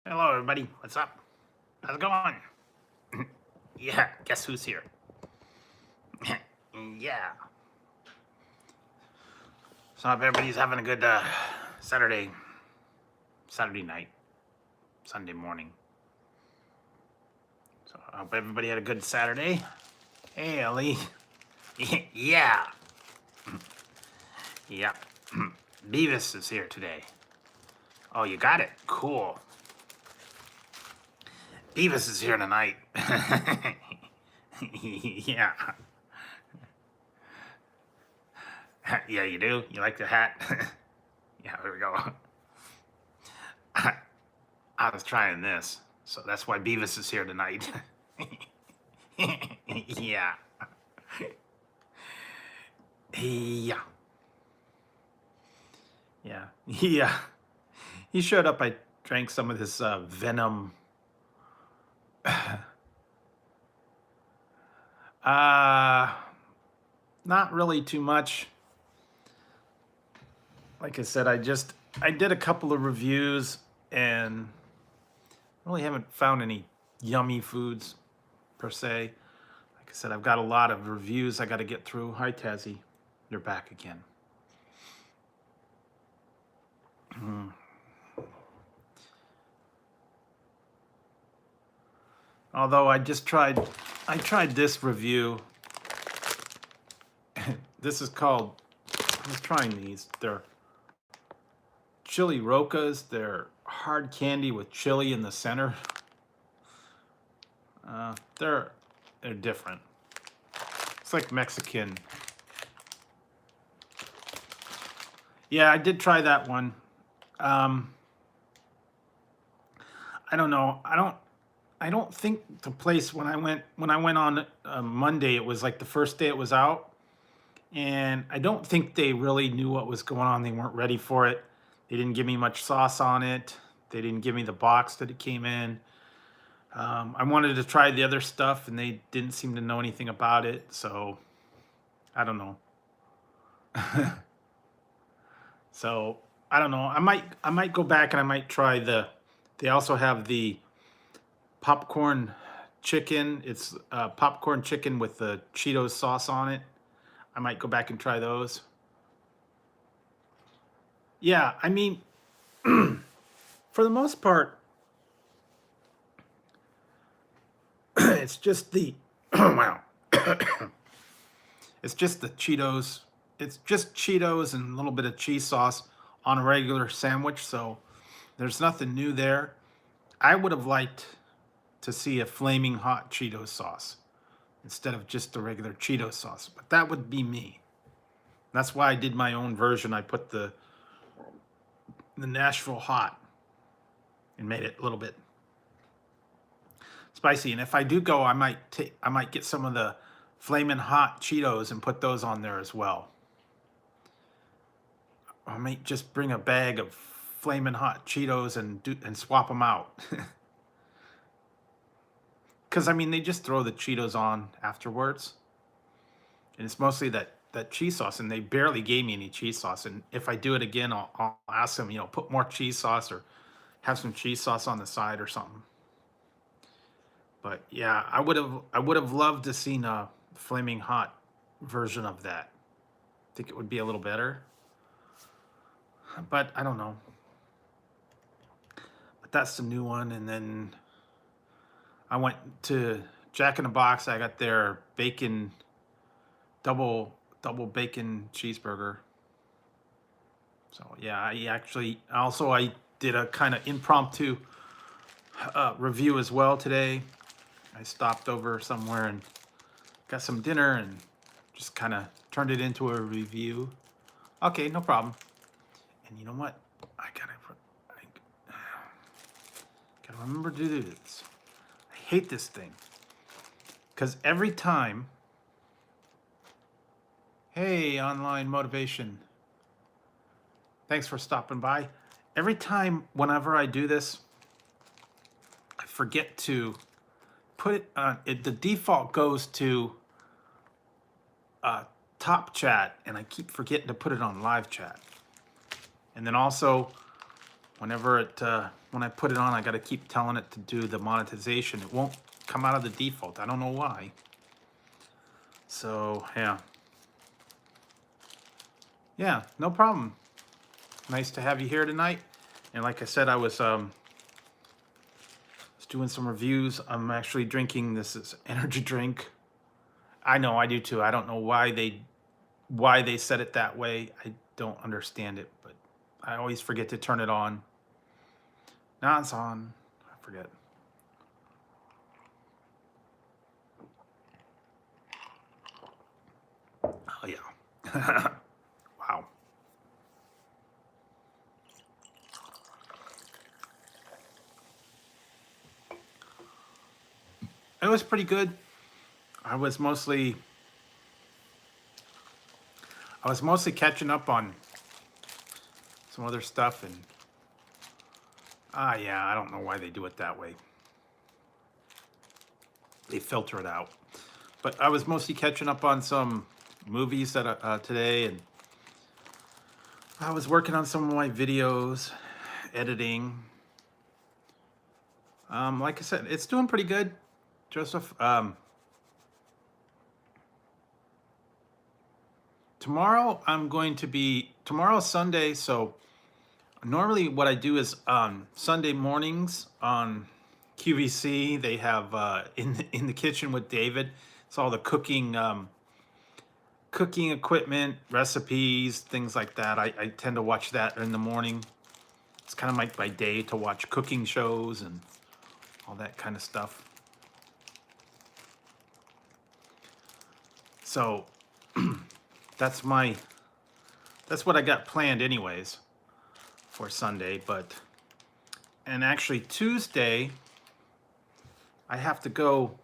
Hello, everybody. What's up? How's it going? Yeah, guess who's here? Yeah. So, I hope everybody's having a good Saturday night, Sunday morning. So, I hope everybody had a good Saturday. Hey, Ellie. Yeah. Yeah. Beavis is here today. Oh, you got it? Cool. Beavis is here tonight. Yeah. Yeah, you do? You like the hat? Yeah, here we go. I was trying this, so that's why Beavis is here tonight. Yeah. Yeah. Yeah. Yeah. He showed up. I drank some of this Venom. Uh, Not really too much. Like I said, I did a couple of reviews and really haven't found any yummy foods per se. Like I said, I've got a lot of reviews I got to get through. Hi, Tazzy. You're back again. Although I tried this review. This is called, I was trying these. They're chili rocas. They're hard candy with chili in the center. They're different. It's like Mexican. Yeah, I did try that one. I don't know. I don't think the place when I went on Monday, it was like the first day it was out, and I don't think they really knew what was going on. They weren't ready for it. They didn't give me much sauce on it. They didn't give me the box that it came in. I wanted to try the other stuff, and they didn't seem to know anything about it. So I don't know. So I don't know. I might go back and I might try the. They also have the popcorn chicken. It's popcorn chicken with the Cheetos sauce on it. I might go back and try those. Yeah, I mean, for the most part, it's just the wow. It's just the Cheetos. It's just Cheetos and a little bit of cheese sauce on a regular sandwich. So there's nothing new there. I would have liked to see a flaming hot Cheetos sauce instead of just the regular Cheetos sauce, but that would be me. That's why I did my own version. I put the Nashville hot and made it a little bit spicy. And if I do go, I might get some of the flaming hot Cheetos and put those on there as well. I might just bring a bag of flaming hot Cheetos and swap them out. Because I mean, they just throw the Cheetos on afterwards, and it's mostly that cheese sauce, and they barely gave me any cheese sauce. And if I do it again, I'll ask them, put more cheese sauce or have some cheese sauce on the side or something. But yeah, I would have loved to seen a flaming hot version of that. I think it would be a little better. But I don't know. But that's the new one. And then I went to Jack in the Box. I got their bacon double bacon cheeseburger. So yeah, I did a kind of impromptu review as well today. I stopped over somewhere and got some dinner and just kind of turned it into a review. Okay, no problem. And you know what? I gotta remember to do this. I hate this thing because every time. Hey, online motivation. Thanks for stopping by. Every time, whenever I do this, I forget to put it on. The default goes to top chat, and I keep forgetting to put it on live chat. And then also, Whenever it, when I put it on, I got to keep telling it to do the monetization. It won't come out of the default. I don't know why. So, yeah. Yeah, no problem. Nice to have you here tonight. And like I said, I was doing some reviews. I'm actually drinking this energy drink. I know, I do too. I don't know why they said it that way. I don't understand it, but I always forget to turn it on. Now it's on. I forget. Oh yeah. Wow. It was pretty good. I was mostly catching up on some other stuff, and yeah, I don't know why they do it that way. They filter it out. But I was mostly catching up on some movies that today, and I was working on some of my videos, editing. Like I said, it's doing pretty good, Joseph. Tomorrow tomorrow's Sunday, so normally what I do is Sunday mornings on QVC, they have in the kitchen with David. It's all the cooking equipment, recipes, things like that. I tend to watch that in the morning. It's kind of like my day to watch cooking shows and all that kind of stuff. So that's what I got planned anyways for Sunday. And actually Tuesday I have to do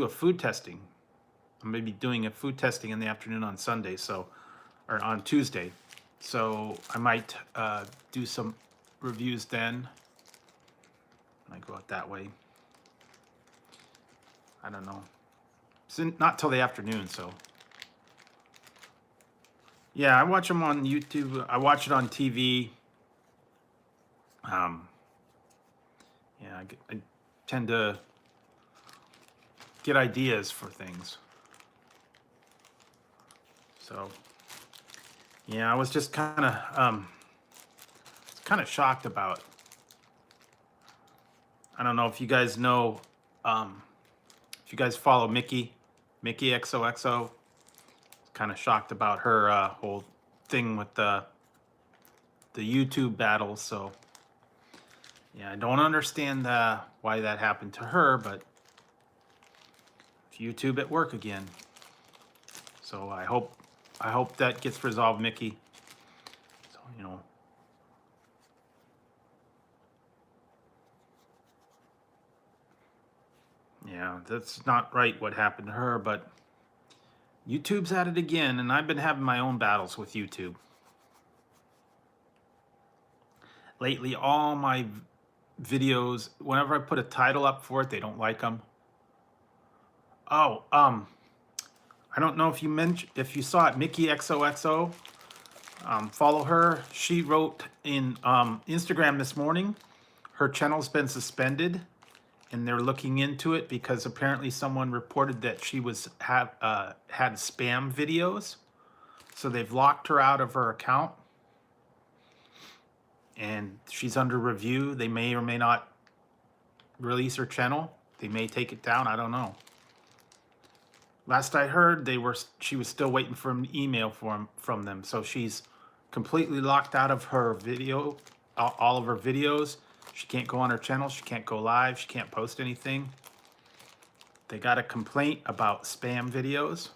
a food testing. I'm maybe doing a food testing in the afternoon on Sunday, or on Tuesday. So I might do some reviews then. I go out that way. I don't know. It's not till the afternoon, so. Yeah, I watch them on YouTube. I watch it on TV. Yeah, I tend to get ideas for things. So, yeah, I was just kind of shocked about. I don't know if you guys know, if you guys follow Mickey XOXO. Kind of shocked about her whole thing with the YouTube battles. So, yeah, I don't understand why that happened to her, but YouTube at work again. So I hope that gets resolved, Mickey. So, you know. Yeah, that's not right what happened to her, but YouTube's at it again, and I've been having my own battles with YouTube. Lately, all my videos, whenever I put a title up for it, they don't like them. Oh, I don't know if you saw it, Mickey XOXO. Follow her. She wrote in Instagram this morning, her channel's been suspended, and they're looking into it because apparently someone reported that she had spam videos, so they've locked her out of her account, and she's under review. They may or may not release her channel. They may take it down. I don't know. Last I heard, she was still waiting for an email from them. So she's completely locked out of her video, all of her videos. She can't go on her channel. She can't go live. She can't post anything. They got a complaint about spam videos.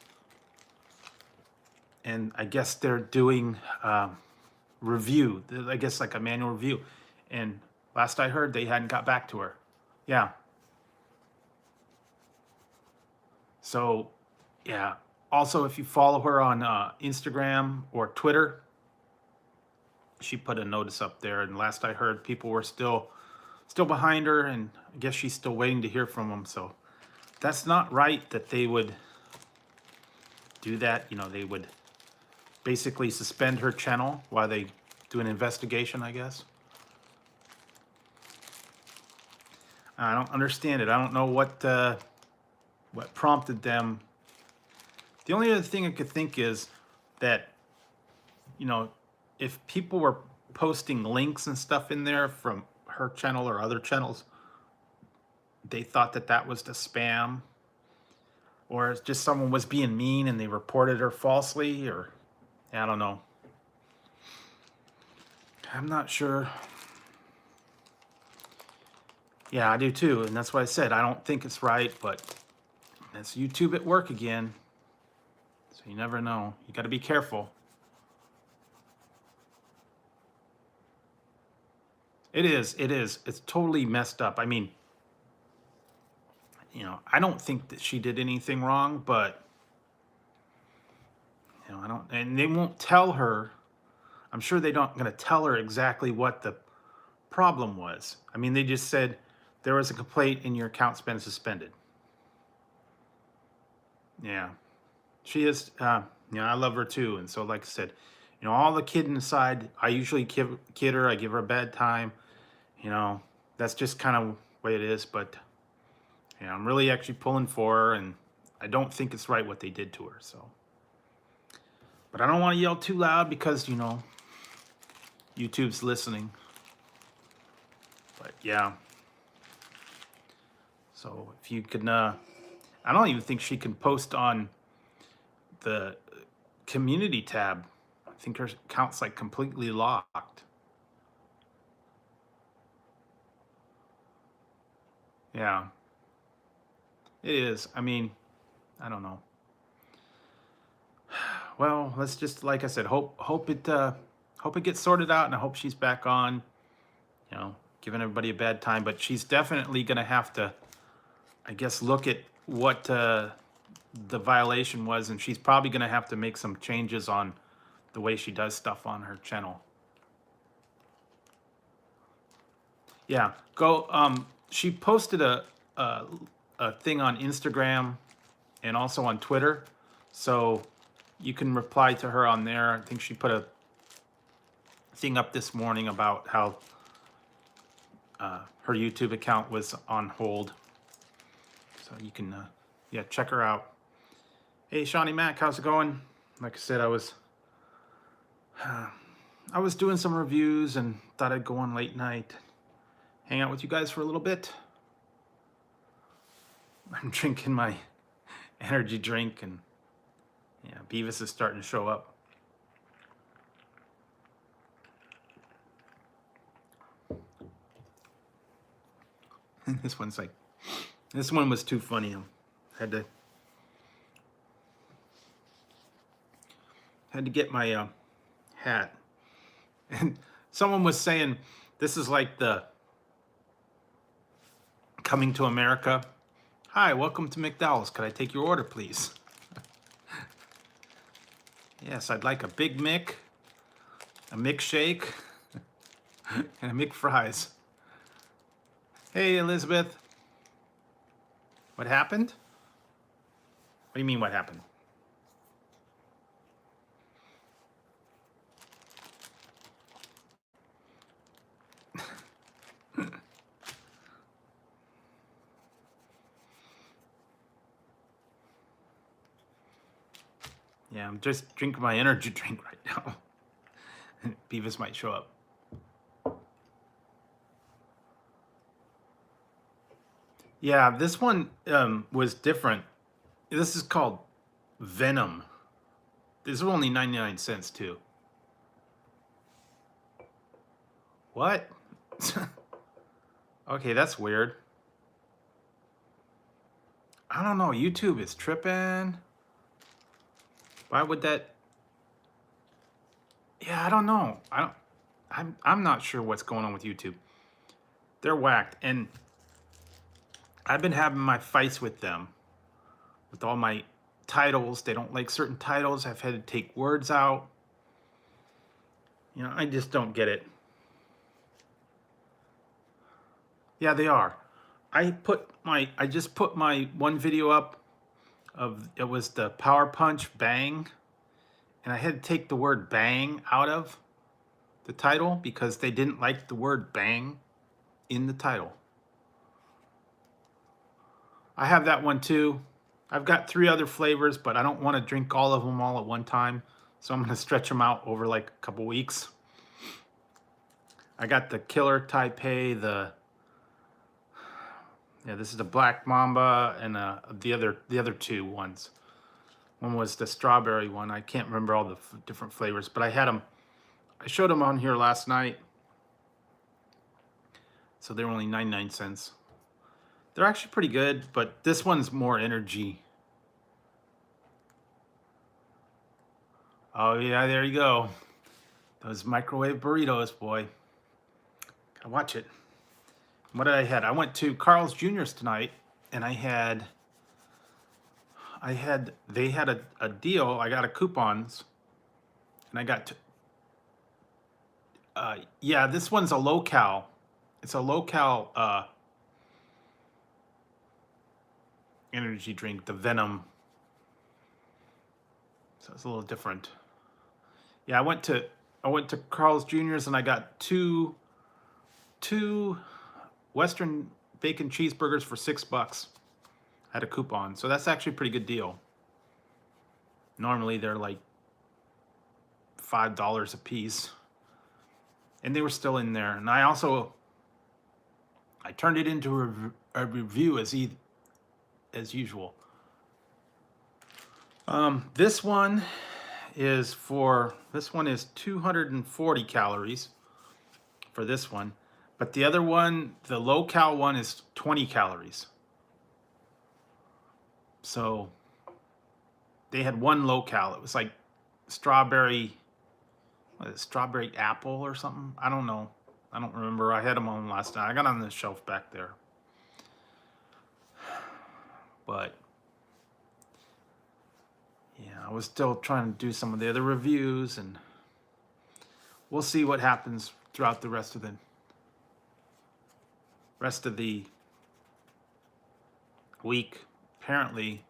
And I guess they're doing review. I guess like a manual review. And last I heard, they hadn't got back to her. Yeah. So, yeah. Also, if you follow her on Instagram or Twitter, she put a notice up there, and last I heard, people were still behind her, and I guess she's still waiting to hear from them. So that's not right that they would do that. You know, they would basically suspend her channel while they do an investigation, I guess. I don't understand it. I don't know what prompted them. The only other thing I could think is that, you know, if people were posting links and stuff in there from her channel or other channels, they thought that that was the spam, or it's just someone was being mean and they reported her falsely, or I don't know. I'm not sure. Yeah, I do too, and that's why I said I don't think it's right, but that's YouTube at work again. So you never know. You got to be careful. It is. It is. It's totally messed up. I mean, you know, I don't think that she did anything wrong, but you know, I don't, and they won't tell her. I'm sure they don't going to tell her exactly what the problem was. I mean, they just said there was a complaint and your account's been suspended. Yeah, she is. You know, I love her too, and so like I said, you know, all the kid inside, I usually kid her. I give her a bad time. You know, that's just kind of the way it is. But yeah, I'm really actually pulling for her, and I don't think it's right what they did to her. So, but I don't want to yell too loud because, you know, YouTube's listening. But yeah. So if you can, I don't even think she can post on the community tab. I think her account's like completely locked. Yeah, it is. I mean, I don't know. Well, let's just, like I said, hope it gets sorted out, and I hope she's back on. You know, giving everybody a bad time, but she's definitely going to have to, I guess, look at what the violation was, and she's probably going to have to make some changes on the way she does stuff on her channel. Yeah, go. She posted a thing on Instagram and also on Twitter, so you can reply to her on there. I think she put a thing up this morning about how her YouTube account was on hold, so you can yeah, check her out. Hey, Shawnee Mac, how's it going? Like I said, I was doing some reviews and thought I'd go on late night, hang out with you guys for a little bit. I'm drinking my energy drink, and yeah, Beavis is starting to show up. This one's like, this one was too funny. I had to get my hat, and someone was saying this is like the Coming to America. Hi, welcome to McDowell's. Could I take your order, please? Yes, I'd like a Big Mick, a McShake, and a McFries. Hey, Elizabeth. What happened? What do you mean, what happened? Yeah, I'm just drinking my energy drink right now. Beavis might show up. Yeah, this one was different. This is called Venom. These are only 99 cents too. What? Okay, that's weird. I don't know. YouTube is tripping. Why would that? Yeah, I don't know. I'm not sure what's going on with YouTube. They're whacked, and I've been having my fights with them with all my titles. They don't like certain titles. I've had to take words out. You know, I just don't get it. Yeah, they are. I just put my one video up of, it was the Power Punch Bang, and I had to take the word bang out of the title because they didn't like the word bang in the title. I have that one too. I've got 3 other flavors, but I don't want to drink all of them all at one time, so I'm going to stretch them out over like a couple weeks. I got the Killer Taipei, this is the Black Mamba, and the other 2 ones. One was the strawberry one. I can't remember all the different flavors, but I had them. I showed them on here last night, so they were only 99 cents. They're actually pretty good, but this one's more energy. Oh yeah, there you go. Those microwave burritos, boy. Gotta watch it. What did I had? I went to Carl's Jr.'s tonight, and they had a deal. I got a coupons, and I got yeah, this one's a low-cal. It's a low-cal energy drink, the Venom. So it's a little different. Yeah, I went to Carl's Jr.'s and I got two Western bacon cheeseburgers for $6. I had a coupon, so that's actually a pretty good deal. Normally they're like $5 a piece, and they were still in there. And I turned it into a review as usual. This one is 240 calories for this one, but the other one, the low cal one, is 20 calories. So they had one low cal. It was like strawberry apple or something. I don't know. I don't remember. I had them on last night. I got on the shelf back there. But yeah, I was still trying to do some of the other reviews, and we'll see what happens throughout the rest of the week. Apparently,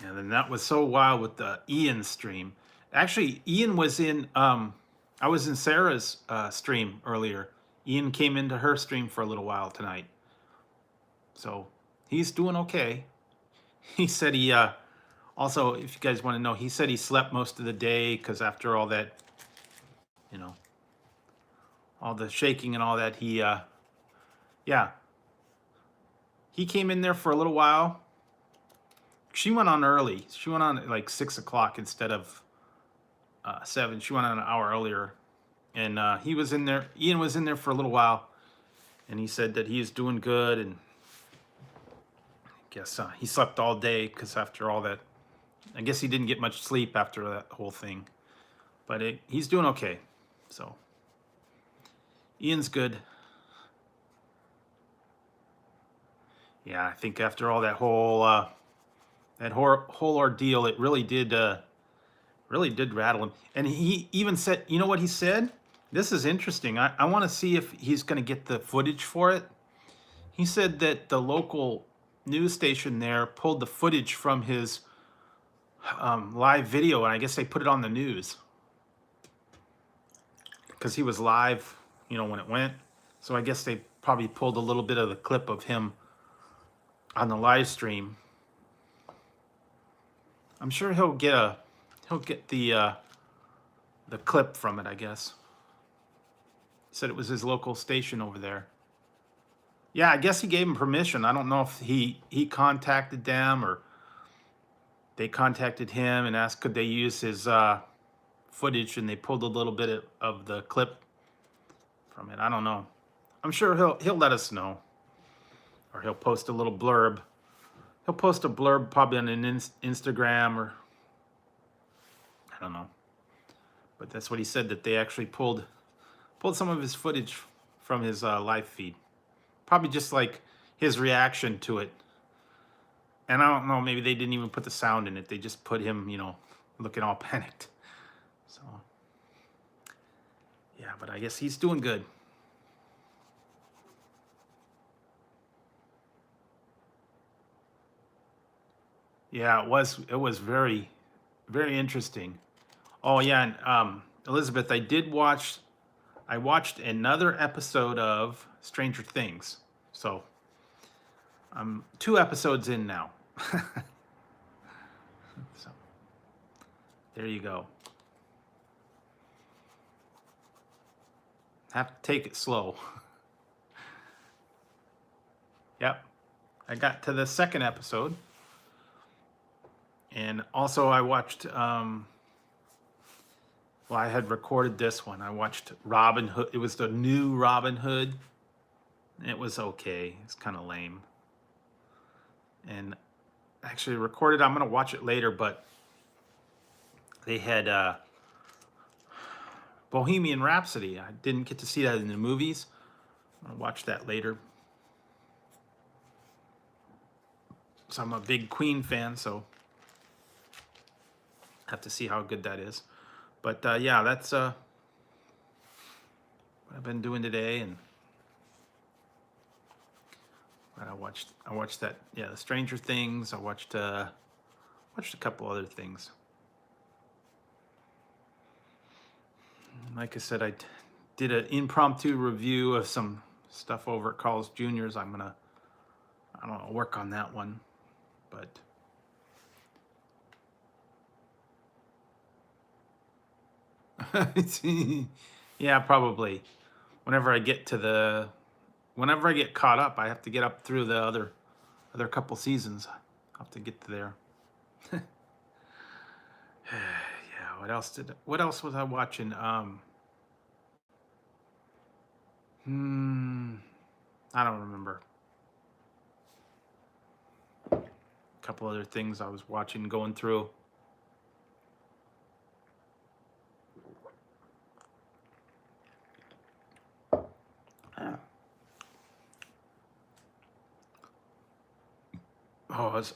yeah, then that was so wild with the Ian stream. Actually, Ian was in I was in Sarah's stream earlier. Ian came into her stream for a little while tonight. So he's doing okay. He said he also, if you guys want to know, he said he slept most of the day because after all that, you know, all the shaking and all that, he came in there for a little while. She went on early. She went on at like 6 o'clock instead of 7. She went on an hour earlier, and he was in there. Ian was in there for a little while, and he said that he is doing good, and I guess he slept all day because after all that, I guess he didn't get much sleep after that whole thing, but he's doing okay. So Ian's good. Yeah, I think after all that whole ordeal, it really did rattle him. And he even said, you know what he said? This is interesting. I want to see if he's going to get the footage for it. He said that the local news station there pulled the footage from his live video, and I guess they put it on the news because he was live, you know, when it went. So I guess they probably pulled a little bit of the clip of him on the live stream. I'm sure he'll get the clip from it, I guess. He said it was his local station over there. Yeah, I guess he gave him permission. I don't know if he contacted them or they contacted him and asked could they use his footage, and they pulled a little bit of the clip from it. I don't know. I'm sure he'll let us know, or he'll post a little blurb. He'll post a blurb probably on an Instagram, or I don't know. But that's what he said, that they actually pulled some of his footage from his live feed. Probably just like his reaction to it. And I don't know, maybe they didn't even put the sound in it. They just put him, you know, looking all panicked. So, yeah, but I guess he's doing good. Yeah, it was very, very interesting. Oh yeah, and Elizabeth, I watched another episode of Stranger Things. So I'm 2 episodes in now. So there you go. Have to take it slow. Yep. I got to the second episode. And also I watched well, I had recorded this one. I watched Robin Hood. It was the new Robin Hood. It was okay. It's kind of lame. And actually recorded, I'm going to watch it later, but they had Bohemian Rhapsody. I didn't get to see that in the movies. I'm going to watch that later. So I'm a big Queen fan, so have to see how good that is. But yeah, that's what I've been doing today, and I watched that, yeah, the Stranger Things. I watched a couple other things. Like I said, did an impromptu review of some stuff over at Carl's Jr.'s. I don't know, work on that one, but yeah, probably. Whenever I get caught up, I have to get up through the other couple seasons. I have to get to there. Yeah, what else was I watching? I don't remember. A couple other things I was watching, going through.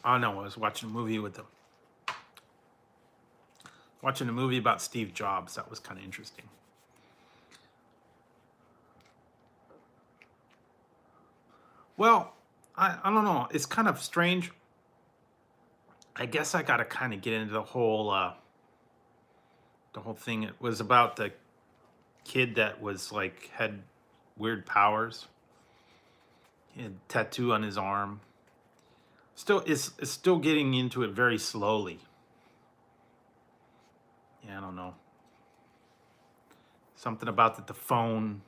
I was watching a movie with them. Watching a movie about Steve Jobs. That was kind of interesting. Well, I don't know. It's kind of strange. I guess I got to kind of get into the whole thing. It was about the kid that was like had weird powers. He had a tattoo on his arm. Still, it's still getting into it very slowly. Yeah, I don't know. Something about the phone.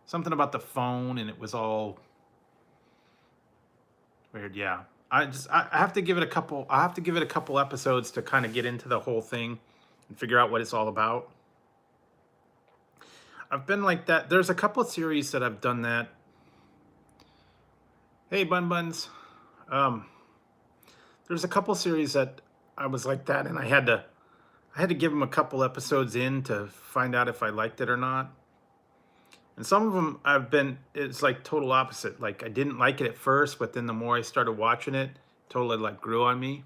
Something about the phone, and it was all weird. Yeah, I have to give it a couple. I have to give it a couple episodes to kind of get into the whole thing and figure out what it's all about. I've been like that. There's a couple of series that I've done that. Hey, Bun Buns. There's a couple series that I was like that, and I had to give them a couple episodes in to find out if I liked it or not. And some of them it's like total opposite. Like I didn't like it at first, but then the more I started watching it, totally like grew on me.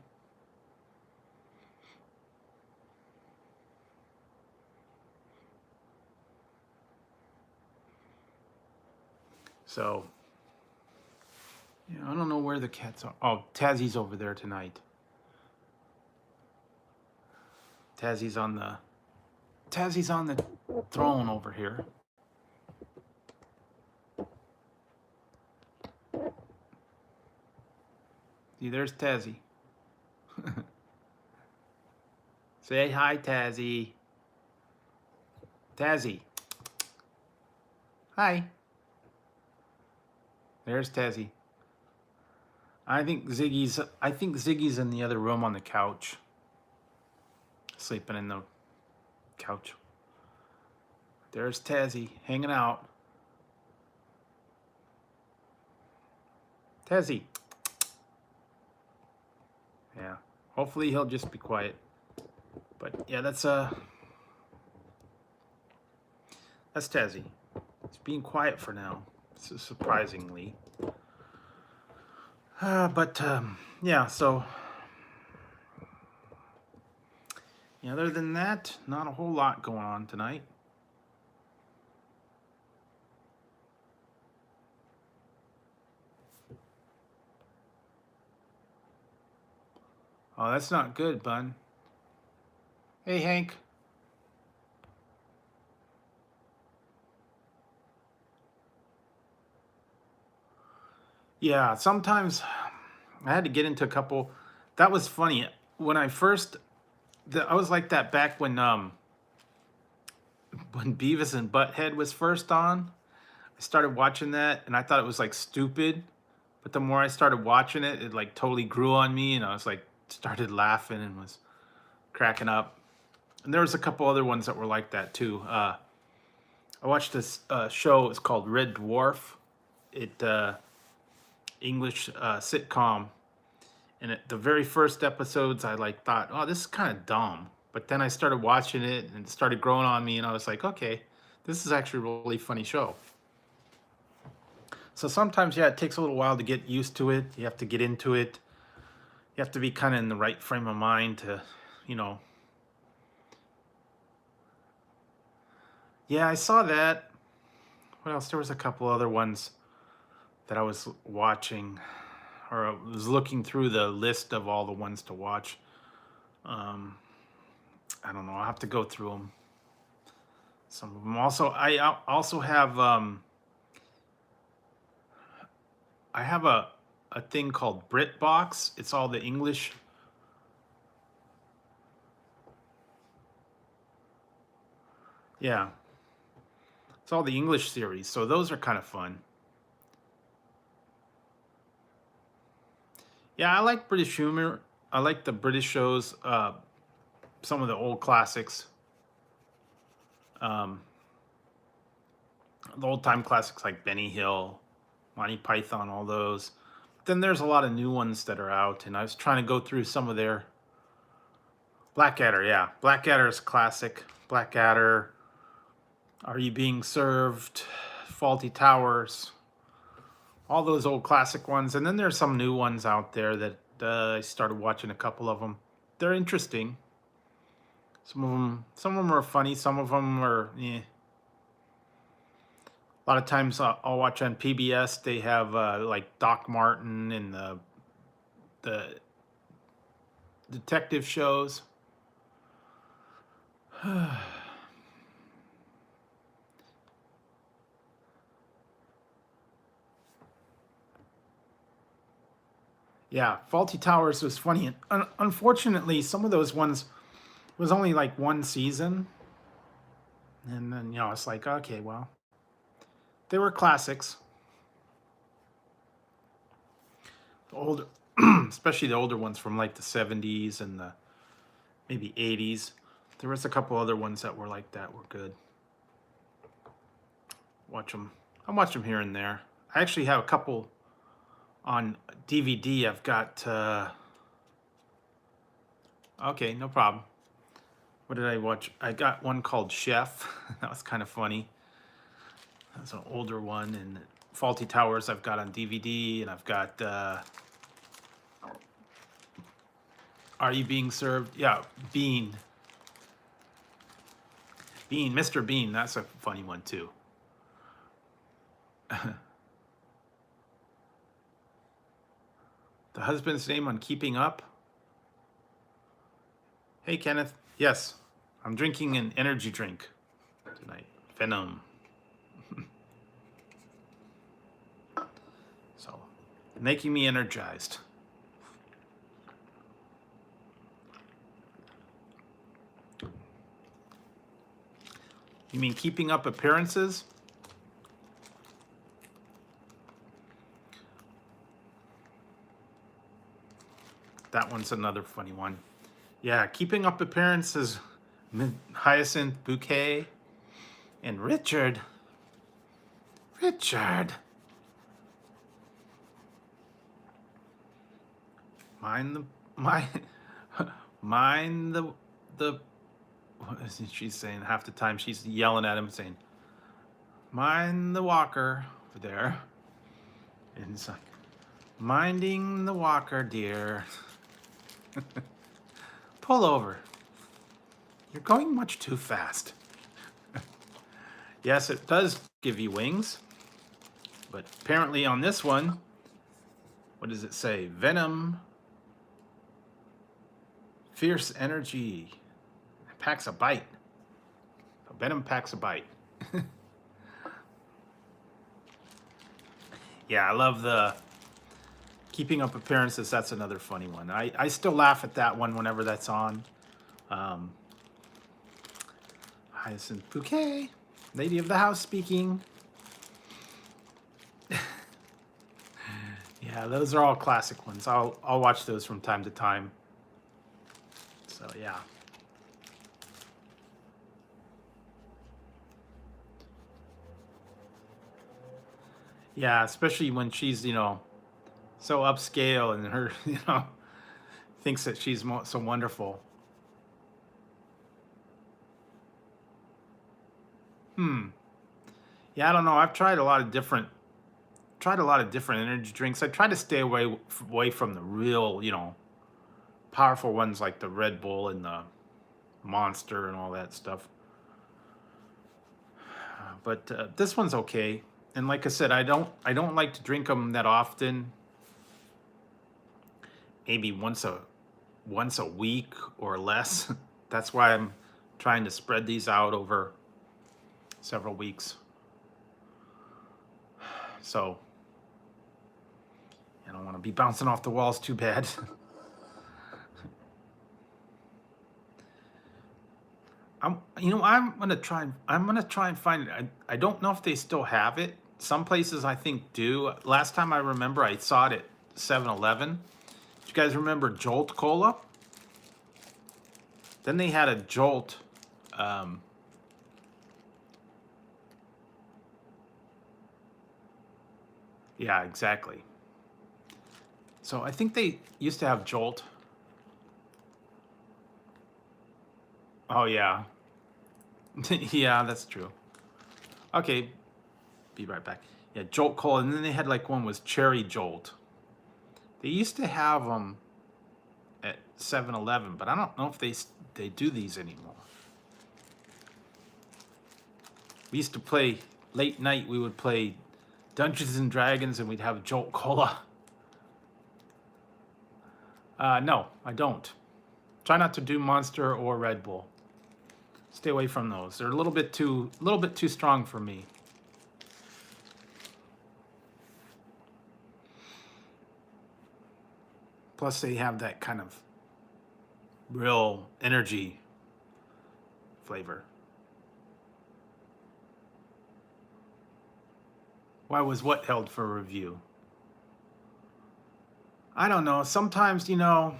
So, yeah, I don't know where the cats are. Oh, Tazzy's over there tonight. Tazzy's on the throne over here. See, there's Tazzy. Say hi, Tazzy. Tazzy. Hi. There's Tazzy. I think Ziggy's in the other room on the couch. Sleeping in the couch. There's Tazzy hanging out. Tazzy. Yeah. Hopefully he'll just be quiet. But yeah, that's Tazzy. He's being quiet for now, surprisingly. But yeah, so yeah, other than that, not a whole lot going on tonight. Oh, that's not good, bun. Hey, Hank. Yeah, sometimes I had to get into a couple. That was funny. When I first, I was like that back when Beavis and Butthead was first on. I started watching that and I thought it was like stupid, but the more I started watching it, it like totally grew on me, and I was like started laughing and was cracking up. And there was a couple other ones that were like that too. I watched this show. It's called Red Dwarf. It English sitcom, and the very first episodes, I like thought, oh, this is kind of dumb. But then I started watching it, and it started growing on me, and I was like, okay, this is actually a really funny show. So sometimes, yeah, it takes a little while to get used to it. You have to get into it. You have to be kind of in the right frame of mind to, you know. Yeah, I saw that. What else? There was a couple other ones that I was watching, or I was looking through the list of all the ones to watch. Um, I don't know. I'll have to go through them. Some of them. Also, I also have I have a thing called BritBox. It's all the English. Yeah, it's all the English series. So those are kind of fun. Yeah, I like British humor. I like the British shows. Some of the old classics. Um, the old time classics like Benny Hill, Monty Python, all those. Then there's a lot of new ones that are out, and I was trying to go through some of their Blackadder. Yeah, Blackadder is classic. Blackadder, Are You Being Served, Faulty Towers, all those old classic ones. And then there's some new ones out there that I started watching a couple of them. They're interesting. Some of them are funny. Some of them are, eh. A lot of times I'll watch on PBS. They have like Doc Martin and the detective shows. Yeah, Faulty Towers was funny. And unfortunately, some of those ones was only like one season, and then it's like, okay, well, they were classics. The older, especially the older ones from like the '70s and the maybe '80s. There was a couple other ones that were like that, were good. Watch them. I watch them here and there. I actually have a couple on DVD. I've got. Okay, no problem. What did I watch? I got one called Chef. That was kind of funny. That's an older one. And Faulty Towers I've got on DVD, and I've got Are You Being Served? Yeah, Bean. Mr. Bean. That's a funny one too. The husband's name on Keeping Up. Hey, Kenneth. Yes, I'm drinking an energy drink tonight. Venom. So, making me energized. You mean keeping up appearances? That one's another funny one. Yeah, keeping up appearances. Hyacinth Bouquet and Richard. Mind the mind mind the what is it she's saying half the time? She's yelling at him saying, mind the walker over there. And it's like, minding the walker, dear. Pull over. You're going much too fast. Yes, it does give you wings. But apparently on this one, what does it say? Venom. Fierce energy. Packs a bite. Venom packs a bite. Yeah, I love the Keeping Up Appearances. That's another funny one. I still laugh at that one whenever that's on. Um, Hyacinth Bouquet, Lady of the House speaking. Yeah, those are all classic ones. I'll watch those from time to time. So yeah. Yeah, especially when she's, so upscale and her, thinks that she's so wonderful. Yeah, I don't know. I've tried a lot of different energy drinks. I try to stay away from the real, powerful ones like the Red Bull and the Monster and all that stuff. But this one's okay. And like I said, I don't like to drink them that often. Maybe once a week or less. That's why I'm trying to spread these out over several weeks. So I don't want to be bouncing off the walls too bad. I'm gonna try and find it. I don't know if they still have it. Some places I think do. Last time I remember, I saw it at 7-Eleven. Do you guys remember Jolt Cola? Then they had a Jolt. Yeah, exactly. So I think they used to have Jolt. Oh yeah. Yeah, that's true. Okay, be right back. Yeah, Jolt Cola, and then they had like one was Cherry Jolt. They used to have them at 7-Eleven, but I don't know if they do these anymore. We used to play late night. We would play Dungeons and Dragons, and we'd have Jolt Cola. No, I don't. Try not to do Monster or Red Bull. Stay away from those. They're a little bit too strong for me. Plus, they have that kind of real energy flavor. Why was what held for review? I don't know. Sometimes, No,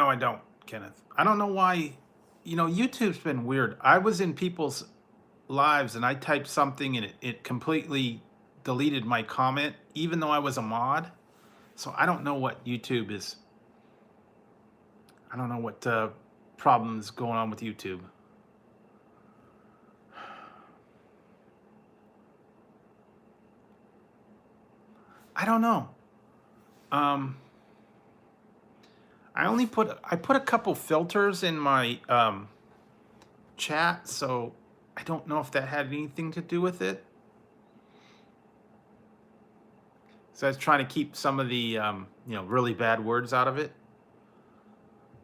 I don't, Kenneth. I don't know why. YouTube's been weird. I was in people's lives and I typed something and it completely deleted my comment, even though I was a mod. So I don't know what YouTube is. I don't know what problems going on with YouTube. I don't know. I put a couple filters in my chat, so I don't know if that had anything to do with it. So I was trying to keep some of the really bad words out of it.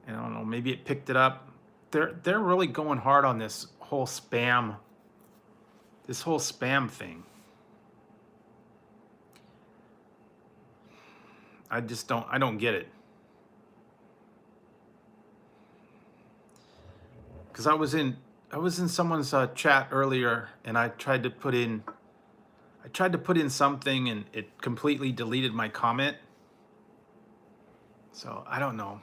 And I don't know, maybe it picked it up. They're really going hard on this whole spam thing. I don't get it. Because I was in someone's chat earlier, and I tried to put in something, and it completely deleted my comment. So I don't know.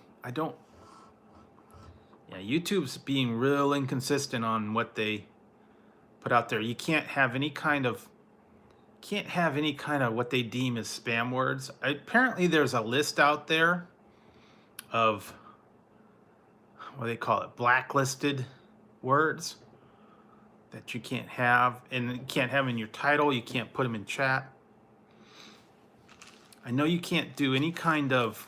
Yeah, YouTube's being real inconsistent on what they put out there. You can't have any kind of what they deem as spam words. Apparently, there's a list out there of what do they call it, blacklisted words that you can't have, and you can't have in your title. You can't put them in chat. I know you can't do any kind of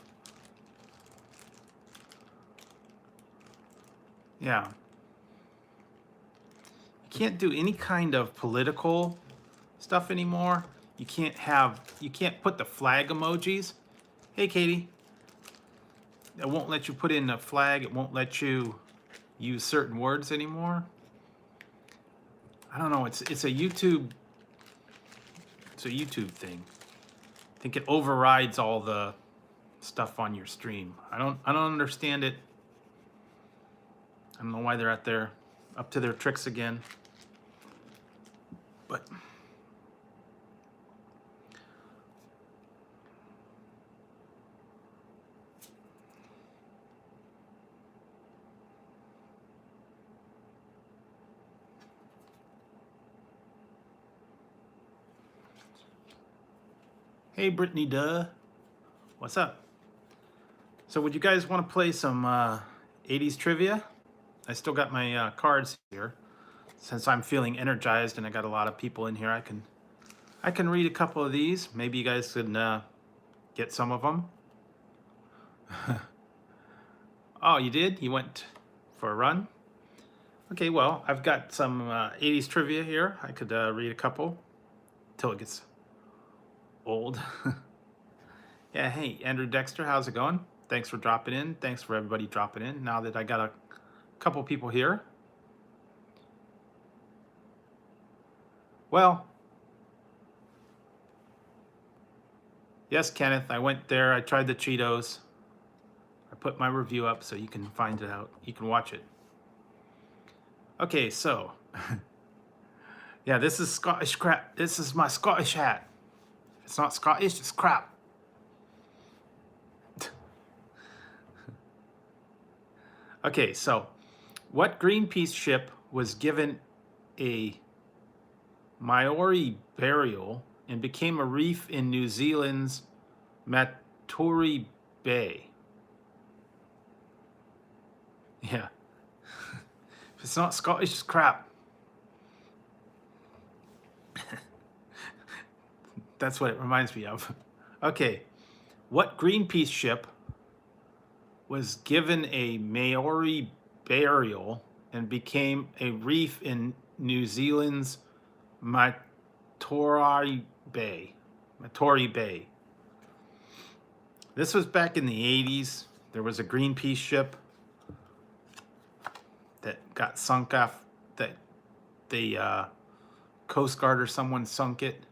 you can't do any kind of political stuff anymore. you can't put the flag emojis. Hey, Katie. It won't let you put in a flag. It won't let you use certain words anymore. I don't know. It's a YouTube. It's a YouTube thing. I think it overrides all the stuff on your stream. I don't understand it. I don't know why they're out there up to their tricks again. But hey, Brittany Duh. What's up? So would you guys want to play some 80s trivia? I still got my cards here. Since I'm feeling energized and I got a lot of people in here, I can read a couple of these. Maybe you guys can get some of them. Oh, you did? You went for a run? Okay, well, I've got some 80s trivia here. I could read a couple till it gets old. Yeah, hey, Andrew Dexter, how's it going? Thanks for dropping in. Thanks for everybody dropping in. Now that I got a couple people here. Well, yes, Kenneth, I went there. I tried the Cheetos. I put my review up so you can find it out. You can watch it. Okay, so, yeah, this is Scottish crap. This is my Scottish hat. If it's not Scottish, it's crap. Okay, so, what Greenpeace ship was given a Maori burial and became a reef in New Zealand's Maturi Bay? Yeah. If it's not Scottish, it's crap. That's what it reminds me of. Okay. What Greenpeace ship was given a Maori burial and became a reef in New Zealand's Maturi Bay? Maturi Bay. This was back in the 80s. There was a Greenpeace ship that got sunk off, that the Coast Guard or someone sunk it.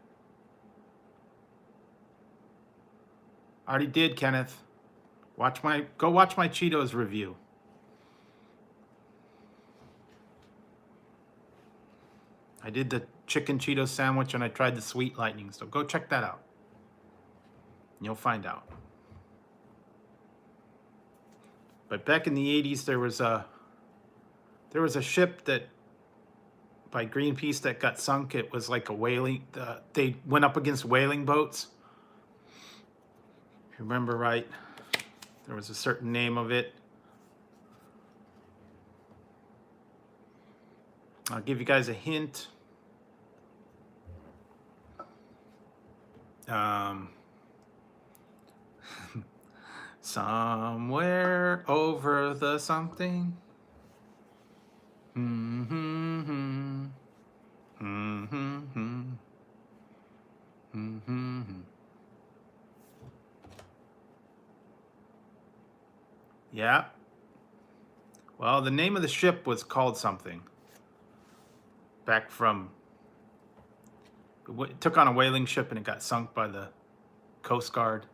I already did, Kenneth. Go watch my Cheetos review. I did the chicken Cheetos sandwich and I tried the sweet lightning, so go check that out. You'll find out. But back in the 80s, there was a ship that by Greenpeace that got sunk. It was like a whaling. They went up against whaling boats. If you remember right, there was a certain name of it. I'll give you guys a hint. Somewhere over the something. Yeah. Well, the name of the ship was called something. Back from, it took on a whaling ship and it got sunk by the Coast Guard.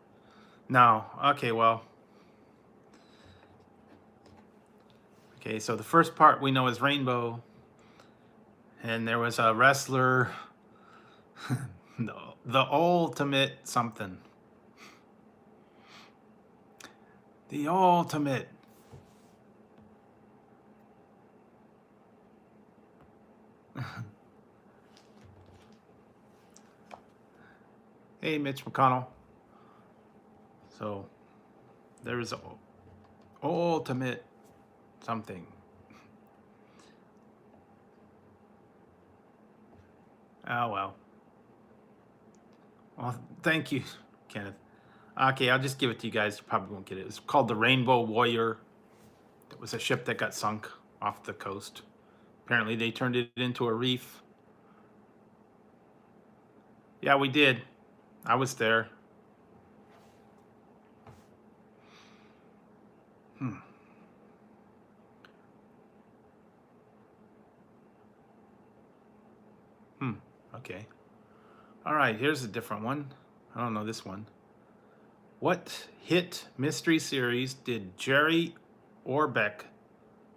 No. Okay, well. Okay, so the first part we know is rainbow. And there was a wrestler, the ultimate something. The ultimate. Hey, Mitch McConnell. So, there is a ultimate something. Oh, well. Well, thank you, Kenneth. Okay, I'll just give it to you guys. You probably won't get it. It's called the Rainbow Warrior. It was a ship that got sunk off the coast. Apparently, they turned it into a reef. Yeah, we did. I was there. Hmm. Hmm. Okay. All right, here's a different one. I don't know this one. What hit mystery series did Jerry Orbeck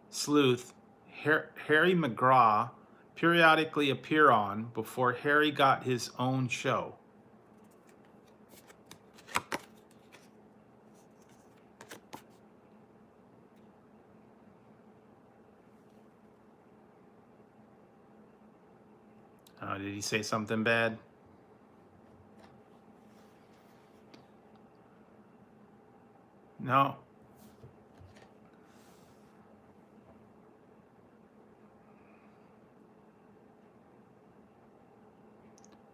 sleuth Harry McGraw periodically appear on before Harry got his own show? Did he say something bad? No.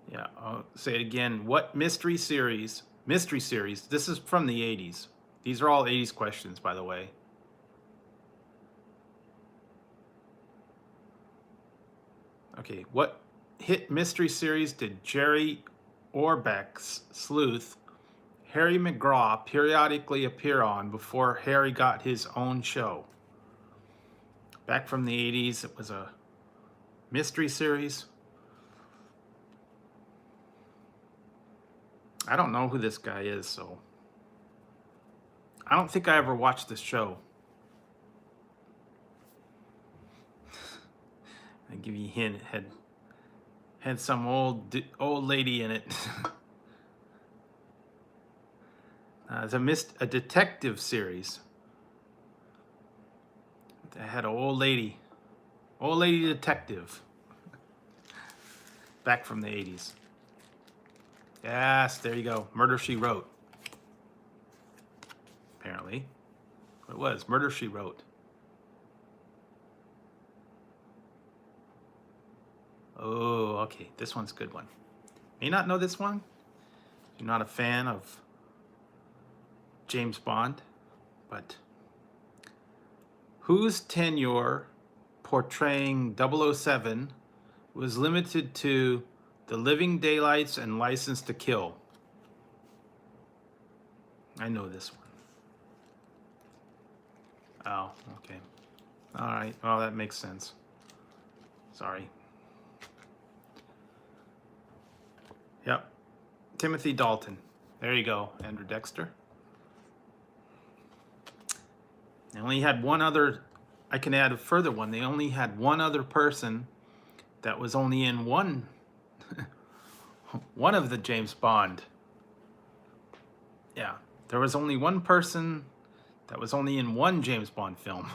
Yeah, I'll say it again. What mystery series? Mystery series. This is from the 80s. These are all 80s questions, by the way. Okay, what hit mystery series did Jerry Orbeck's sleuth Harry McGraw periodically appear on before Harry got his own show? Back from the 80s, it was a mystery series. I don't know who this guy is, so I don't think I ever watched this show. I give you a hint. It had some old lady in it. It's a detective series. That had an old lady detective. Back from the 80s. Yes, there you go. Murder, She Wrote. Apparently. It was Murder, She Wrote. Oh, okay. This one's a good one. May not know this one. You're not a fan of James Bond, but whose tenure portraying 007 was limited to The Living Daylights and License to Kill? I know this one. Oh, okay. All right. Well, that makes sense. Sorry. Yep. Timothy Dalton. There you go, Andrew Dexter. They only had one other. I can add a further one. They only had one other person that was only in one of the James Bond. Yeah, there was only one person that was only in one James Bond film.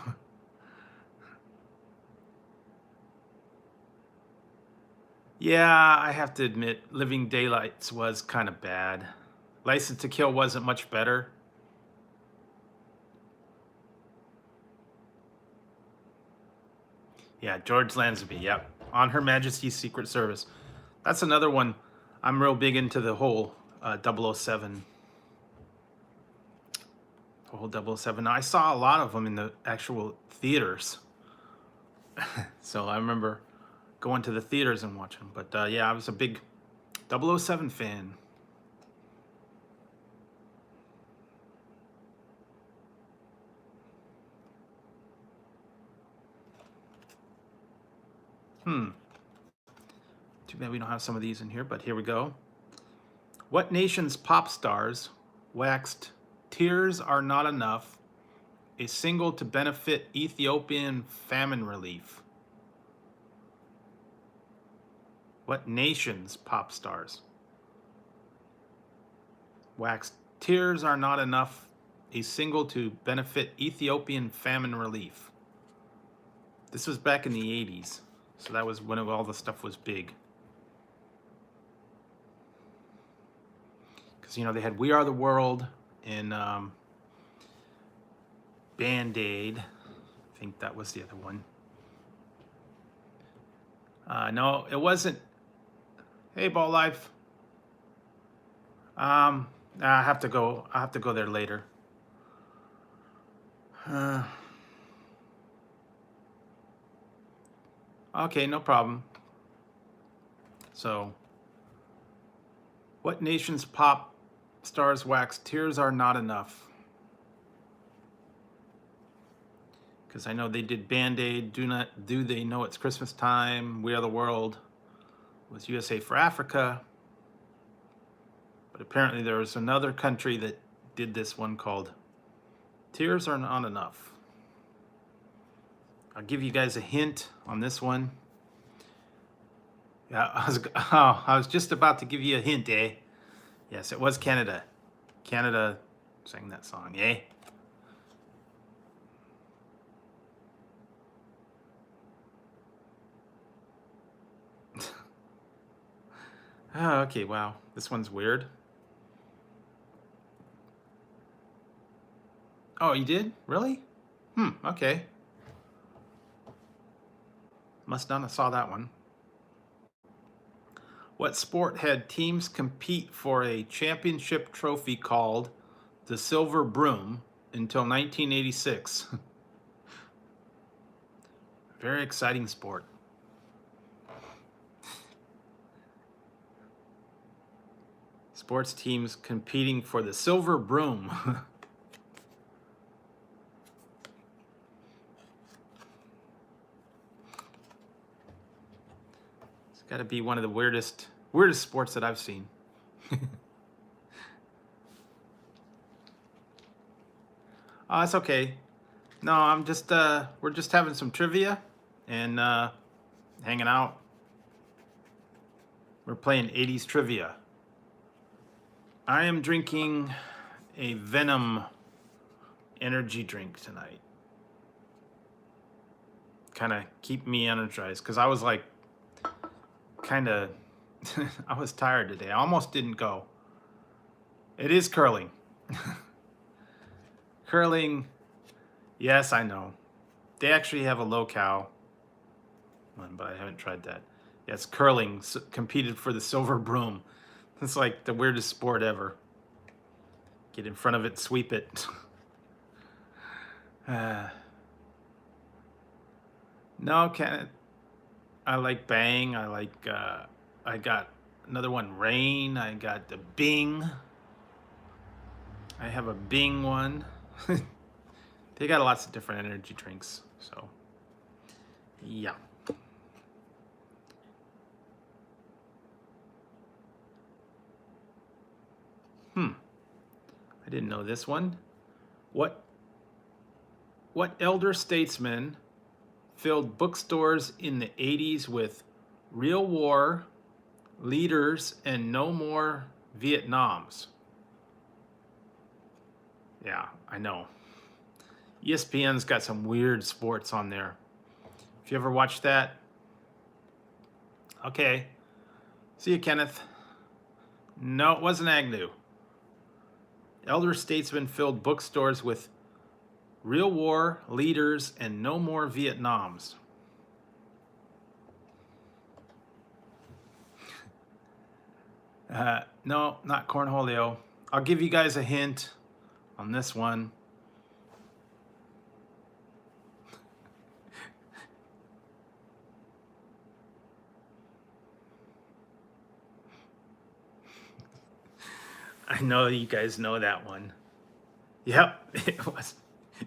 Yeah, I have to admit, Living Daylights was kind of bad. License to Kill wasn't much better. Yeah, George Lazenby, yep. On Her Majesty's Secret Service. That's another one. I'm real big into the whole 007. The whole 007. Now, I saw a lot of them in the actual theaters. So I remember going to the theaters and watching them. But yeah, I was a big 007 fan. Too bad we don't have some of these in here, but here we go. What nation's pop stars waxed Tears Are Not Enough a single to benefit Ethiopian famine relief? What nation's pop stars waxed Tears Are Not Enough a single to benefit Ethiopian famine relief? This was back in the 80s, so that was when all the stuff was big. Because, you know, they had We Are the World and Band-Aid. I think that was the other one. No, it wasn't. Hey, Ball Life. I have to go. I have to go there later. Okay, no problem. So, What nation's pop stars wax Tears Are Not Enough? Because I know they did Band-Aid, Do They Know It's Christmas Time, We Are the World, was USA for Africa. But apparently there was another country that did this one called Tears Are Not Enough. I'll give you guys a hint on this one. Yeah, I was just about to give you a hint, eh? Yes, it was Canada. Canada sang that song, eh? Oh, okay, wow. This one's weird. Oh, you did? Really? Okay. Must not have saw that one. What sport had teams compete for a championship trophy called the Silver Broom until 1986? Very exciting sport. Sports teams competing for the Silver Broom. It's got to be one of the weirdest sports that I've seen. Oh, it's okay. No, I'm just we're just having some trivia and hanging out. We're playing 80s trivia. I am drinking a Venom energy drink tonight. Kind of keep me energized because I was like kind of I was tired today. I almost didn't go. It is curling. Curling, yes, I know. They actually have a low-cal one, but I haven't tried that. Yes, curling competed for the Silver Broom. It's like the weirdest sport ever. Get in front of it, sweep it. No, I like Bang. I like, I got another one, Rain. I got the Bing. I have a Bing one. They got lots of different energy drinks, so yeah. I didn't know this one. What elder statesman filled bookstores in the 80s with real war, leaders, and no more Vietnams? Yeah, I know. ESPN's got some weird sports on there. If you ever watched that, okay. See you, Kenneth. No, it wasn't Agnew. Elder statesmen filled bookstores with real war, leaders, and no more Vietnams. No, not Cornholio. I'll give you guys a hint on this one. I know you guys know that one. Yep, it was.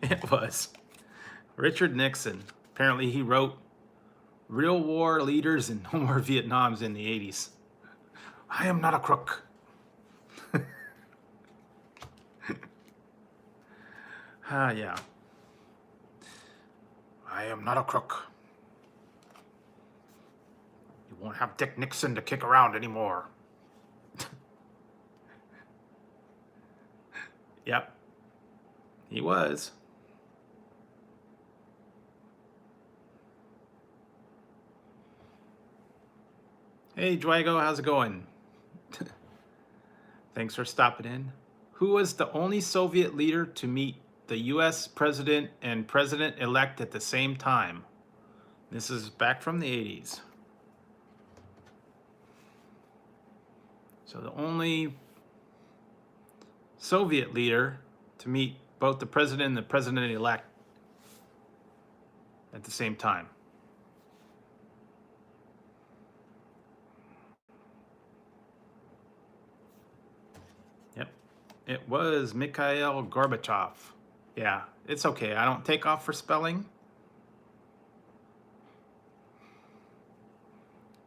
It was. Richard Nixon. Apparently he wrote Real War, Leaders, and No More Vietnams in the 80s. I am not a crook. Yeah. I am not a crook. You won't have Dick Nixon to kick around anymore. Yep. He was. Hey, Dwago, how's it going? Thanks for stopping in. Who was the only Soviet leader to meet the US president and president-elect at the same time? This is back from the 80s. So the only Soviet leader to meet both the president and the president-elect at the same time. It was Mikhail Gorbachev. Yeah, it's okay. I don't take off for spelling.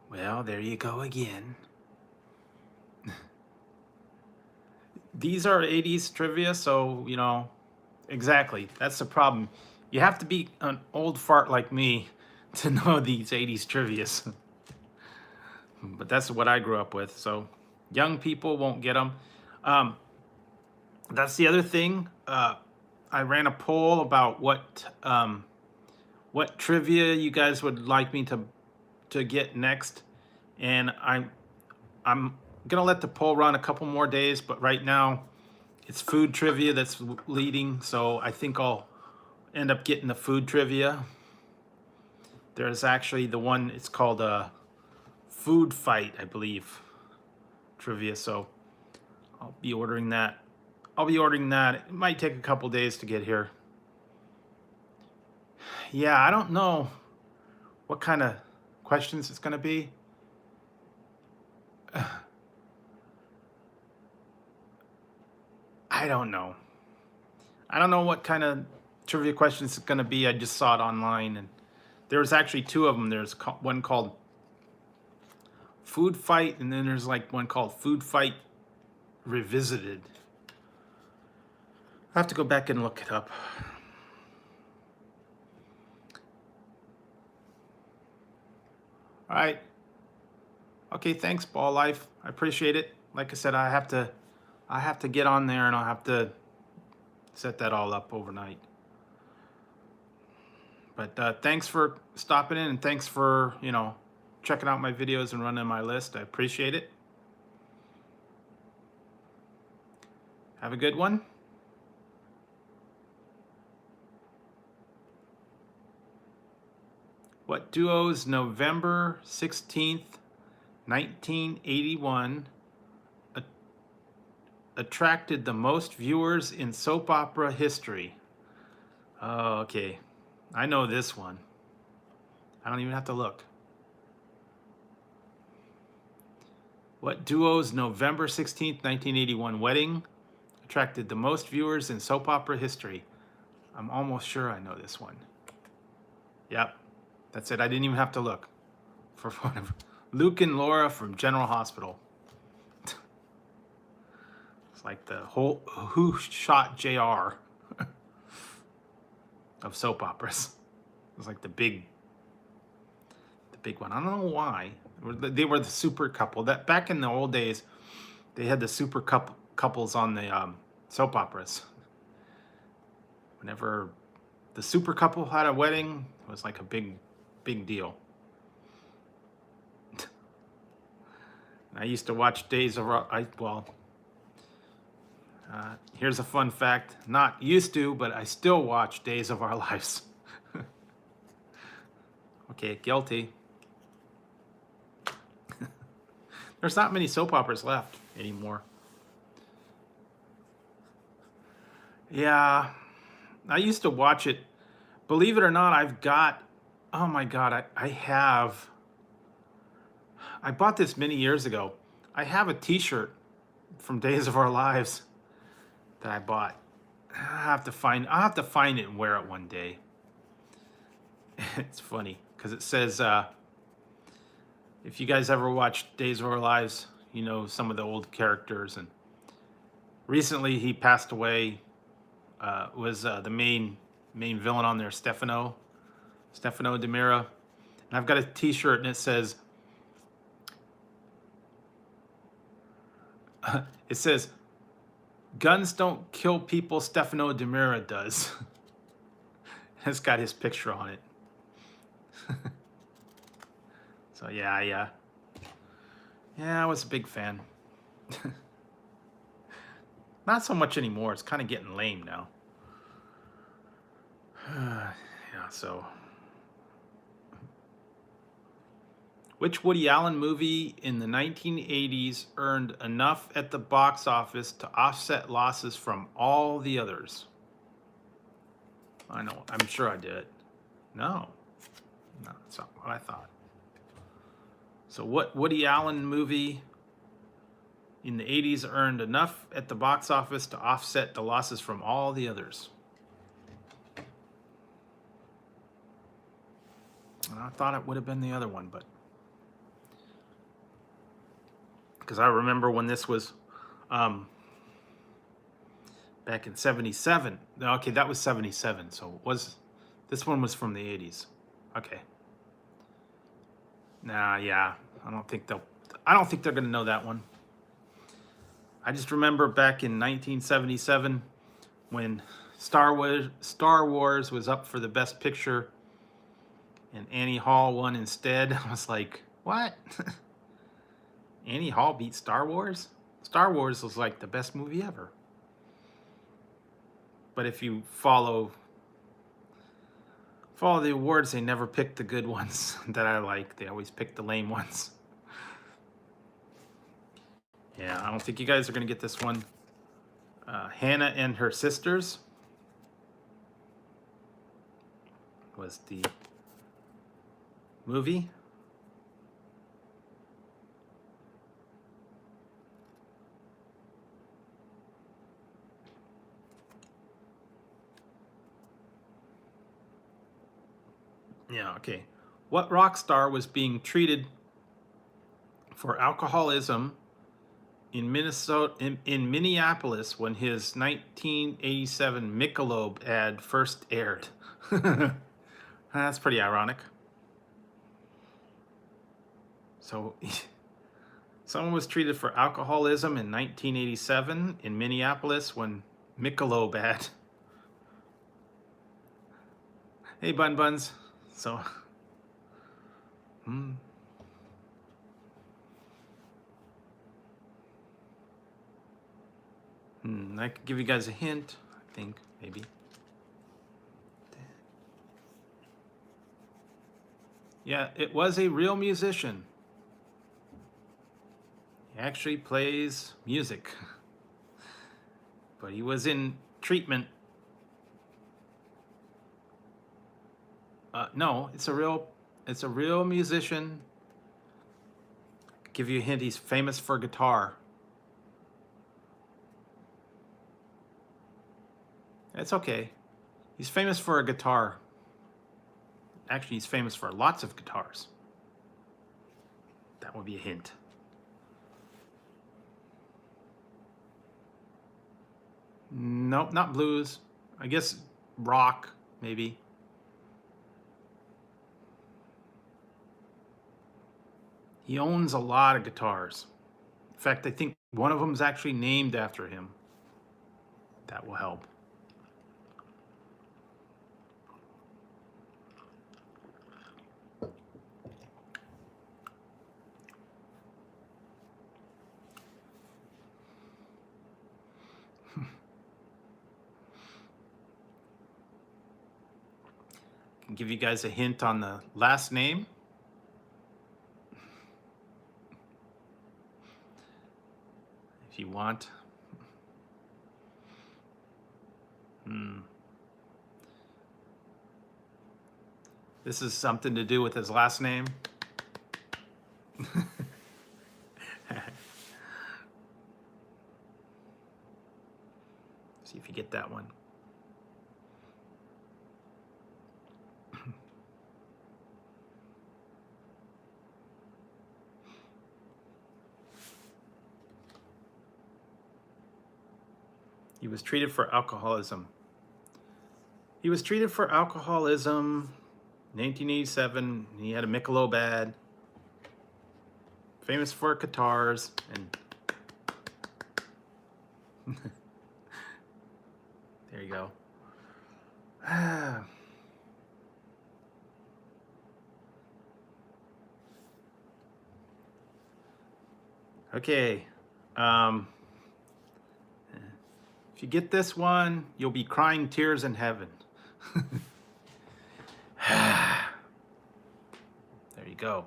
Well, there you go again. These are 80s trivia, so, you know, exactly. That's the problem. You have to be an old fart like me to know these 80s trivias. But that's what I grew up with, so young people won't get them. That's the other thing. I ran a poll about what trivia you guys would like me to get next, and I'm gonna let the poll run a couple more days, but right now it's food trivia that's leading, so I think I'll end up getting the food trivia. There's actually the one, it's called Food Fight, I believe, trivia, so I'll be ordering that. It might take a couple days to get here. Yeah, I don't know what kind of questions it's gonna be. I don't know. I don't know what kind of trivia questions it's going to be. I just saw it online, and there was actually two of them. There's one called Food Fight, and then there's like one called Food Fight Revisited. I have to go back and look it up. All right. Okay, thanks, Ball Life. I appreciate it. Like I said, I have to get on there, and I'll have to set that all up overnight. But thanks for stopping in, and thanks for, you know, checking out my videos and running my list. I appreciate it. Have a good one. What duo's November 16th, 1981 attracted the most viewers in soap opera history? Oh, okay. I know this one. I don't even have to look. What duo's November 16th, 1981 wedding attracted the most viewers in soap opera history? I'm almost sure I know this one. Yep. That's it. I didn't even have to look for whatever. Luke and Laura from General Hospital. It's like the whole Who Shot JR of soap operas. It was like the big one. I don't know why. They were the super couple. That back in the old days, they had the super couples on the soap operas. Whenever the super couple had a wedding, it was like a big deal. I used to watch Days of here's a fun fact. Not used to, but I still watch Days of Our Lives. Okay, guilty. There's not many soap operas left anymore. Yeah, I used to watch it. Believe it or not, I've got, oh my God, I bought this many years ago. I have a t-shirt from Days of Our Lives that I bought. I'll have to find it and wear it one day. It's funny because it says, if you guys ever watched Days of Our Lives, you know some of the old characters. And recently he passed away. Was the main villain on there, Stefano DiMera. And I've got a t-shirt and it says, guns don't kill people, Stefano DiMera does. It's got his picture on it. So yeah, I was a big fan. Not so much anymore. It's kind of getting lame now. Yeah, so. Which Woody Allen movie in the 1980s earned enough at the box office to offset losses from all the others? I know, I'm sure I did. No, that's not what I thought. So what Woody Allen movie in the 80s earned enough at the box office to offset the losses from all the others. And I thought it would have been the other one, but because I remember when this was back in 77. Okay, that was 77. So this one was from the 80s. Okay. Nah, yeah. I don't think they're gonna know that one. I just remember back in 1977 when Star Wars was up for the Best Picture and Annie Hall won instead. I was like, what? Annie Hall beat Star Wars? Star Wars was like the best movie ever. But if you follow the awards, they never pick the good ones that I like. They always pick the lame ones. Yeah, I don't think you guys are going to get this one. Hannah and Her Sisters was the movie. Yeah, okay. What rock star was being treated for alcoholism in Minneapolis when his 1987 Michelob ad first aired? That's pretty ironic. So someone was treated for alcoholism in 1987 in Minneapolis when Michelob ad. Hey, Bun Buns. So, I could give you guys a hint, I think, maybe. Yeah, it was a real musician. He actually plays music. But he was in treatment. No, it's a real musician. I'll give you a hint, he's famous for guitar. It's okay. He's famous for a guitar. Actually, he's famous for lots of guitars. That would be a hint. Nope, not blues. I guess rock, maybe. He owns a lot of guitars. In fact, I think one of them is actually named after him. That will help. I can give you guys a hint on the last name. If you want. This is something to do with his last name. See if you get that one. He was treated for alcoholism. He was treated for alcoholism in 1987. He had a Michelob ad. Famous for guitars and there you go. Okay. If you get this one, you'll be crying tears in heaven. There you go.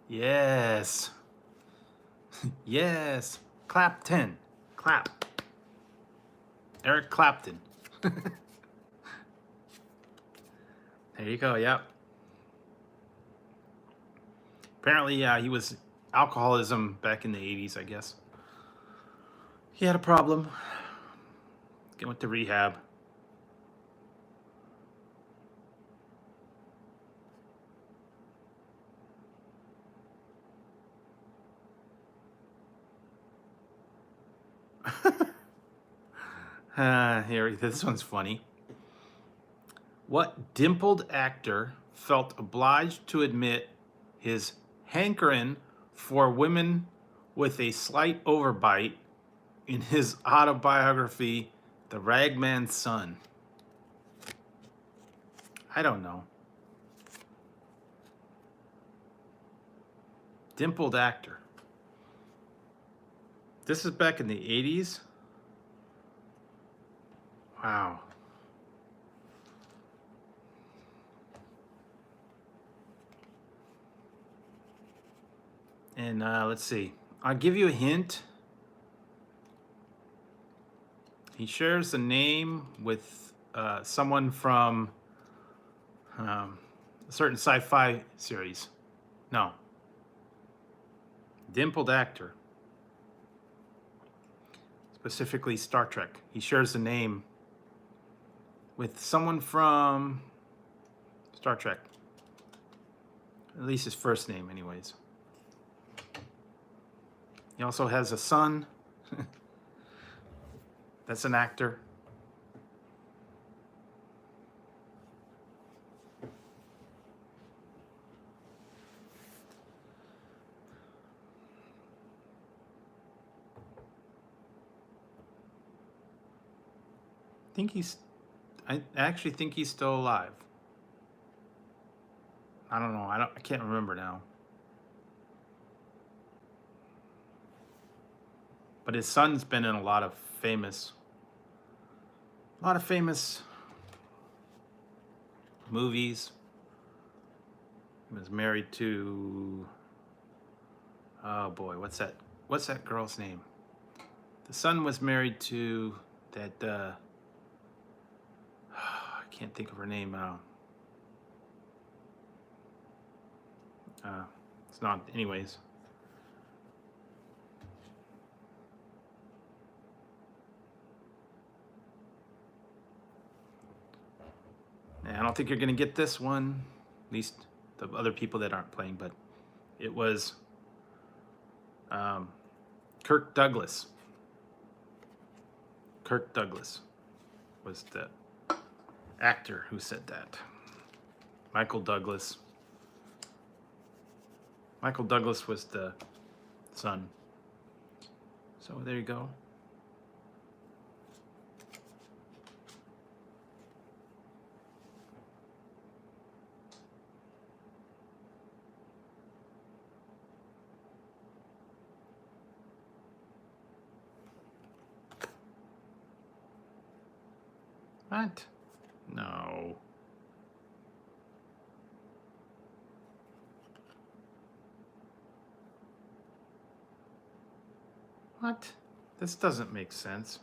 Yes. Yes. Clapton. Clap. Eric Clapton. There you go. Yep. Apparently, he was alcoholism back in the 80s, I guess. He had a problem. He went to rehab. Here, this one's funny. What dimpled actor felt obliged to admit his hankering for women with a slight overbite in his autobiography, The Ragman's Son? I don't know. Dimpled actor. This is back in the 80s? Wow. And let's see. I'll give you a hint. He shares a name with someone from a certain sci-fi series. No. Dimpled actor. Specifically Star Trek. He shares a name with someone from Star Trek. At least his first name, anyways. He also has a son. That's an actor. I actually think he's still alive. I don't know. I can't remember now. But his son's been in a lot of famous movies. He was married to, oh boy, what's that girl's name? The son was married to that I can't think of her name now. It's not, anyways. I don't think you're going to get this one, at least the other people that aren't playing, but it was Kirk Douglas. Kirk Douglas was the actor who said that. Michael Douglas. Michael Douglas was the son. So there you go. What? No. What? This doesn't make sense.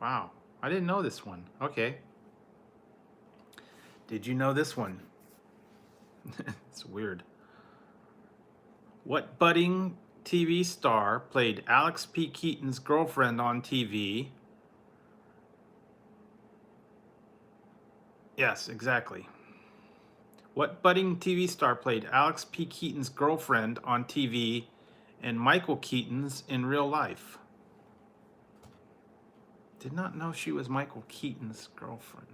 Wow. I didn't know this one. Okay. Did you know this one? It's weird. What budding TV star played Alex P. Keaton's girlfriend on TV? Yes, exactly. What budding TV star played Alex P. Keaton's girlfriend on TV and Michael Keaton's in real life? Did not know she was Michael Keaton's girlfriend.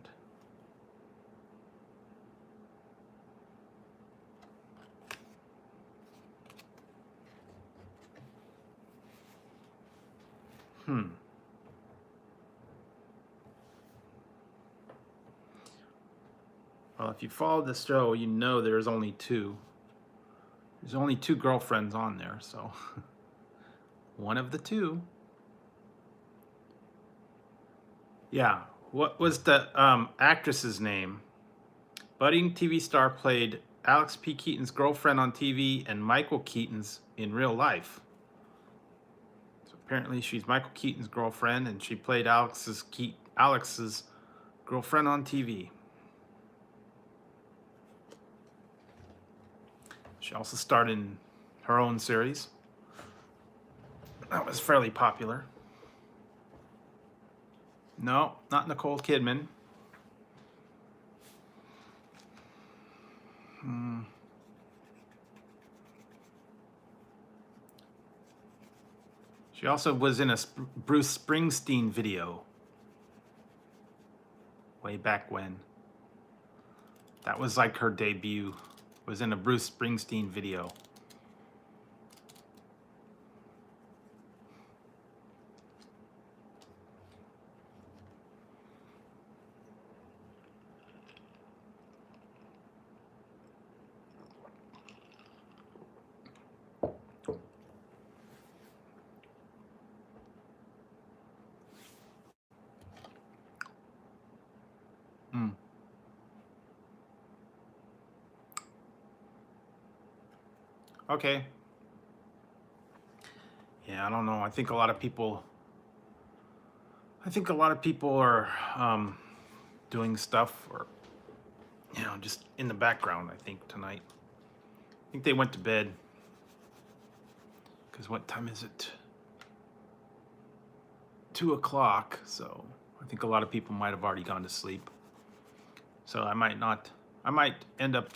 Well, if you follow the show, you know there's only two. There's only two girlfriends on there, so one of the two. Yeah, what was the actress's name? Budding TV star played Alex P. Keaton's girlfriend on TV and Michael Keaton's in real life. So apparently she's Michael Keaton's girlfriend, and she played Alex Alex's girlfriend on TV. She also starred in her own series. That was fairly popular. No, not Nicole Kidman. She also was in a Bruce Springsteen video way back when. That was like her debut. Was in a Bruce Springsteen video. Mm. Okay. Yeah, I don't know. I think a lot of people are doing stuff, or just in the background, I think, tonight. I think they went to bed. Because what time is it? 2 o'clock. So I think a lot of people might have already gone to sleep. So I might end up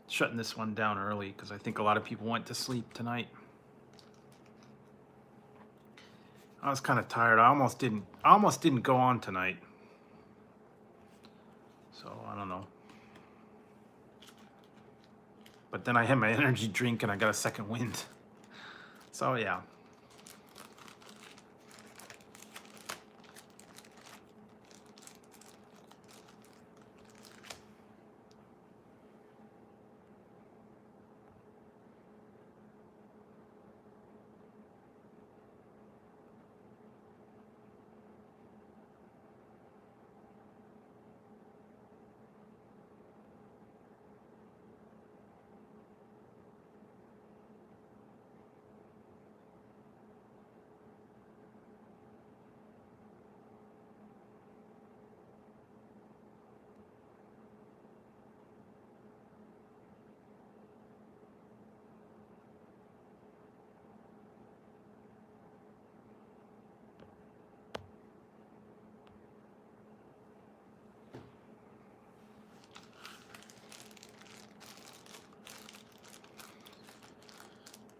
shutting this one down early, because I think a lot of people went to sleep tonight. I was kind of tired. I almost didn't go on tonight. So I don't know. But then I had my energy drink and I got a second wind. So yeah.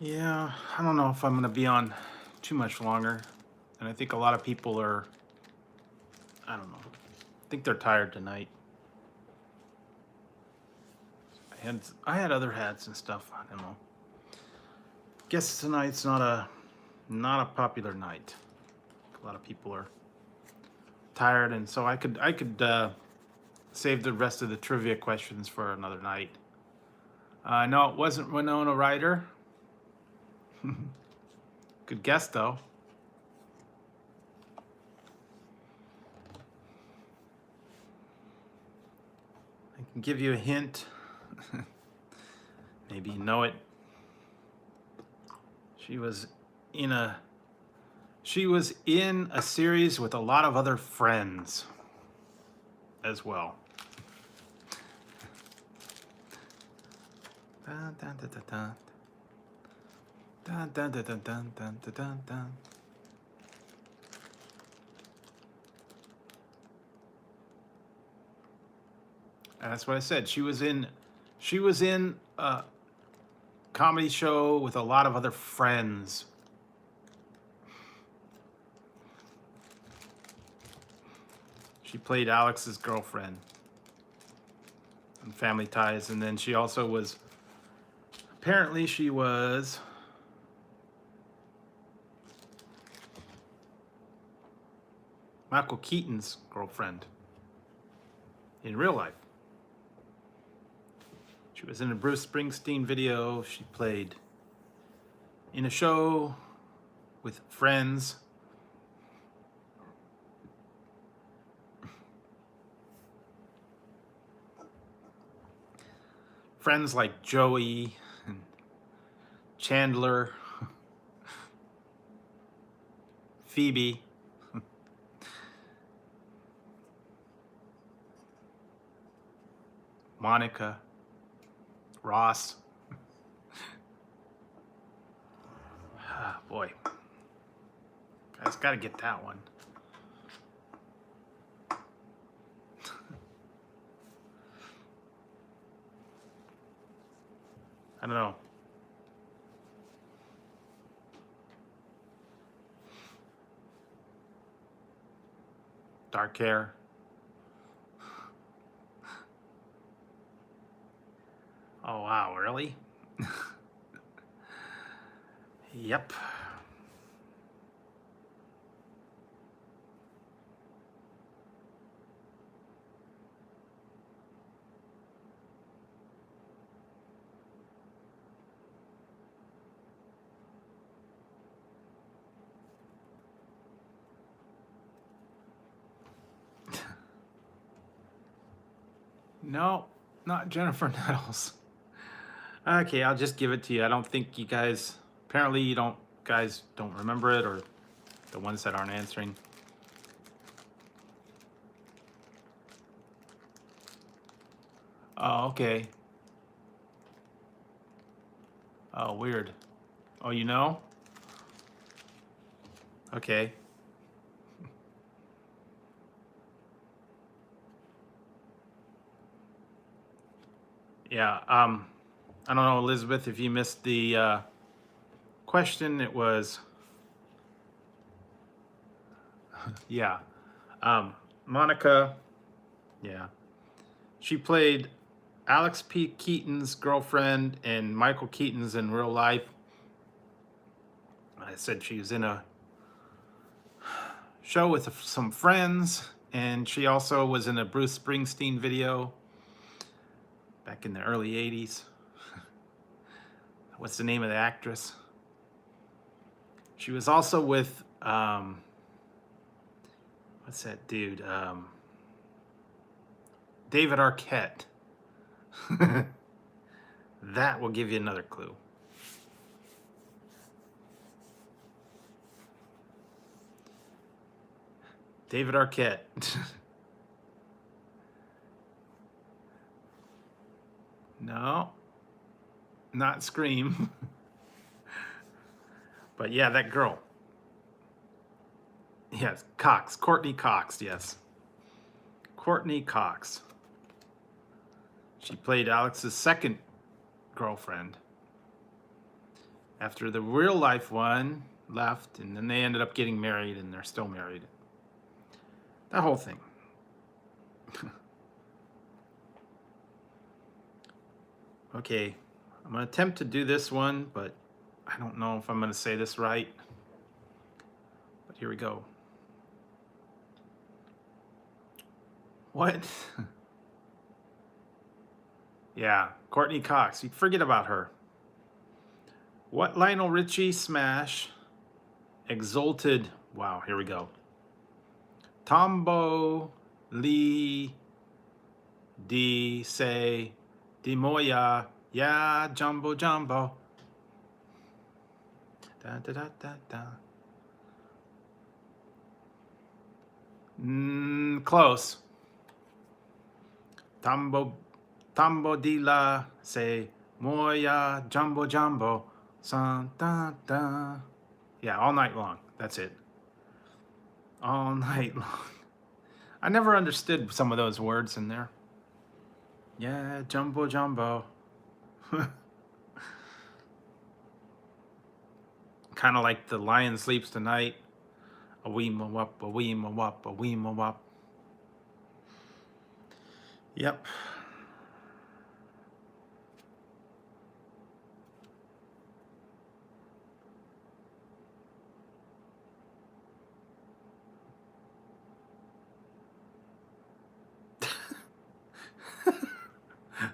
Yeah, I don't know if I'm going to be on too much longer. And I think a lot of people are, I don't know, I think they're tired tonight. I had other hats and stuff, I don't know. Guess tonight's not a popular night. A lot of people are tired, and so I could save the rest of the trivia questions for another night. No, it wasn't Winona Ryder. Good guess, though. I can give you a hint. Maybe you know it. She was in a series with a lot of other friends as well. Dun, dun, dun, dun, dun. Dun, dun, dun, dun, dun, dun, dun, dun. And that's what I said. She was in a comedy show with a lot of other friends. She played Alex's girlfriend on Family Ties, and then she also was, apparently she was Michael Keaton's girlfriend in real life. She was in a Bruce Springsteen video. She played in a show with friends. Friends like Joey and Chandler, Phoebe. Monica, Ross. Ah, boy. Guys, got to get that one. I don't know. Dark hair. Oh, wow, really? Yep. No, not Jennifer Nettles. Okay, I'll just give it to you. I don't think you guys, apparently you guys don't remember it, or the ones that aren't answering. Oh, okay. Oh, weird. Oh, you know? Okay. Yeah, I don't know, Elizabeth, if you missed the question. It was, yeah, Monica, yeah. She played Alex P. Keaton's girlfriend and Michael Keaton's in real life. I said she was in a show with some friends, and she also was in a Bruce Springsteen video back in the early 80s. What's the name of the actress? She was also with, what's that dude? David Arquette. That will give you another clue. David Arquette. No, not Scream. But yeah, that girl. Yes, Cox. Courtney Cox, yes. Courtney Cox. She played Alex's second girlfriend after the real life one left, and then they ended up getting married, and they're still married. That whole thing. Okay, I'm going to attempt to do this one, but I don't know if I'm going to say this right. But here we go. What? Yeah, Courtney Cox. You forget about her. What Lionel Richie smash exalted? Wow, here we go. Tombo Lee di say di moya ya jumbo jumbo. Da da da da da. Close. Tambo di la say moya jumbo jumbo. San da da. Yeah, all night long. That's it. All night long. I never understood some of those words in there. Yeah, jumbo jumbo. Kind of like the lion sleeps tonight. A wee ma wop, a wee ma wop, a wee ma wop. Yep.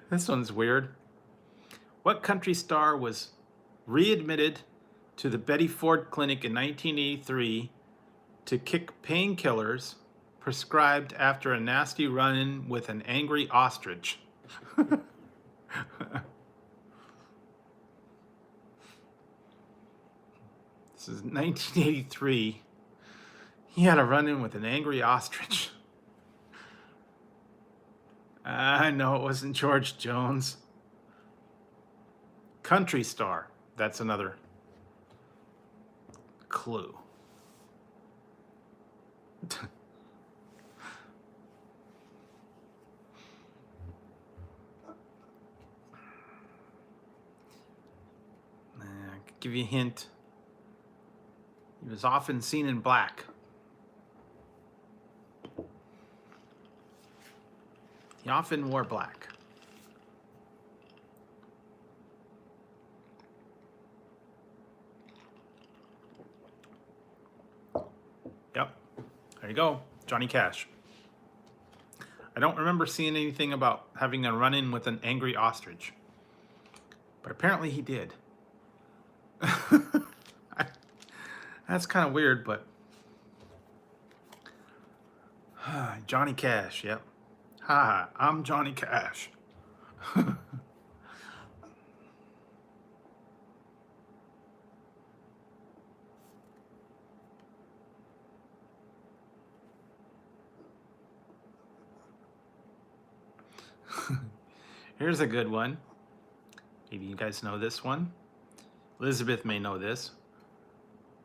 This one's weird. What country star was readmitted to the Betty Ford Clinic in 1983 to kick painkillers prescribed after a nasty run-in with an angry ostrich? This is 1983. He had a run-in with an angry ostrich. I know it wasn't George Jones. Country star. That's another clue. I could give you a hint. He was often seen in black. He often wore black. Yep. There you go. Johnny Cash. I don't remember seeing anything about having a run-in with an angry ostrich. But apparently he did. That's kind of weird, but... Johnny Cash, yep. Hi, I'm Johnny Cash. Here's a good one. Maybe you guys know this one. Elizabeth may know this.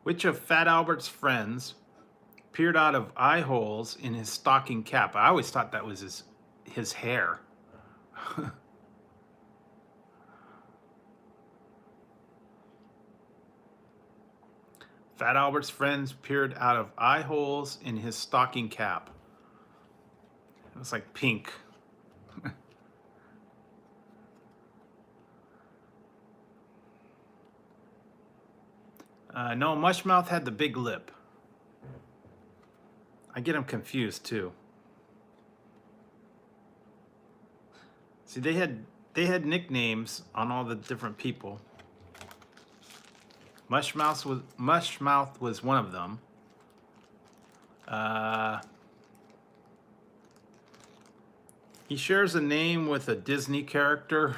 Which of Fat Albert's friends peered out of eye holes in his stocking cap? I always thought that was his hair. Fat Albert's friends peered out of eye holes in his stocking cap. It was like pink. No, Mushmouth had the big lip. I get them confused too. See, they had nicknames on all the different people. Mushmouth was one of them. He shares a name with a Disney character.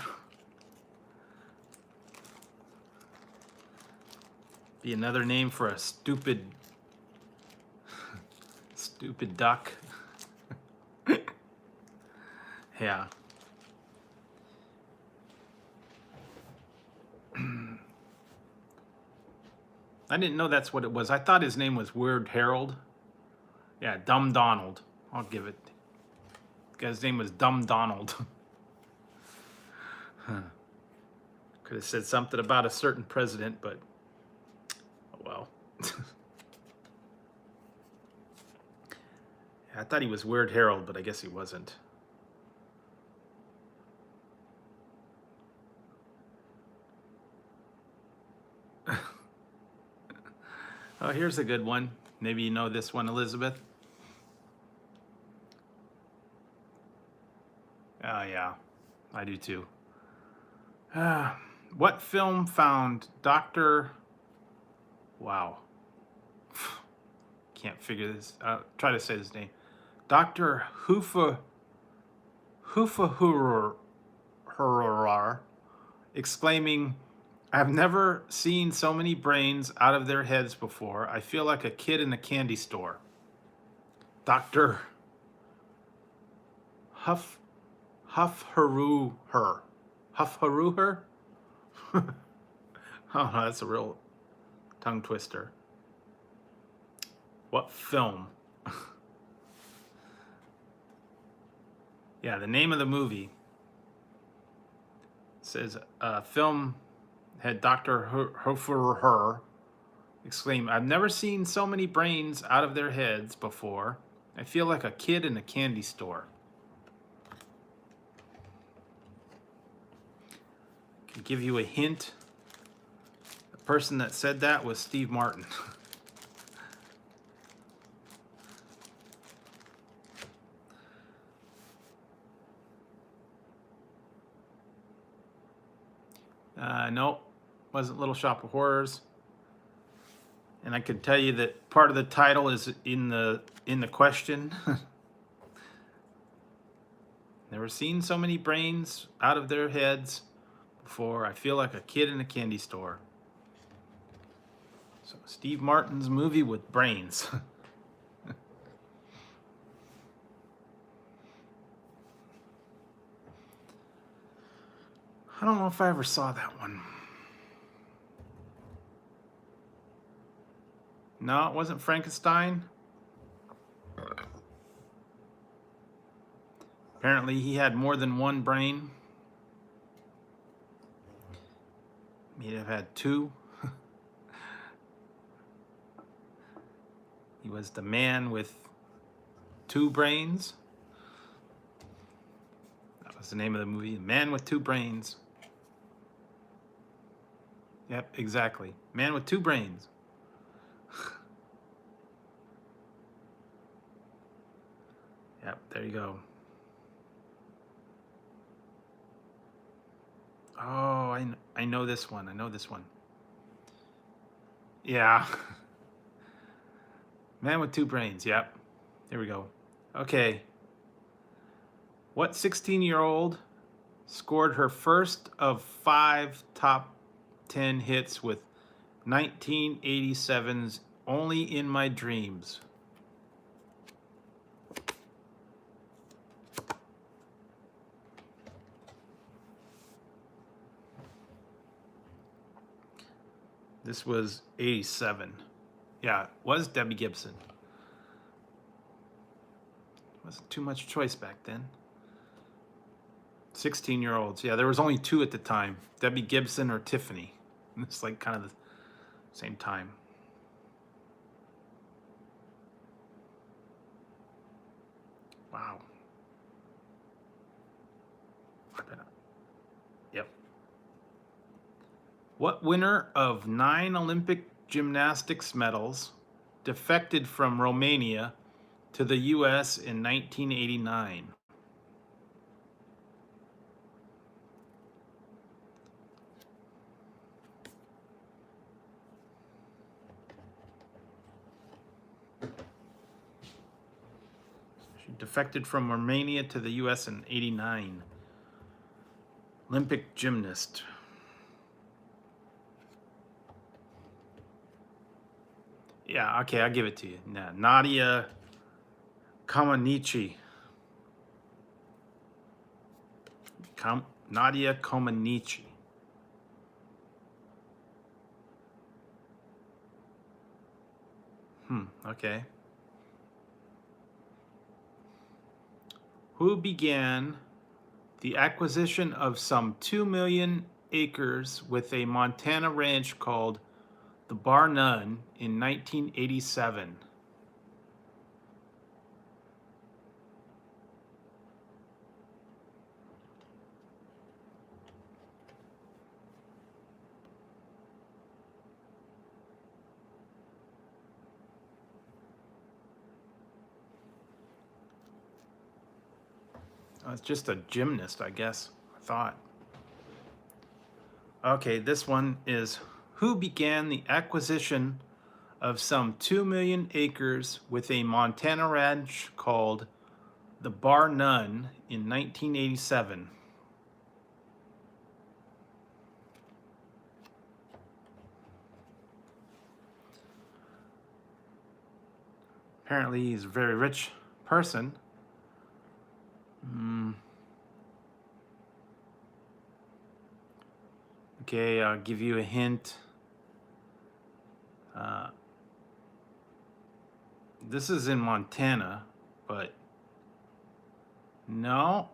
Be another name for a stupid duck. Yeah. I didn't know that's what it was. I thought his name was Weird Harold. Yeah, Dumb Donald. I'll give it. The guy's name was Dumb Donald. Could have said something about a certain president, but oh well. I thought he was Weird Harold, but I guess he wasn't. Oh, here's a good one. Maybe you know this one, Elizabeth. Oh, yeah, I do too. What film found Dr. Wow. Can't figure this. Try to say his name. Dr. Hoofahurar exclaiming, I've never seen so many brains out of their heads before. I feel like a kid in a candy store. Dr. Huffaruher. Huffaruher? Oh, no, that's a real tongue twister. What film? Yeah, the name of the movie says film had Dr. Huffaruher exclaim, I've never seen so many brains out of their heads before. I feel like a kid in a candy store. Can give you a hint. The person that said that was Steve Martin. Nope, wasn't Little Shop of Horrors. And I can tell you that part of the title is in the question. Never seen so many brains out of their heads before. I feel like a kid in a candy store. So Steve Martin's movie with brains. I don't know if I ever saw that one. No, it wasn't Frankenstein. Apparently he had more than one brain. He'd have had two. He was the man with two brains. That was the name of the movie, Man with Two Brains. Yep, exactly. Man with two brains. Yep, there you go. Oh, I know this one. I know this one. Yeah. Man with two brains. Yep. Here we go. Okay. What 16-year-old scored her first of 5 top 10 hits with 1987's Only in My Dreams? This was 87. Yeah, it was Debbie Gibson. Wasn't too much choice back then. 16-year-olds. Yeah, there was only 2 at the time. Debbie Gibson or Tiffany. It's like kind of the same time. Wow. Yep. What winner of 9 Olympic gymnastics medals defected from Romania to the U.S. in 1989? She defected from Romania to the U.S. in '89. Olympic gymnast. Yeah, okay, I'll give it to you. Nadia Comaneci. Nadia Comaneci. Okay. Who began the acquisition of some 2 million acres with a Montana ranch called the Bar None in 1987? Oh, it's just a gymnast, I guess. I thought. Okay, this one is who began the acquisition of some 2 million acres with a Montana ranch called the Bar None in 1987? Apparently he's a very rich person. Okay, I'll give you a hint. This is in Montana, but no,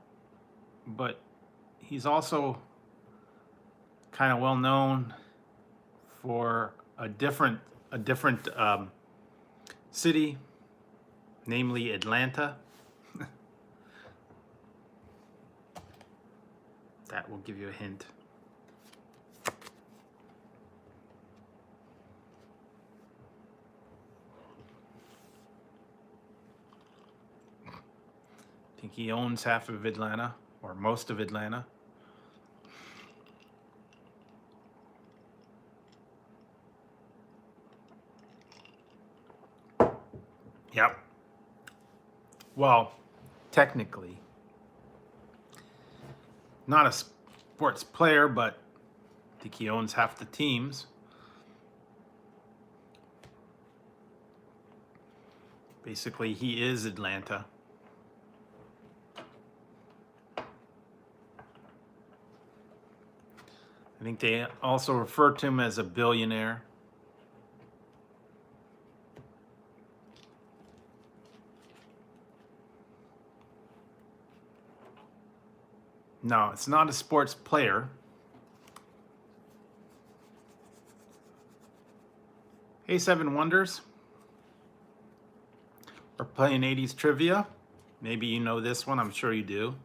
but he's also kind of well known for a different city, namely Atlanta. That will give you a hint. I think he owns half of Atlanta, or most of Atlanta. Yep. Well, technically, not a sports player, but I think he owns half the teams. Basically, he is Atlanta. I think they also refer to him as a billionaire. No, it's not a sports player. Hey, Seven Wonders. We're playing 80s trivia. Maybe you know this one. I'm sure you do.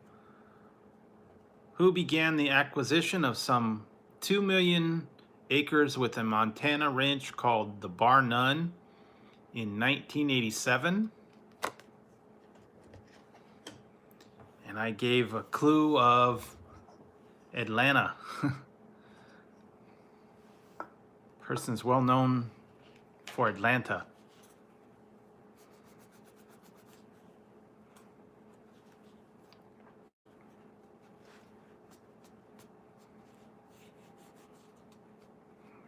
Who began the acquisition of some 2 million acres with a Montana ranch called the Bar None in 1987? And I gave a clue of Atlanta. Person's well known for Atlanta.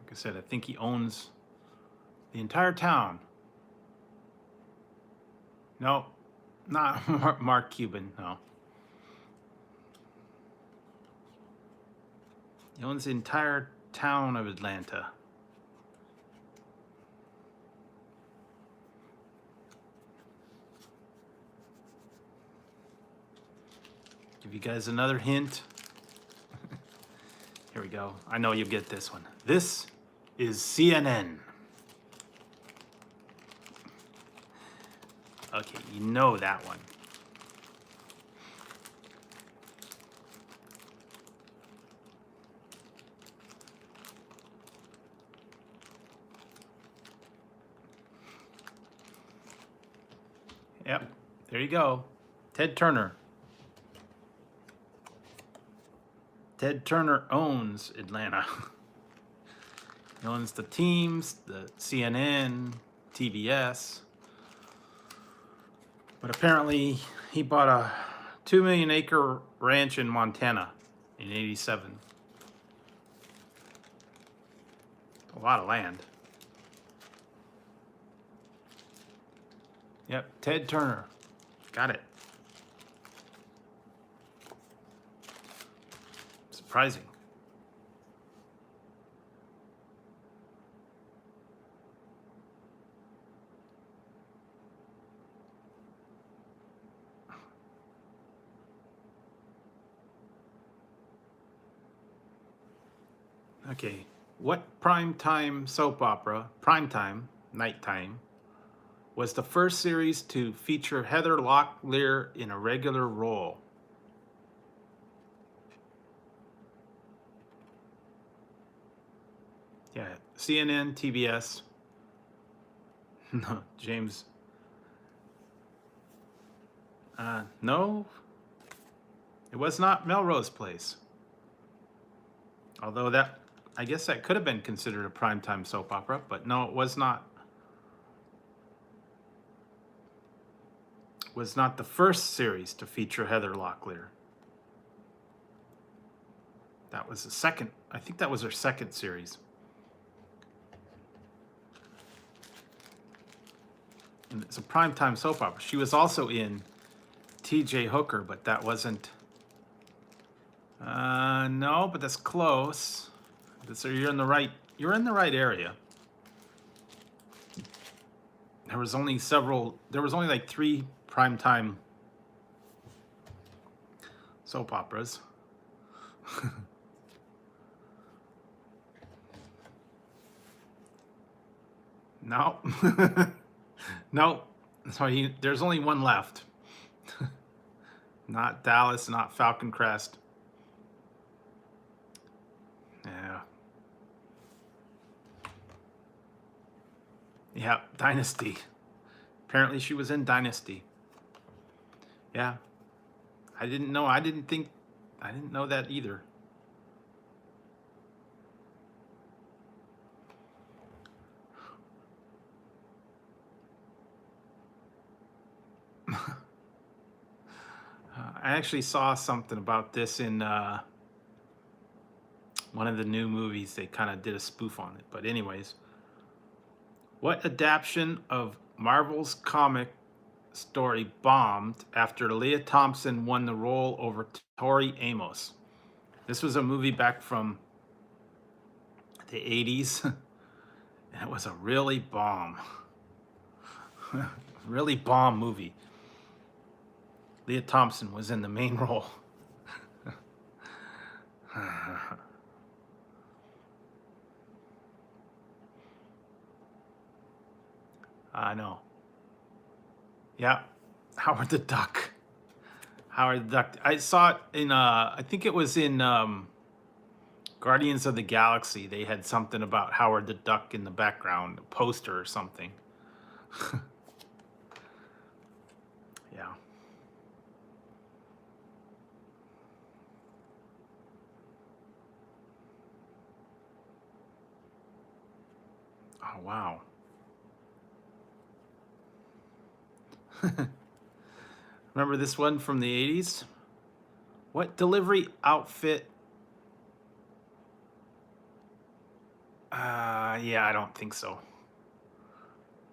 Like I said, I think he owns the entire town. No, not Mark Cuban, no. He owns the entire town of Atlanta. Give you guys another hint. Here we go. I know you'll get this one. This is CNN. Okay, you know that one. Yep, there you go. Ted Turner. Ted Turner owns Atlanta. He owns the teams, the CNN, TBS. But apparently he bought a 2 million acre ranch in Montana in 87. A lot of land. Yep, Ted Turner. Got it. Surprising. Okay, what primetime soap opera, primetime, nighttime, was the first series to feature Heather Locklear in a regular role? Yeah, CNN, TBS. No, James. No, it was not Melrose Place. Although that, I guess that could have been considered a primetime soap opera, but no, it was not. Was not the first series to feature Heather Locklear. That was the second. I think that was her second series. And it's a primetime soap opera. She was also in T.J. Hooker, but that wasn't. No, but that's close. So you're in the right. You're in the right area. There was only several. There was only like 3 primetime soap operas. No. No. So there's only one left. Not Dallas, not Falcon Crest. Yeah. Yeah, Dynasty. Apparently she was in Dynasty. Yeah. I didn't know. I didn't know that either. I actually saw something about this in one of the new movies. They kind of did a spoof on it. But anyways, what adaptation of Marvel's comic story bombed after Leah Thompson won the role over Tori Amos? This was a movie back from the 80s. And it was a really bomb, really bomb movie. Leah Thompson was in the main role. I know. Yeah, Howard the Duck. Howard the Duck. I saw it in, I think it was in Guardians of the Galaxy. They had something about Howard the Duck in the background, a poster or something. Yeah. Oh, wow. Remember this one from the 80s? What delivery outfit? Yeah, I don't think so.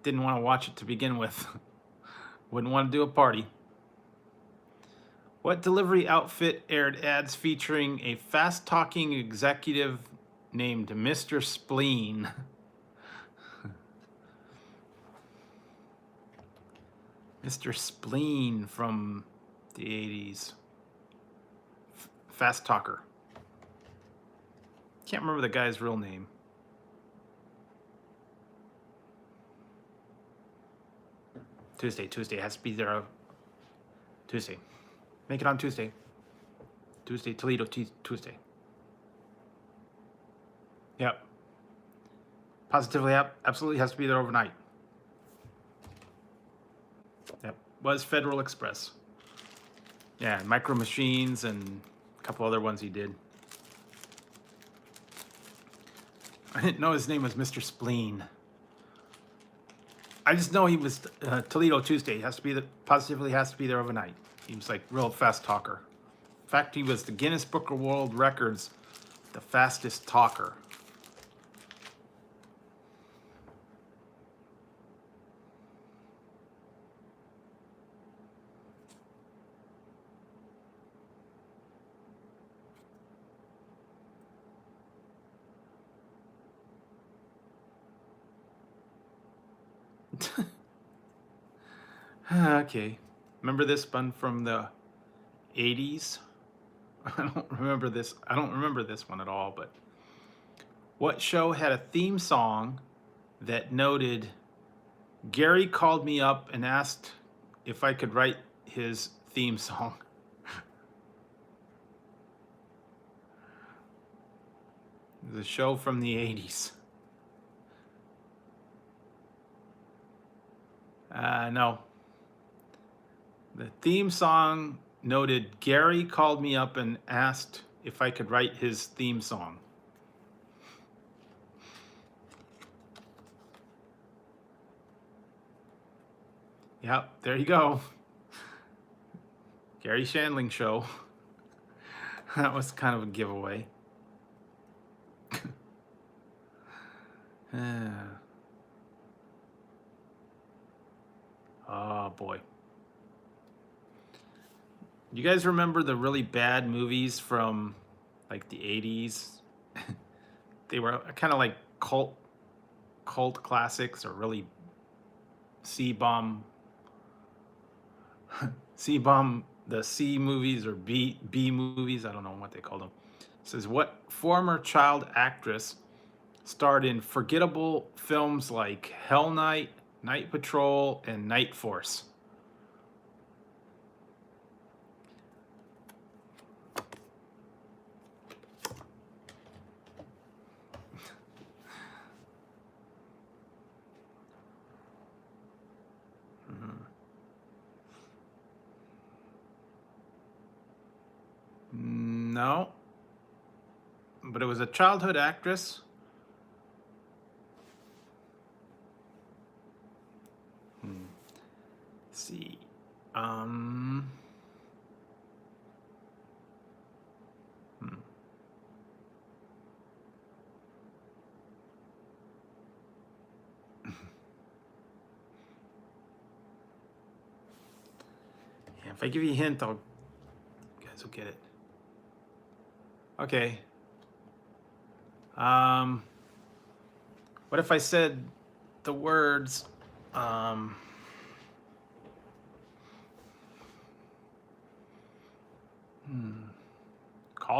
Didn't want to watch it to begin with. Wouldn't want to do a party. What delivery outfit aired ads featuring a fast-talking executive named Mr. Spleen? Mr. Spleen from the 80s. Fast talker. Can't remember the guy's real name. Tuesday has to be there. Tuesday. Make it on Tuesday. Toledo, Tuesday. Yep. Positively, absolutely has to be there overnight. Yep. Was Federal Express. Yeah, Micro Machines and a couple other ones he did. I didn't know his name was Mr. Spleen. I just know he was Toledo Tuesday. Has to be positively has to be there overnight. He was like real fast talker. In fact, he was the Guinness Book of World Records, the fastest talker. Okay. Remember this one from the 80s? I don't remember this. I don't remember this one at all, but what show had a theme song that noted Gary called me up and asked if I could write his theme song? The show from the 80s. No. The theme song noted Gary called me up and asked if I could write his theme song. Yep, there you go. Gary Shandling show. That was kind of a giveaway. Oh boy. You guys remember the really bad movies from like the 80s? They were kind of like cult classics, or really C-bomb, the C movies or B movies. I don't know what they called them. It says, what former child actress starred in forgettable films like Hell Night, Night Patrol, and Night Force? No, but it was a childhood actress. Let's see. Yeah, if I give you a hint, you guys will get it. Okay. What if I said the words, call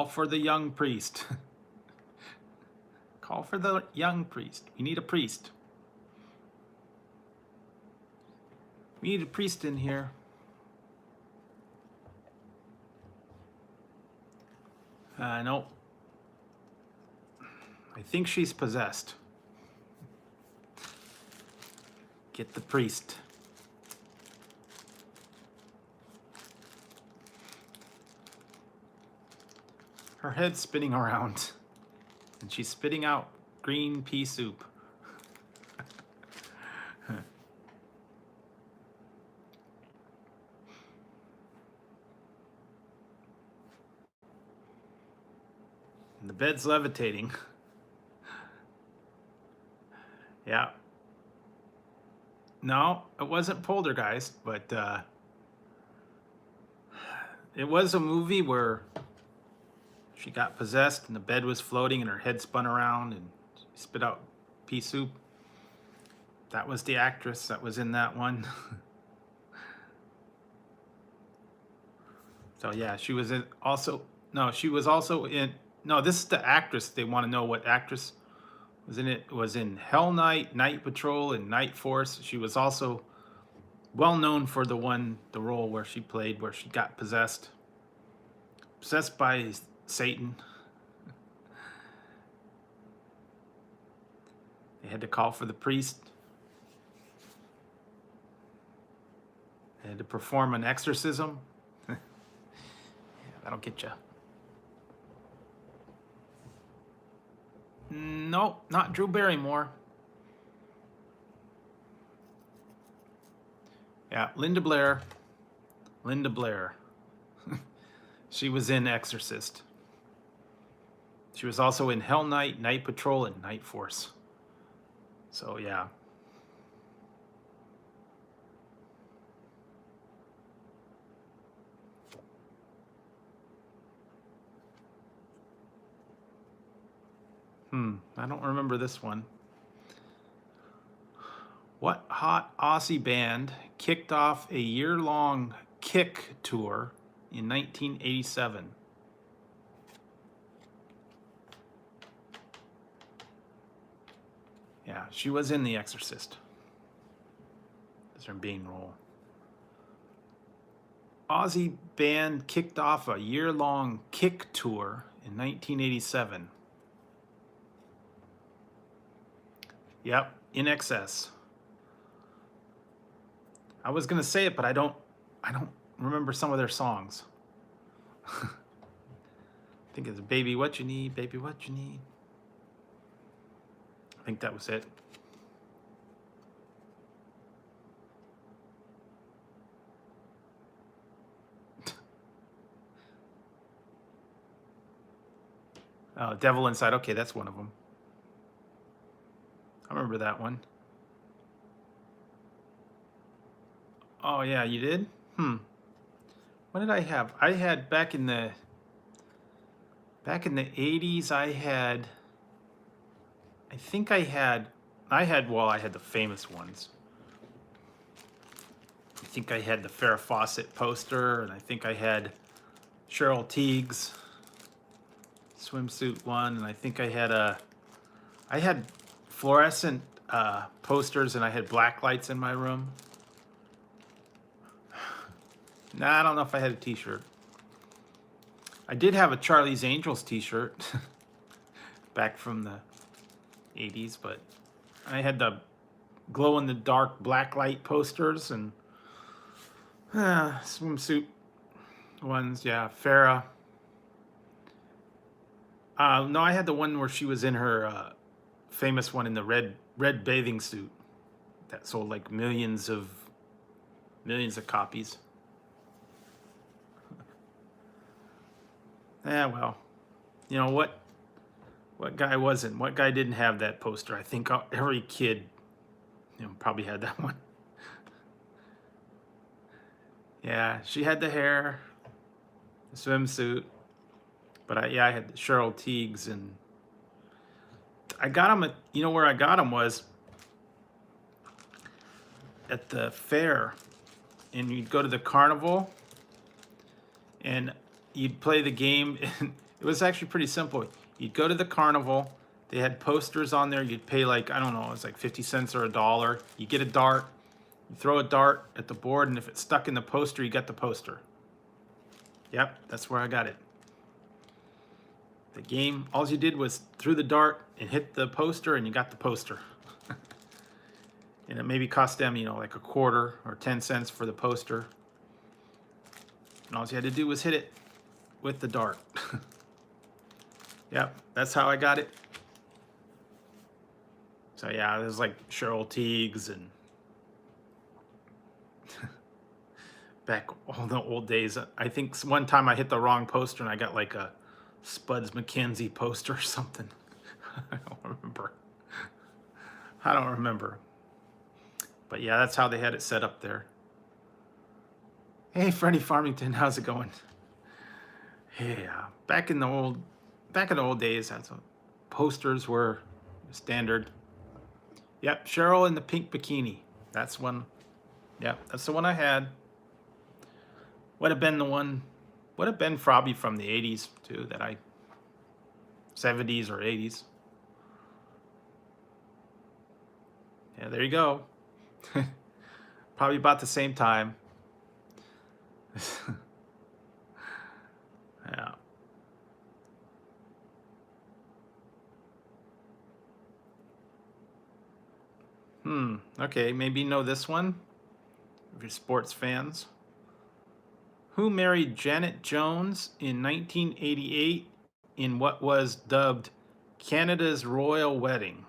for the young priest. Call for the young priest. We need a priest. We need a priest in here. No. I think she's possessed. Get the priest. Her head's spinning around, and she's spitting out green pea soup. And the bed's levitating. Yeah. No, it wasn't Poltergeist, but it was a movie where she got possessed and the bed was floating and her head spun around and she spit out pea soup. That was the actress that was in that one. So yeah, she was in also, no, she was also in, no, this is the actress. They want to know what actress was in it. It was in Hell Night, Night Patrol, and Night Force. She was also well known for the role where she played, where she got possessed by Satan. They had to call for the priest. They had to perform an exorcism. Yeah, that'll get you. Nope, not Drew Barrymore. Yeah, Linda Blair. Linda Blair. She was in Exorcist. She was also in Hell Night, Night Patrol, and Night Force. So yeah. I don't remember this one. What hot Aussie band kicked off a year-long Kick tour in 1987? Yeah, she was in The Exorcist. That's her main role. Aussie band kicked off a year-long Kick tour in 1987. Yep, In Excess. I was gonna say it, but I don't remember some of their songs. I think it's Baby What You Need, Baby What You Need. I think that was it. Oh, Devil Inside. Okay, that's one of them. I remember that one. Oh yeah, you did? What did I have? I had back in the 80s, I had the famous ones. I think I had the Farrah Fawcett poster, and I think I had Cheryl Teague's swimsuit one, and I think I had fluorescent posters, and I had black lights in my room. Nah, I don't know if I had a t-shirt. I did have a Charlie's Angels t-shirt back from the 80s, but I had the glow-in-the-dark black light posters and swimsuit ones. Yeah, Farrah. No, I had the one where she was in her famous one in the red bathing suit that sold like millions of copies. Yeah, well, you know what guy wasn't? What guy didn't have that poster? I think every kid, probably had that one. Yeah, she had the hair, the swimsuit, but I had Cheryl Teague's, and I got them at, you know where I got them was at the fair, and you'd go to the carnival and you'd play the game. And it was actually pretty simple. You'd go to the carnival, they had posters on there. You'd pay like, I don't know, it was like 50 cents or $1. You get a dart, you throw a dart at the board, and if it's stuck in the poster, you get the poster. Yep, that's where I got it. The game, all you did was threw the dart and hit the poster, and you got the poster. And it maybe cost them, you know, like a quarter or 10 cents for the poster. And all you had to do was hit it with the dart. Yep, that's how I got it. So yeah, there's like Cheryl Teagues and back all the old days. I think one time I hit the wrong poster and I got like a Spuds MacKenzie poster or something. I don't remember. I don't remember. But yeah, that's how they had it set up there. Hey, Freddie Farmington, how's it going? Yeah, back in the old days, that's what posters were standard. Yep, Cheryl in the pink bikini. That's one. Yep, that's the one I had. Would have been probably from the 80s too, 70s or 80s. Yeah, there you go. Probably about the same time. Yeah. Okay, maybe you know this one, if you're sports fans. Who married Janet Jones in 1988 in what was dubbed Canada's royal wedding?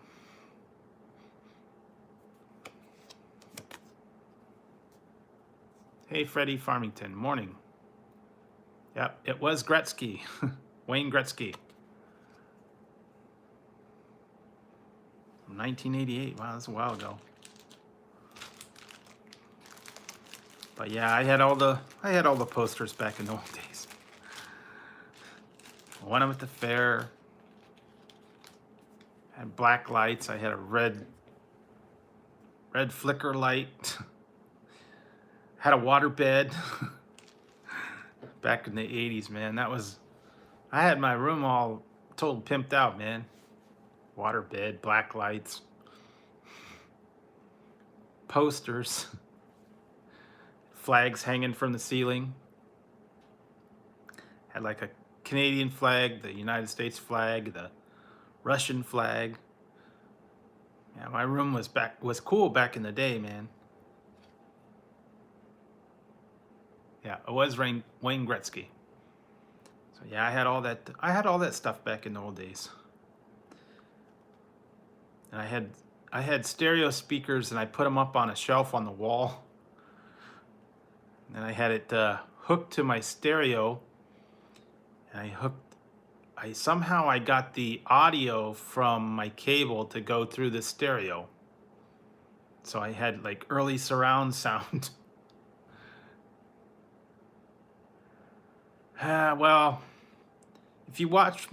Hey, Freddie Farmington, morning. Yep, it was Gretzky, Wayne Gretzky. From 1988, wow, that's a while ago. But yeah, I had all the posters back in the old days. I won them at the fair. I had black lights. I had a red flicker light. Had a water bed. Back in the 80s, man. I had my room all total pimped out, man. Water bed, black lights, posters, flags hanging from the ceiling. Had like a Canadian flag, the United States flag, the Russian flag. Yeah, my room was cool back in the day, man. Yeah, it was Wayne Gretzky. So yeah, I had all that stuff back in the old days. And I had stereo speakers, and I put them up on a shelf on the wall. And I had it hooked to my stereo. And somehow I got the audio from my cable to go through the stereo. So I had like early surround sound. Well, if you watch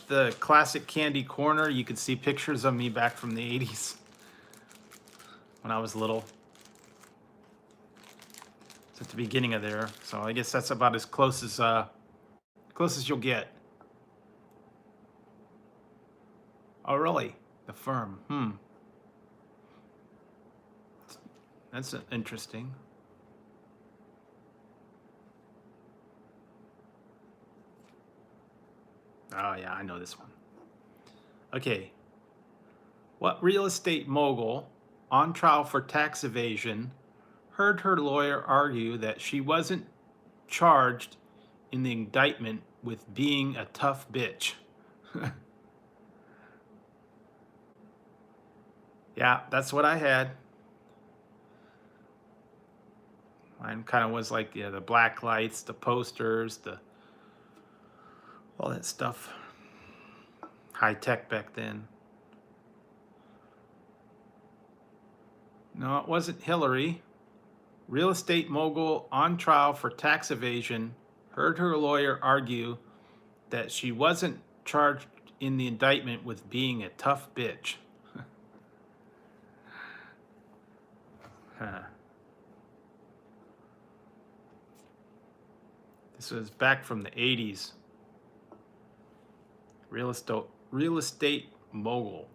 the classic Candy Corner, you could see pictures of me back from the 80s when I was little. It's at the beginning of there, so I guess that's about as close as you'll get. Oh, really? The Firm. That's interesting. Oh, yeah, I know this one. Okay. What real estate mogul on trial for tax evasion heard her lawyer argue that she wasn't charged in the indictment with being a tough bitch? Yeah, that's what I had. Mine kind of was like the black lights, the posters, all that stuff. High tech back then. No, it wasn't Hillary. Real estate mogul on trial for tax evasion heard her lawyer argue that she wasn't charged in the indictment with being a tough bitch. Huh. This was back from the 80s. Real estate mogul.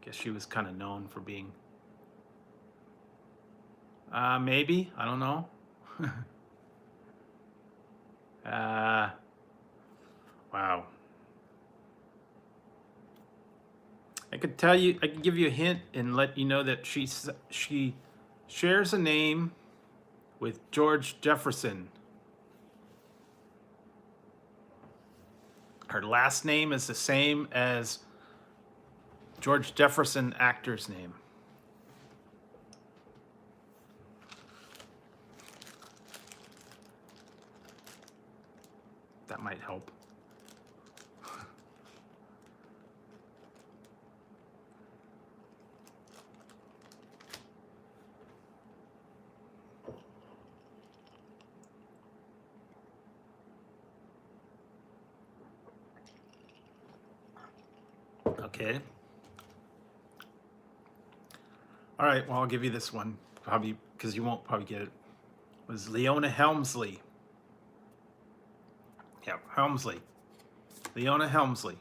Guess she was kind of known for being. Maybe, I don't know. Wow. I could give you a hint and let you know that she shares a name with George Jefferson. Her last name is the same as George Jefferson actor's name. That might help. Okay. All right, well, I'll give you this one, probably because you won't probably get it. It was Leona Helmsley. Yeah, Helmsley. Leona Helmsley.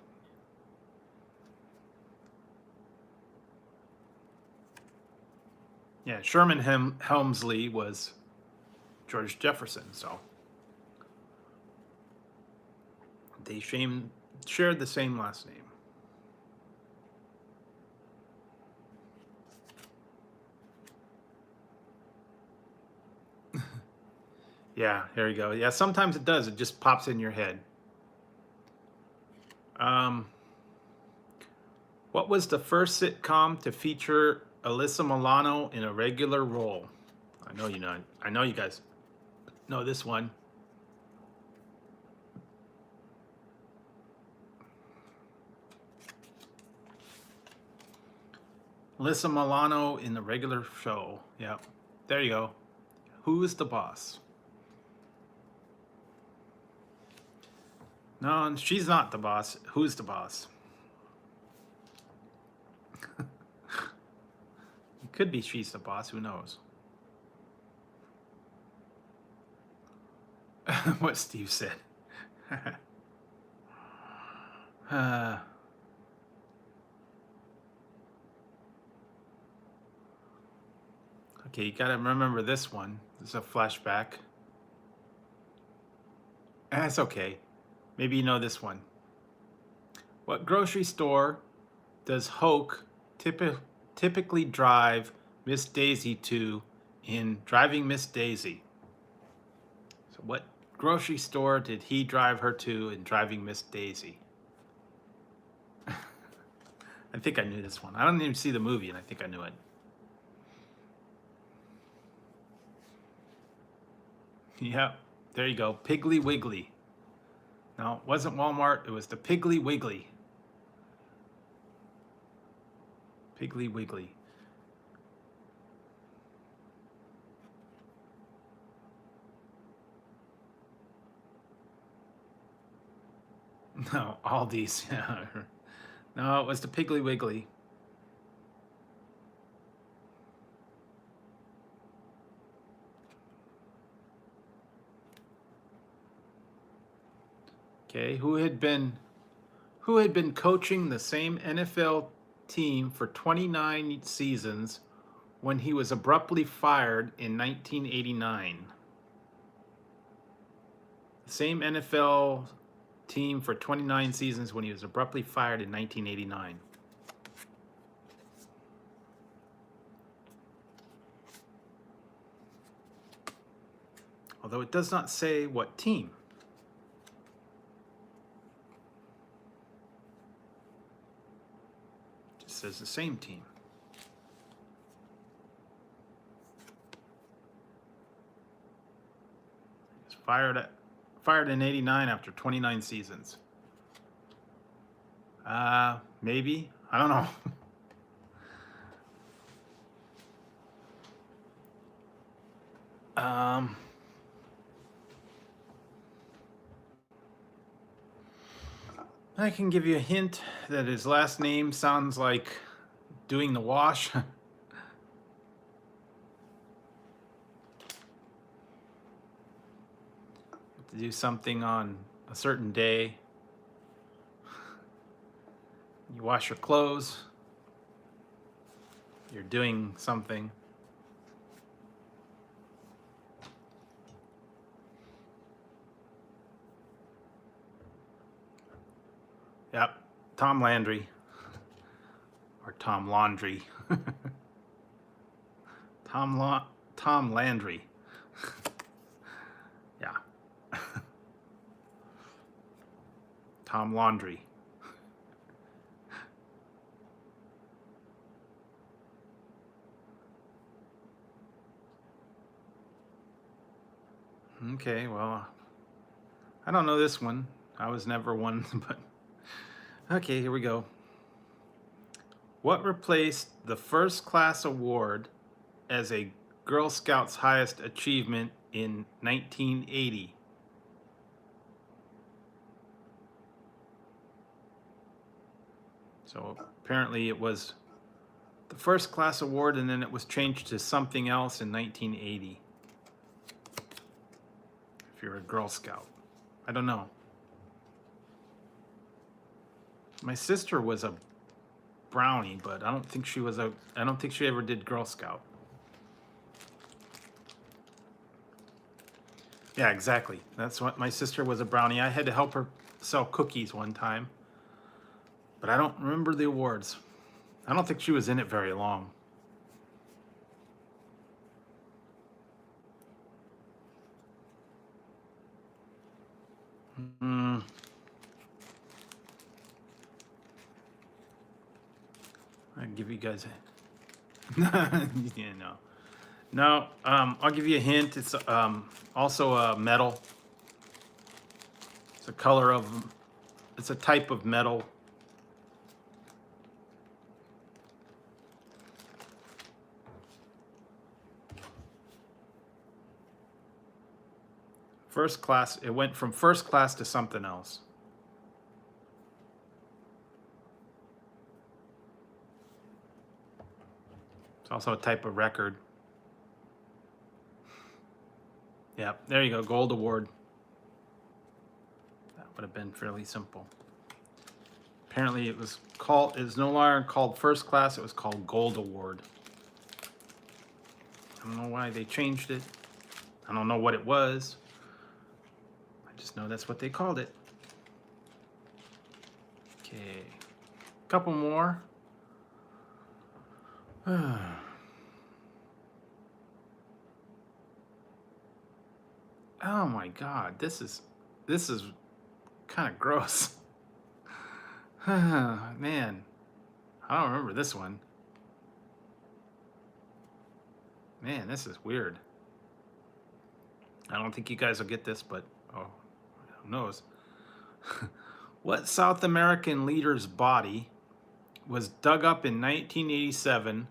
Yeah, Sherman Helmsley was George Jefferson, so they shared the same last name. Yeah, here you go. Yeah, sometimes it does. It just pops in your head. What was the first sitcom to feature Alyssa Milano in a regular role? I know you know. I know you guys know this one. Alyssa Milano in the regular show. Yeah, there you go. Who is the boss? No, she's not the boss. Who's the boss? It could be she's the boss. Who knows? What Steve said. Okay, you gotta remember this one. This is a flashback. That's okay. Maybe you know this one. What grocery store does Hoke typically drive Miss Daisy to in Driving Miss Daisy? So what grocery store did he drive her to in Driving Miss Daisy? I think I knew this one. I don't even see the movie, and I think I knew it. Yeah, there you go. Piggly Wiggly. No, it wasn't Walmart. It was the Piggly Wiggly. Piggly Wiggly. No, Aldi's. Yeah. No, it was the Piggly Wiggly. Okay, who had been coaching the same NFL team for 29 seasons when he was abruptly fired in 1989? The same NFL team for 29 seasons when he was abruptly fired in 1989. Although it does not say what team. It just says the same team. He was fired in 89 after 29 seasons. Maybe. I don't know. I can give you a hint that his last name sounds like doing the wash. To do something on a certain day. You wash your clothes. You're doing something. Yep, Tom Landry. Or Tom Laundry. Tom Landry. Yeah. Tom Laundry. Okay, well, I don't know this one. I was never one, but okay, here we go. What replaced the first class award as a Girl Scouts highest achievement in 1980? So apparently it was the first class award, and then it was changed to something else in 1980. If you're a Girl Scout, I don't know. My sister was a brownie, but I don't think she was a. I don't think she ever did Girl Scout. Yeah, exactly. That's what my sister was, a brownie. I had to help her sell cookies one time, but I don't remember the awards. I don't think she was in it very long. Mm. I'll give you guys a yeah, no. I'll give you a hint. It's also a metal. It's a color of. It's a type of metal. First class. It went from first class to something else. It's also a type of record. Yeah, there you go. Gold award. That would have been fairly simple. Apparently it was no longer called first class, it was called gold award. I don't know why they changed it. I don't know what it was. I just know that's what they called it. Okay. Couple more. Oh my god, this is kind of gross. Man, I don't remember this one. Man, this is weird. I don't think you guys will get this, but oh, who knows? What South American leader's body was dug up in 1987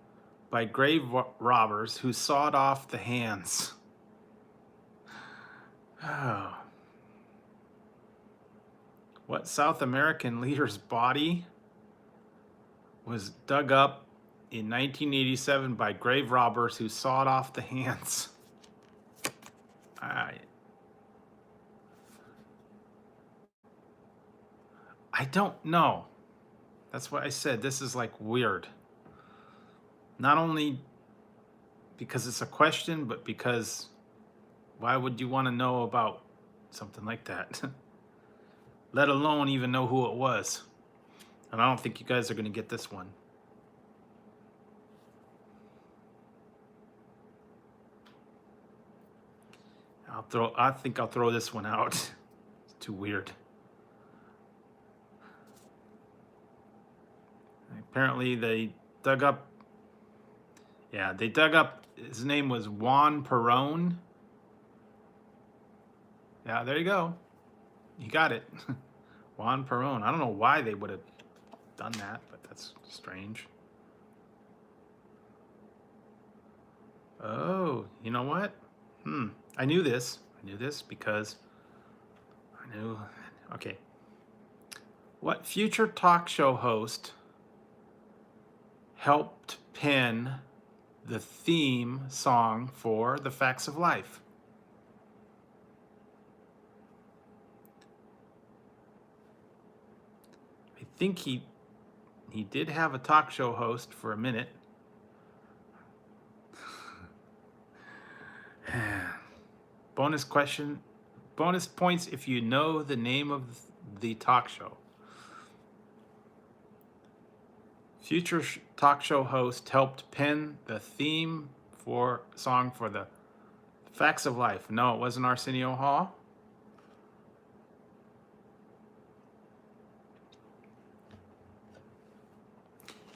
by grave robbers who sawed off the hands? Oh. What South American leader's body was dug up in 1987 by grave robbers who sawed off the hands? I don't know. That's what I said. This is like weird. Not only because it's a question, but because why would you want to know about something like that? Let alone even know who it was. And I don't think you guys are going to get this one. I think I'll throw this one out. It's too weird. Apparently they dug up, his name was Juan Perón. Yeah, there you go. You got it. Juan Perón. I don't know why they would have done that, but that's strange. Oh, you know what? I knew this. I knew this because I knew. Okay. What future talk show host helped pen the theme song for The Facts of Life? I think he did have a talk show host for a minute. Bonus question, bonus points if you know the name of the talk show. Future talk show host helped pen the theme song for The Facts of Life. No, it wasn't Arsenio Hall.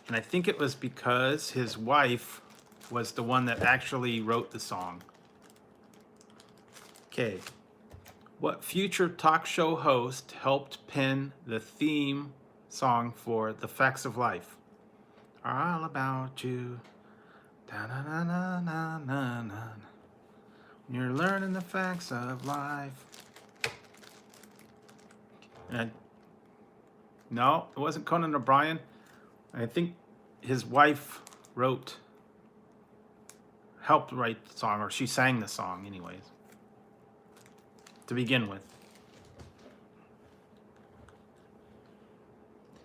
And I think it was because his wife was the one that actually wrote the song. Okay. What future talk show host helped pen the theme song for The Facts of Life? All about you. Da-na-na-na-na-na. You're learning the facts of life. And no, it wasn't Conan O'Brien. I think his wife helped write the song, or she sang the song anyways, to begin with.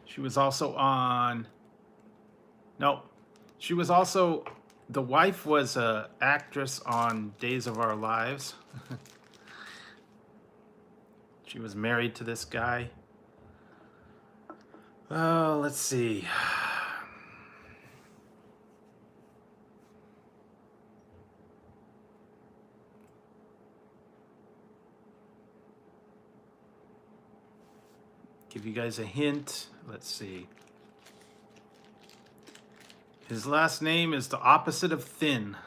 She was also on, she was also, the wife was an actress on Days of Our Lives. She was married to this guy. Oh, let's see. Give you guys a hint. Let's see. His last name is the opposite of thin.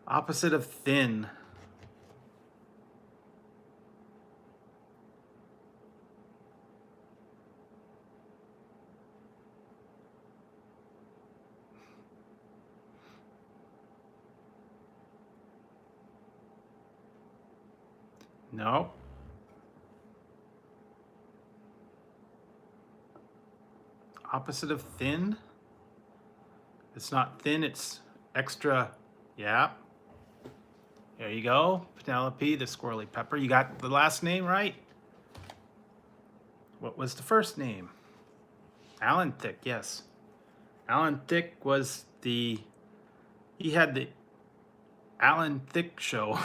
Opposite of thin. No. Opposite of thin? It's not thin, it's extra. Yeah. There you go. Penelope, the squirrely pepper. You got the last name right? What was the first name? Alan Thicke, yes. Alan Thicke was he had the Alan Thicke show.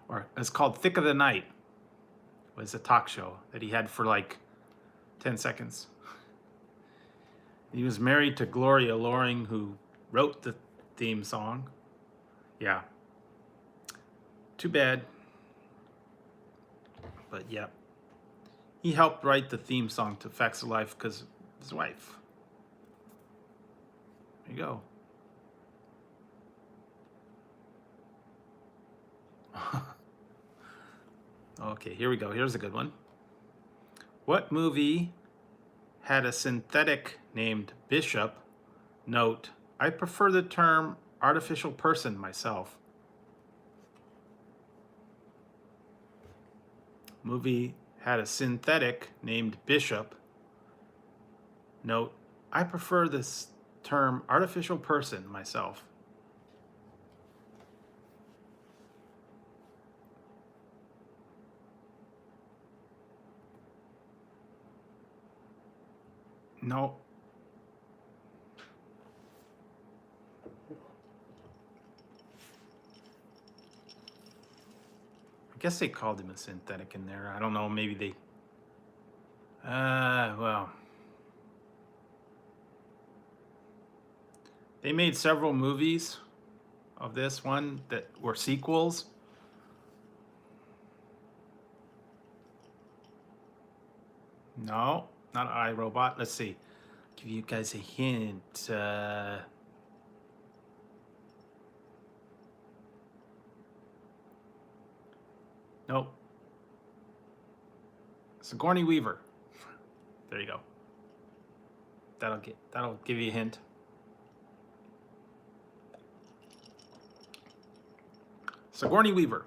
Or it's called Thick of the Night. It was a talk show that he had for like 10 seconds. He was married to Gloria Loring, who wrote the theme song. Yeah. Too bad. But yeah. He helped write the theme song to Facts of Life because of his wife. There you go. Okay, here we go. Here's a good one. What movie had a synthetic named Bishop? Note, I prefer the term artificial person myself. Movie had a synthetic named Bishop. Note, I prefer this term artificial person myself. No. I guess they called him a synthetic in there. I don't know, maybe they... well... They made several movies of this one that were sequels. No, not iRobot. Let's see. Give you guys a hint. Nope. Sigourney Weaver. There you go. That'll give you a hint. Sigourney Weaver.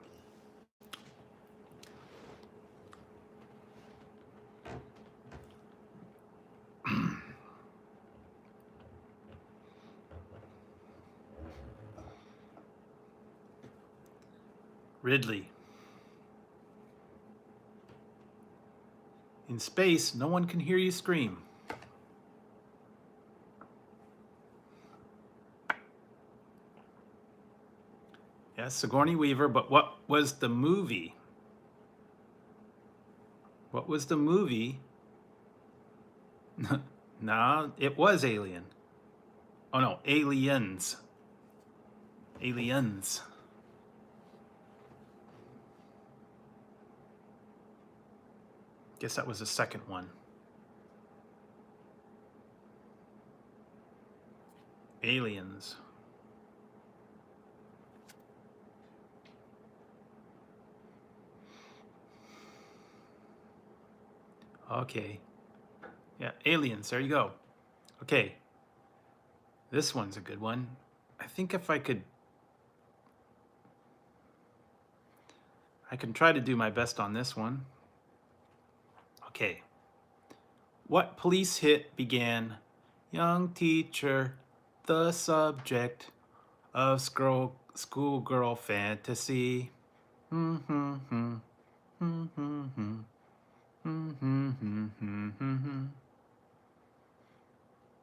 Ridley. In space, no one can hear you scream. Yes, Sigourney Weaver, but what was the movie? What was the movie? No, it was Alien. Oh no, Aliens. Aliens. Guess that was the second one. Aliens. Okay. Yeah, Aliens. There you go. Okay. This one's a good one. I think if I can try to do my best on this one. Okay. What police hit began, young teacher, the subject of schoolgirl fantasy?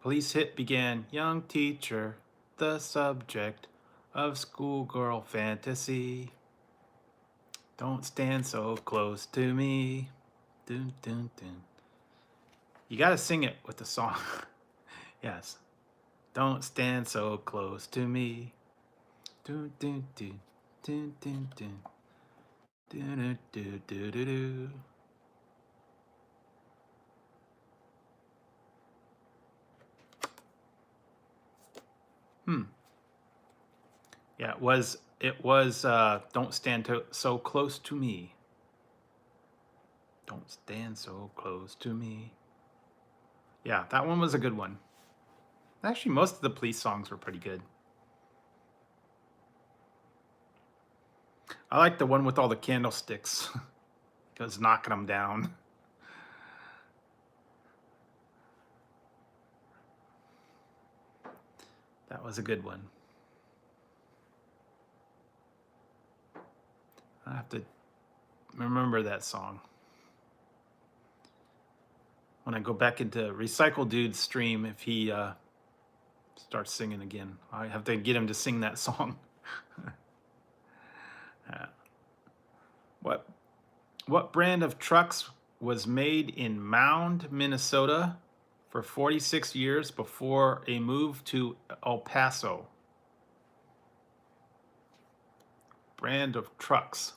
Police hit began, young teacher, the subject of schoolgirl fantasy. Don't stand so close to me. Dun, dun, dun. You gotta sing it with the song. Yes. Don't stand so close to me. Dun, dun, dun, dun, dun, dun. Dun, dun, dun, dun, dun. Yeah, it was Don't Stand So Close to Me. Don't stand so close to me. Yeah, that one was a good one. Actually, most of the police songs were pretty good. I like the one with all the candlesticks. It was knocking them down. That was a good one. I have to remember that song. When I go back into Recycle Dude's stream, if he starts singing again, I have to get him to sing that song. What brand of trucks was made in Mound, Minnesota for 46 years before a move to El Paso? Brand of trucks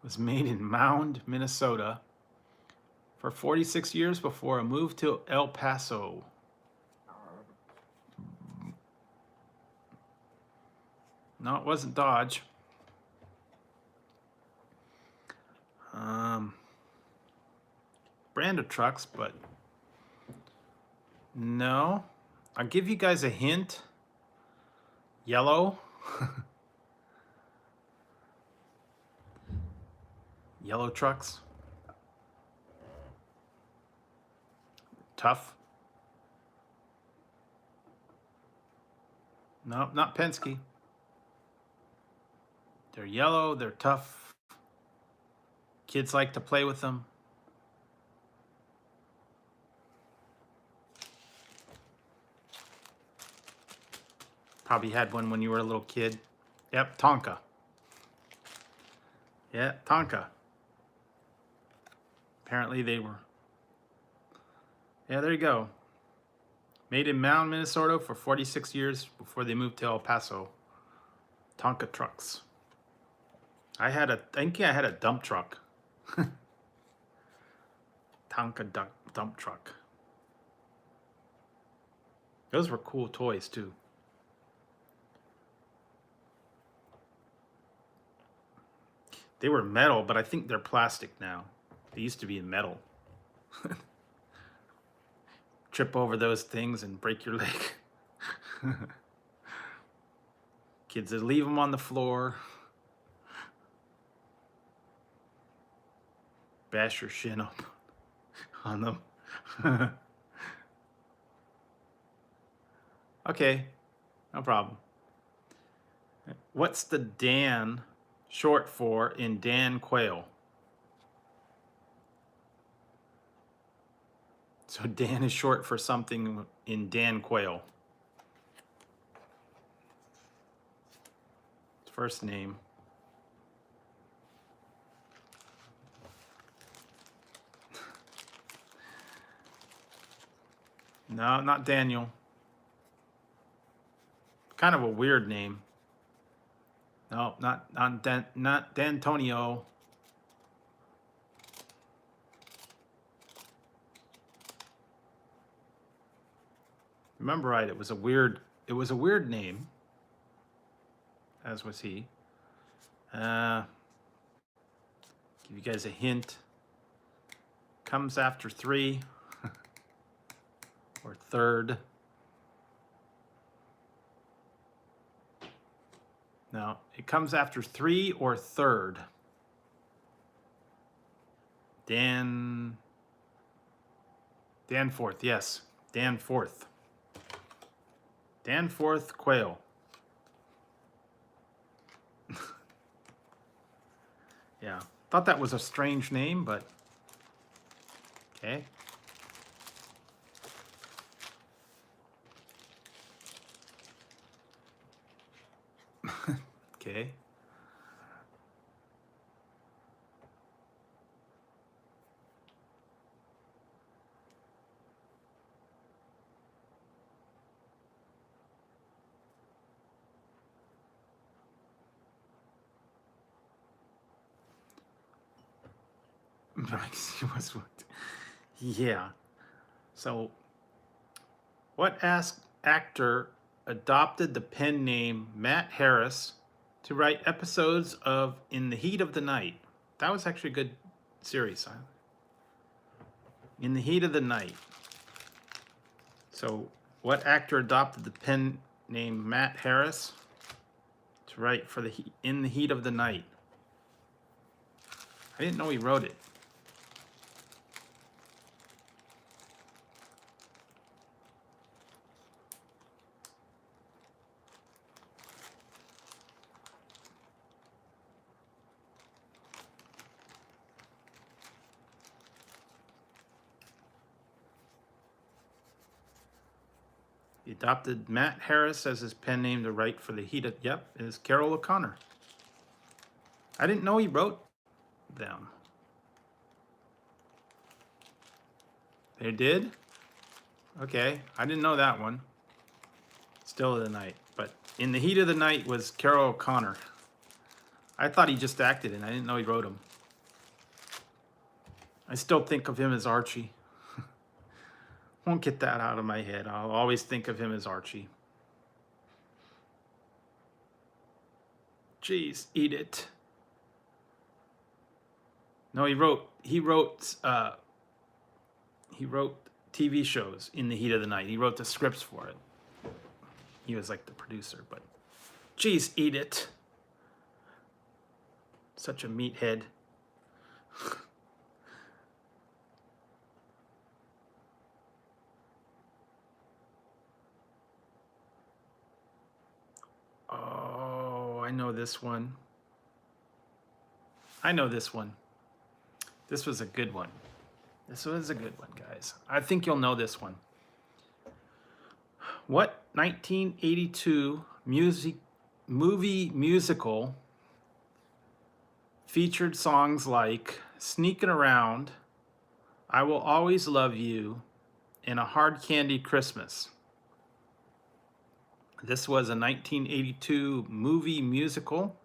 was made in Mound, Minnesota for 46 years before a move to El Paso. No, it wasn't Dodge. Brand of trucks, but no. I'll give you guys a hint. Yellow. Yellow trucks. Tough. No, not Penske. They're yellow, they're tough. Kids like to play with them. Probably had one when you were a little kid. Yep, Tonka. Yeah, Tonka. Apparently they were. Yeah, there you go. Made in Mound, Minnesota for 46 years before they moved to El Paso. Tonka trucks. I think I had a dump truck. Tonka dump truck. Those were cool toys too. They were metal, but I think they're plastic now. They used to be in metal. Trip over those things and break your leg. Kids that leave them on the floor. Bash your shin up on them. Okay, no problem. What's the Dan short for in Dan Quayle? So Dan is short for something in Dan Quayle. First name. No, not Daniel. Kind of a weird name. No, not D'Antonio. Remember right, it was a weird name, as was he. Give you guys a hint. Comes after 3 or third. No, it comes after 3 or third. Danforth, yes. Danforth. Danforth Quayle. Yeah, thought that was a strange name, but okay. Okay. Yeah. So, what actor adopted the pen name Matt Harris to write episodes of In the Heat of the Night? That was actually a good series. Huh? In the Heat of the Night. So, what actor adopted the pen name Matt Harris to write for In the Heat of the Night? I didn't know he wrote it. He adopted Matt Harris as his pen name to write for the Heat of... Yep, it is Carol O'Connor. I didn't know he wrote them. They did? Okay, I didn't know that one. Still of the Night. But In the Heat of the Night was Carol O'Connor. I thought he just acted in. I didn't know he wrote them. I still think of him as Archie. Won't get that out of my head. I'll always think of him as Archie. Jeez, eat it. No, he wrote TV shows in the heat of the night. He wrote the scripts for it. He was like the producer, but jeez, eat it. Such a meathead. Oh, I know this one. I know this one. This was a good one. This was a good one, guys. I think you'll know this one. What 1982 movie musical featured songs like Sneaking Around, I Will Always Love You, and A Hard Candy Christmas? This was a 1982 movie musical.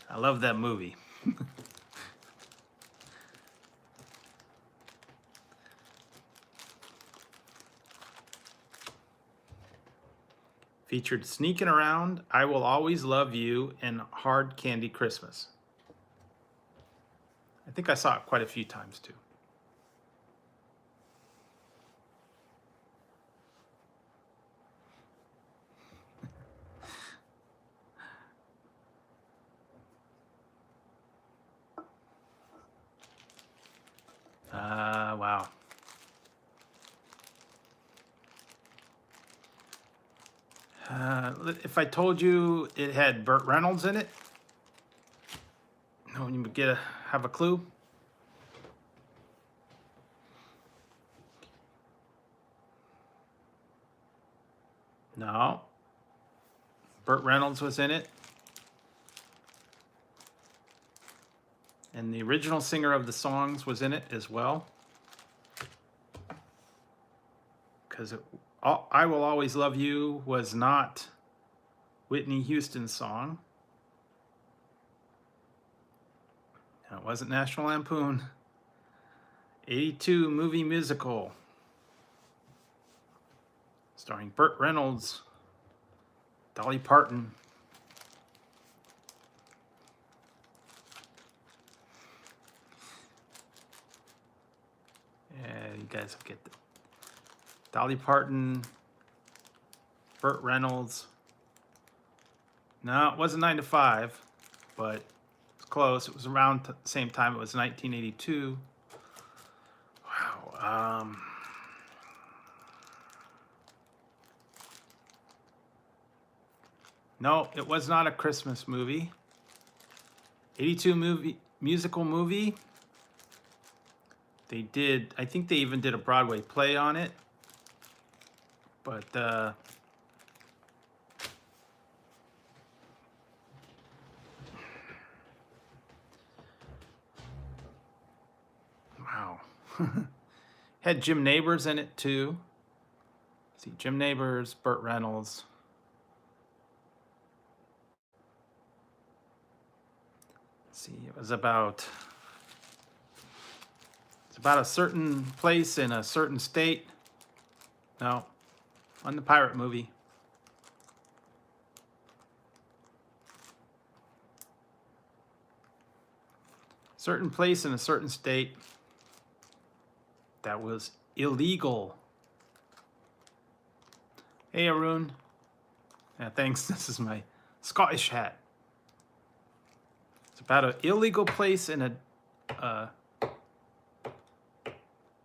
I love that movie. Featured Sneaking Around, I Will Always Love You, and Hard Candy Christmas. I think I saw it quite a few times too. Wow. If I told you it had Burt Reynolds in it, no, you would have a clue. No. Burt Reynolds was in it. And the original singer of the songs was in it as well. Because I Will Always Love You was not Whitney Houston's song. It wasn't National Lampoon. 82 movie musical. Starring Burt Reynolds, Dolly Parton. Yeah, you guys will get the Dolly Parton, Burt Reynolds. No, it wasn't 9 to 5, but it's close. It was around the same time. It was 1982. Wow. No, it was not a Christmas movie. 82 musical movie. They did, I think they even did a Broadway play on it. But wow. Had Jim Nabors in it too. See, Jim Nabors, Burt Reynolds. Let's see, it was about a certain place in a certain state. No, on the pirate movie. Certain place in a certain state that was illegal. Hey, Arun. Yeah, thanks. This is my Scottish hat. It's about an illegal place in a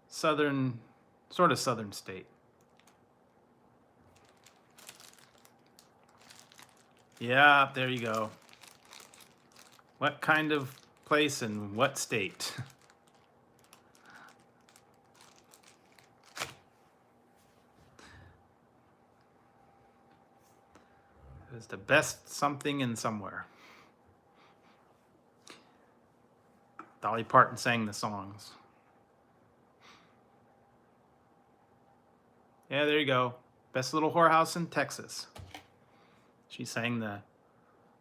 southern state. Yeah, there you go. What kind of place and what state? It was the best something in somewhere. Dolly Parton sang the songs. Yeah, there you go. Best little whorehouse in Texas. She sang the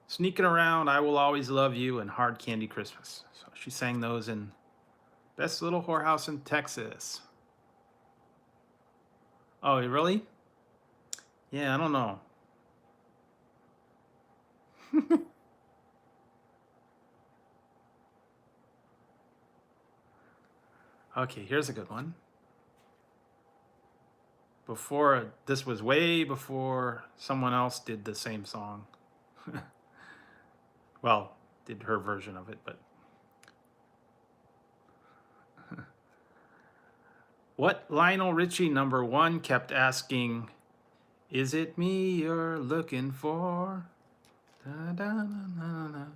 Sneaking Around, I Will Always Love You, and Hard Candy Christmas. So she sang those in Best Little Whorehouse in Texas. Oh, really? Yeah, I don't know. Okay, here's a good one. This was way before someone else did the same song. Well, did her version of it, but what Lionel Richie #1 kept asking, is it me you're looking for? Da, da, na, na, na.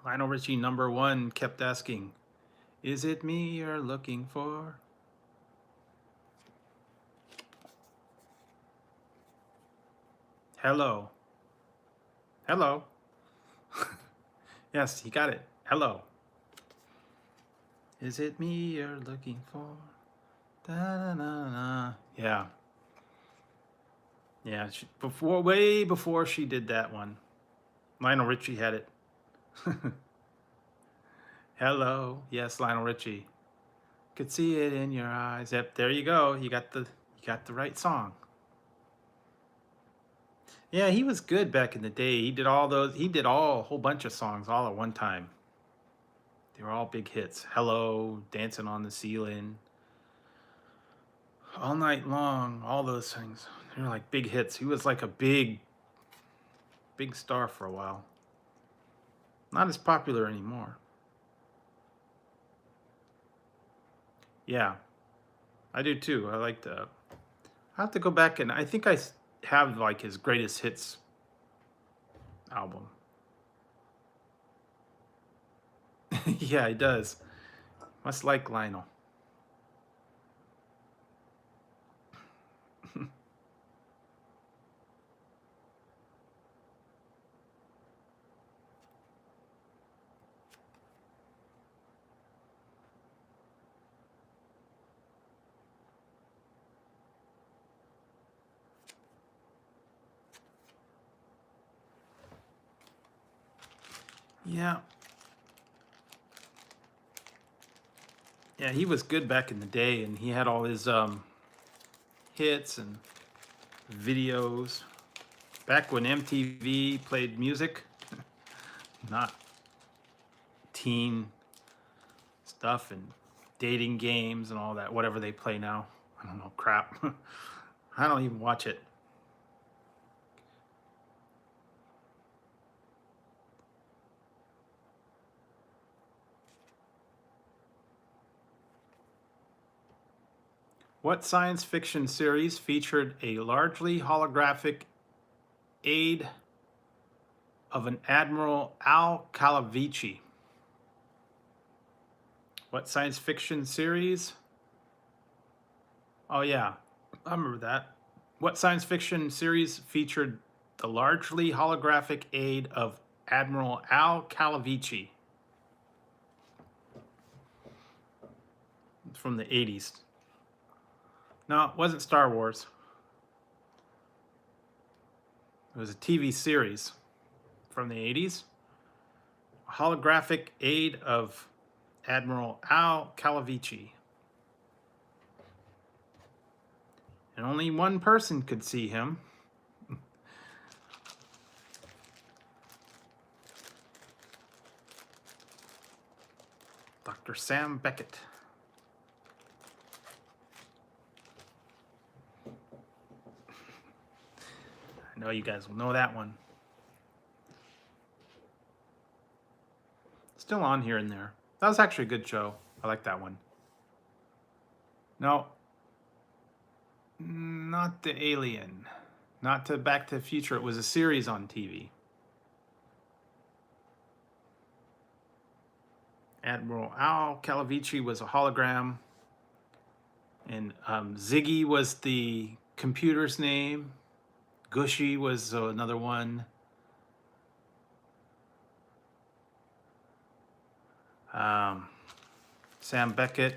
Lionel Richie #1 kept asking, is it me you're looking for? Hello. Hello. Yes, he got it. Hello. Is it me you're looking for? Da, da, na, na. Yeah. Yeah, way before she did that one. Lionel Richie had it. Hello. Yes, Lionel Richie. Could see it in your eyes. Yep, there you go. You got the right song. Yeah, he was good back in the day. He did a whole bunch of songs all at one time. They were all big hits. Hello, Dancing on the Ceiling, All Night Long, all those things. They were like big hits. He was like a big star for a while. Not as popular anymore. Yeah, I do too. I like I have to go back and I think have like his greatest hits album. Yeah, he does. Must like Lionel. Yeah. Yeah, he was good back in the day, and he had all his hits and videos. Back when MTV played music, not teen stuff and dating games and all that, whatever they play now. I don't know, crap. I don't even watch it. What science fiction series featured a largely holographic aid of an Admiral Al Calavici? What science fiction series? Oh, yeah, I remember that. What science fiction series featured the largely holographic aid of Admiral Al Calavici? It's from the 80s. No, it wasn't Star Wars. It was a TV series from the 80s. Holographic aid of Admiral Al Calavici. And only one person could see him. Dr. Sam Beckett. I know you guys will know that one. Still on here and there. That was actually a good show. I like that one. No, not the Alien. Not to Back to the Future. It was a series on TV. Admiral Al Calavici was a hologram. And Ziggy was the computer's name. Gushy was another one. Sam Beckett.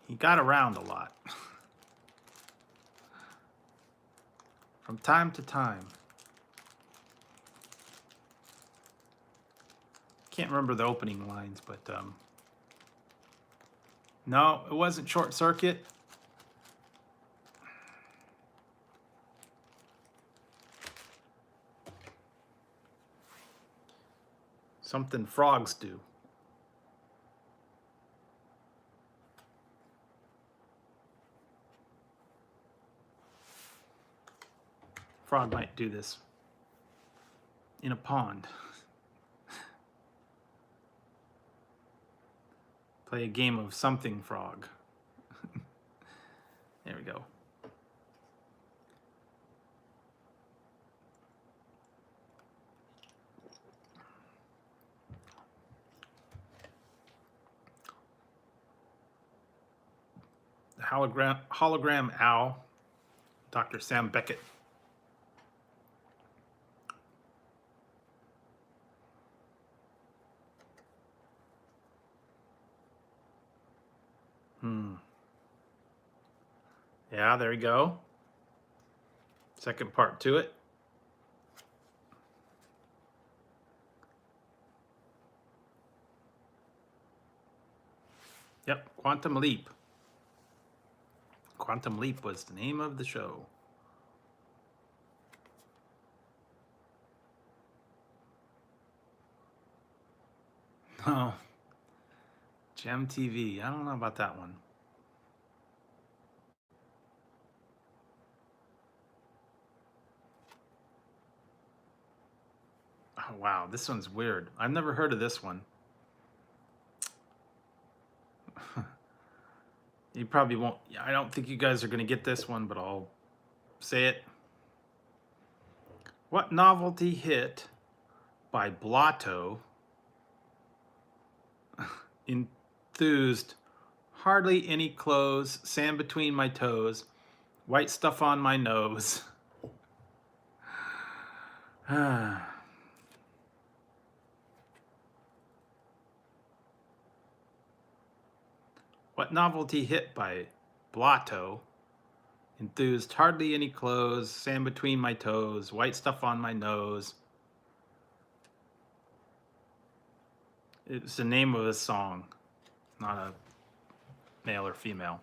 He got around a lot. From time to time. Can't remember the opening lines, but no, it wasn't Short Circuit. Something frogs do. Frog might do this in a pond. Play a game of something frog. There we go. The hologram owl, Dr. Sam Beckett. Yeah, there you go. Second part to it. Yep, Quantum Leap. Quantum Leap was the name of the show. Oh, Gem TV. I don't know about that one. Oh, wow, this one's weird. I've never heard of this one. You probably won't. I don't think you guys are going to get this one, but I'll say it. What novelty hit by Blotto enthused? Hardly any clothes, sand between my toes, white stuff on my nose. What novelty hit by Blotto enthused? Hardly any clothes, sand between my toes, white stuff on my nose. It's the name of a song, not a male or female.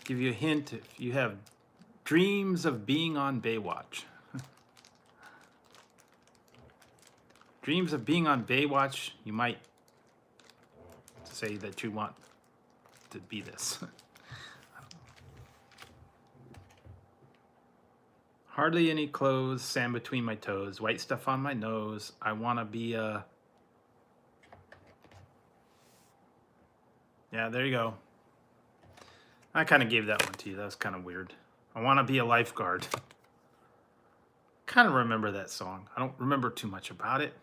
Give you a hint: if you have dreams of being on Baywatch. Dreams of being on Baywatch, you might say that you want to be this. Hardly any clothes, sand between my toes, white stuff on my nose. I want to be a... Yeah, there you go. I kind of gave that one to you. That was kind of weird. I want to be a lifeguard. Kind of remember that song. I don't remember too much about it.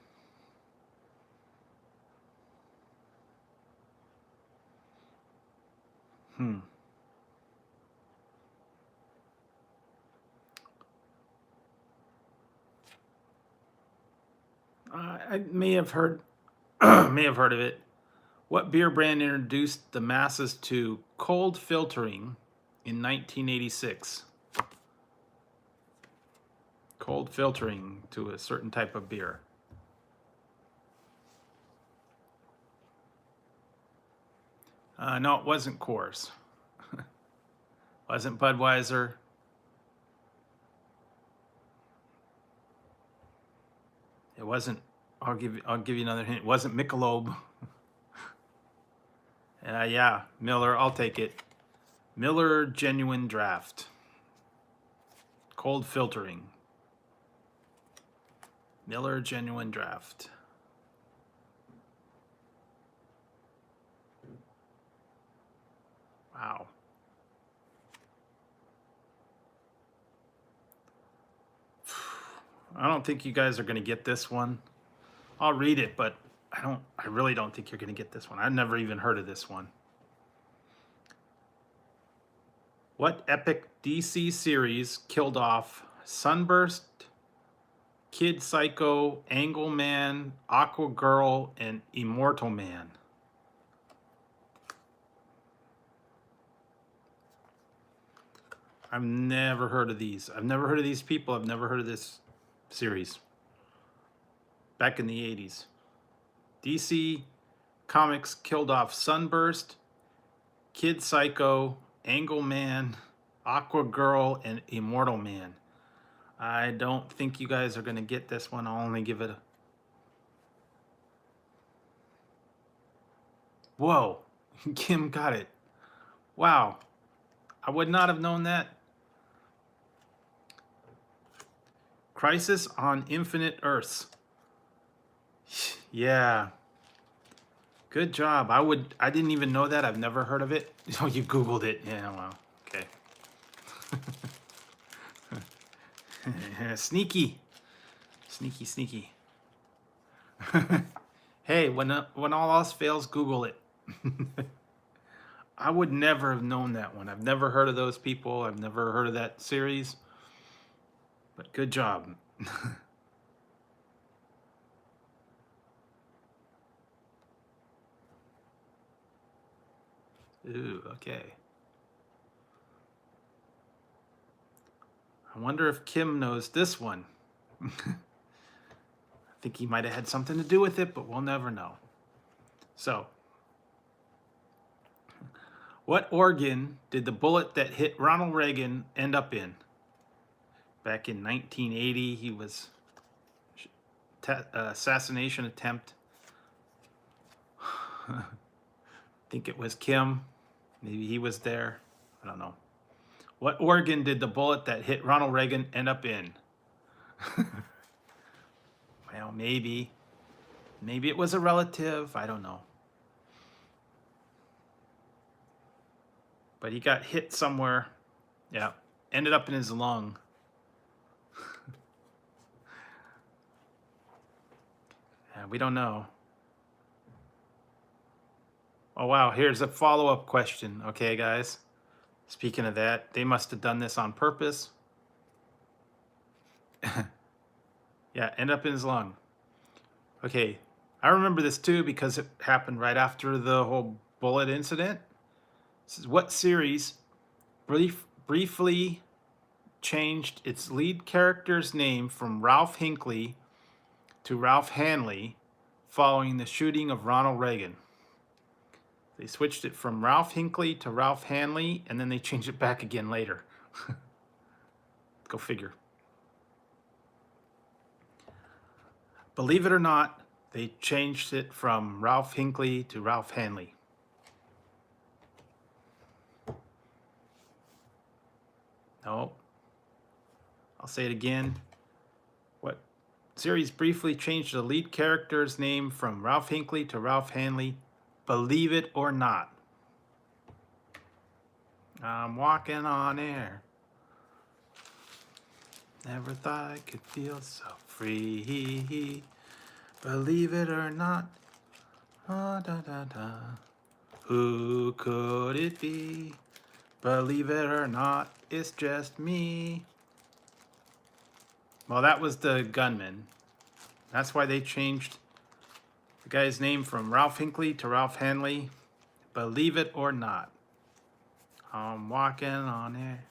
I may have heard may have heard of it. What beer brand introduced the masses to cold filtering in 1986? Cold filtering to a certain type of beer. No, it wasn't Coors. Wasn't Budweiser. It wasn't. I'll give you another hint. It wasn't Michelob. Yeah, Miller. I'll take it. Miller Genuine Draft. Cold filtering. Miller Genuine Draft. Wow. I don't think you guys are going to get this one. I'll read it, but I really don't think you're going to get this one. I've never even heard of this one. What epic DC series killed off Sunburst, Kid Psycho, Angle Man, Aqua Girl, and Immortal Man? I've never heard of these. I've never heard of these people. I've never heard of this series. Back in the 80s. DC Comics killed off Sunburst, Kid Psycho, Angle Man, Aqua Girl, and Immortal Man. I don't think you guys are going to get this one. I'll only give it a... Whoa, Kim got it. Wow, I would not have known that. Crisis on Infinite Earths. Yeah. Good job. I didn't even know that. I've never heard of it. Oh, you Googled it. Yeah, well, okay. Sneaky. Sneaky. Hey, when all else fails, Google it. I would never have known that one. I've never heard of those people. I've never heard of that series. But good job. Ooh, okay. I wonder if Kim knows this one. I think he might have had something to do with it, but we'll never know. So, what organ did the bullet that hit Ronald Reagan end up in? Back in 1980, he was assassination attempt. I think it was Kim. Maybe he was there. I don't know. What organ did the bullet that hit Ronald Reagan end up in? maybe. Maybe it was a relative. I don't know. But he got hit somewhere. Yeah. Ended up in his lung. Yeah, we don't know. Oh, wow. Here's a follow-up question. Okay, guys. Speaking of that, they must have done this on purpose. Yeah, end up in his lung. Okay, I remember this too because it happened right after the whole bullet incident. This is what series briefly changed its lead character's name from Ralph Hinckley to Ralph Hanley following the shooting of Ronald Reagan. They switched it from Ralph Hinckley to Ralph Hanley, and then they changed it back again later. Go figure. Believe it or not, they changed it from Ralph Hinckley to Ralph Hanley. No. I'll say it again. What series briefly changed the lead character's name from Ralph Hinckley to Ralph Hanley? Believe it or not. I'm walking on air. Never thought I could feel so free. Believe it or not. Ah, da, da, da. Who could it be? Believe it or not, it's just me. Well, that was the gunman. That's why they changed the guy's name from Ralph Hinckley to Ralph Hanley. Believe it or not. I'm walking on air.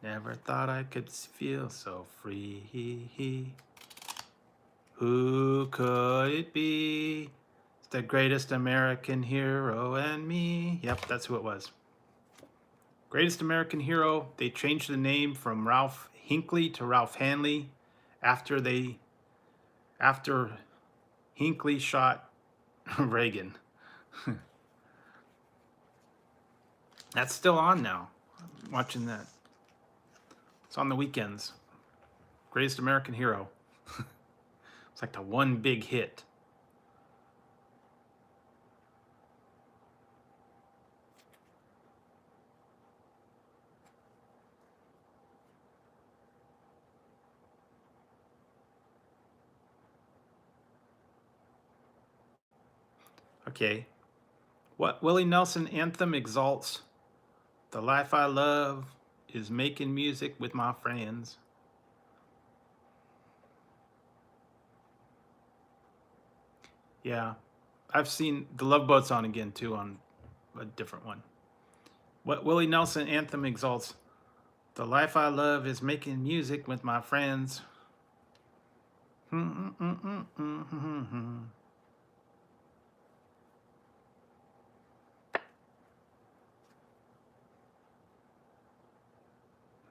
Never thought I could feel so free. Who could it be? It's the greatest American hero and me. Yep, that's who it was. Greatest American Hero. They changed the name from Ralph Hinckley to Ralph Hanley after Hinckley shot Reagan. That's still on now. I'm watching that. It's on the weekends. Greatest American Hero. It's like the one big hit. Okay. What Willie Nelson anthem exalts? The life I love is making music with my friends. Yeah. I've seen the Love Boat's on again too on a different one. What Willie Nelson anthem exalts? The life I love is making music with my friends.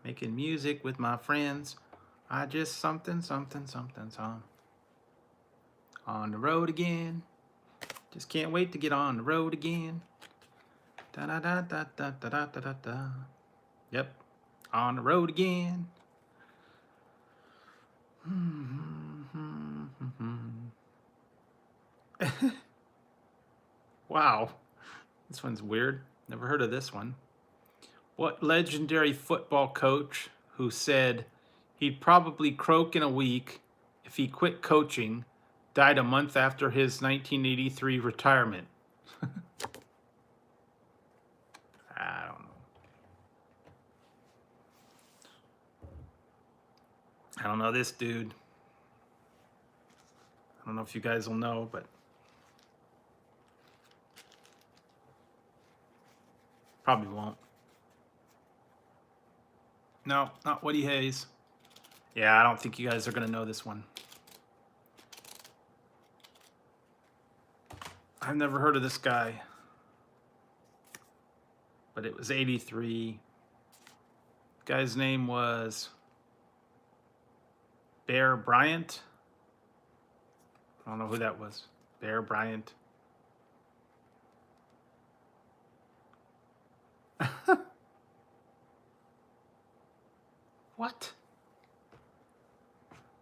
Making music with my friends. I just something song. On the road again. Just can't wait to get on the road again. Da da da da da da da da da. Yep. On the road again. Wow. This one's weird. Never heard of this one. What legendary football coach who said he'd probably croak in a week if he quit coaching died a month after his 1983 retirement? I don't know. I don't know this dude. I don't know if you guys will know, but probably won't. No, not Woody Hayes. Yeah, I don't think you guys are going to know this one. I've never heard of this guy. But it was 83. Guy's name was Bear Bryant. I don't know who that was. Bear Bryant. What?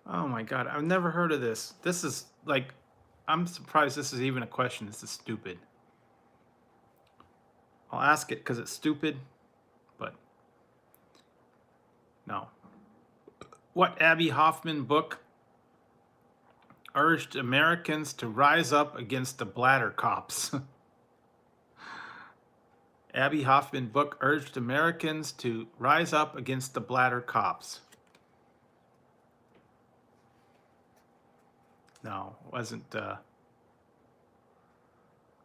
Oh my God, I've never heard of this. This is like, I'm surprised this is even a question. This is stupid. I'll ask it because it's stupid, but no. What Abby Hoffman book urged Americans to rise up against the bladder cops? Abby Hoffman book urged Americans to rise up against the bladder cops. No, it wasn't.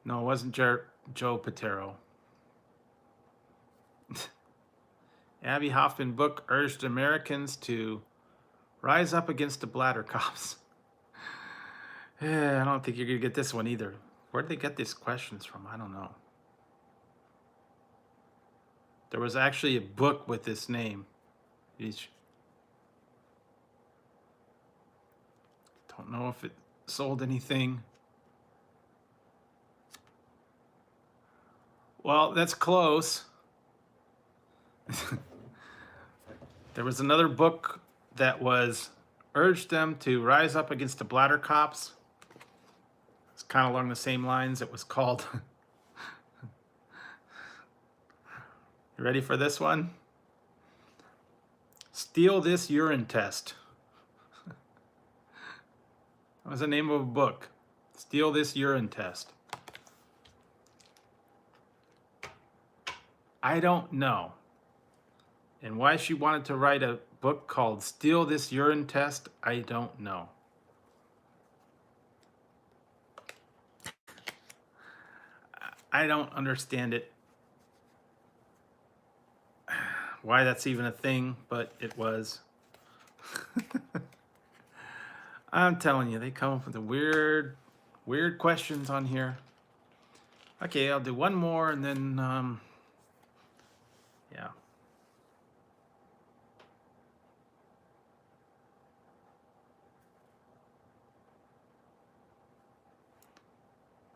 No, it wasn't Joe Patero. Abby Hoffman book urged Americans to rise up against the bladder cops. I don't think you're gonna get this one either. Where did they get these questions from? I don't know. There was actually a book with this name. Don't know if it sold anything. Well, that's close. There was another book that was urged them to rise up against the bladder cops. It's kind of along the same lines. It was called. You ready for this one? Steal This Urine Test. That was the name of a book. Steal This Urine Test. I don't know. And why she wanted to write a book called Steal This Urine Test, I don't know. I don't understand it. Why that's even a thing, but it was. I'm telling you, they come up with the weird questions on here. Okay, I'll do one more and then, yeah.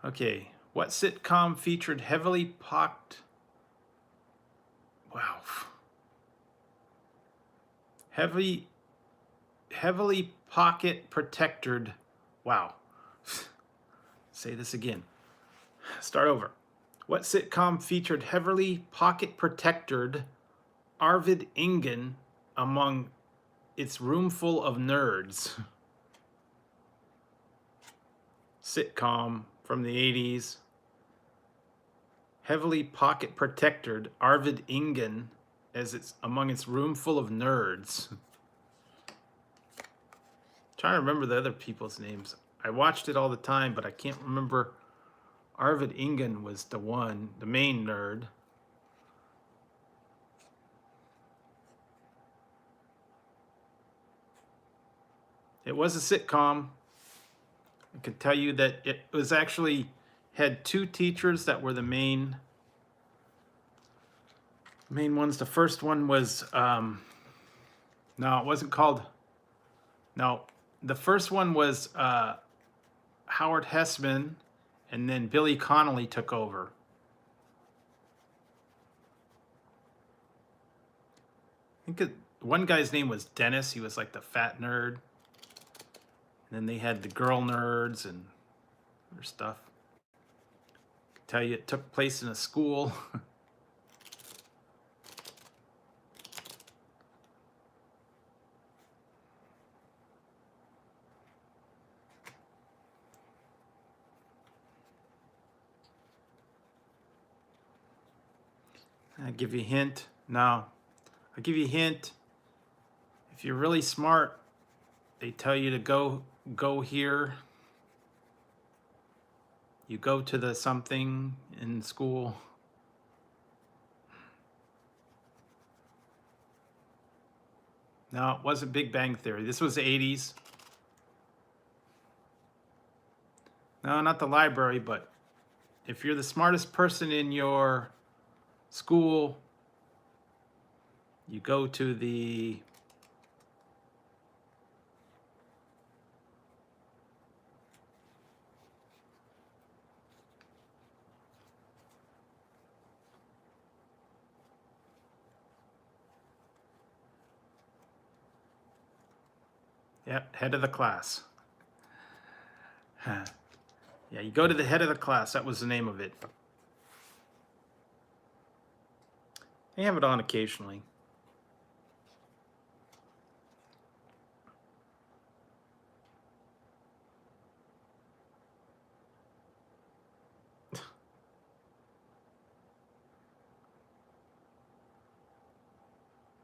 Okay, what sitcom featured heavily pocked? Wow. Heavily pocket protected. Wow. Say this again. Start over. What sitcom featured heavily pocket protected Arvid Ingen among its roomful of nerds? Sitcom from the 80s. Heavily pocket protected Arvid Ingen as it's among its roomful of nerds. Trying to remember the other people's names. I watched it all the time, but I can't remember. Arvid Ingen was the one, the main nerd. It was a sitcom. I can tell you that it was actually had two teachers that were the main ones. The first one was no, it wasn't called. No, the first one was Howard Hessman, and then Billy Connolly took over. I think one guy's name was Dennis. He was like the fat nerd. And then they had the girl nerds and other stuff. I can tell you it took place in a school. I'll give you a hint. No. I'll give you a hint. If you're really smart, they tell you to go here. You go to the something in school. No, it wasn't Big Bang Theory. This was the 80s. No, not the library, but if you're the smartest person in your school, you go to the Yep, head of the class. Huh. Yeah, you go to the head of the class. That was the name of it. They have it on occasionally.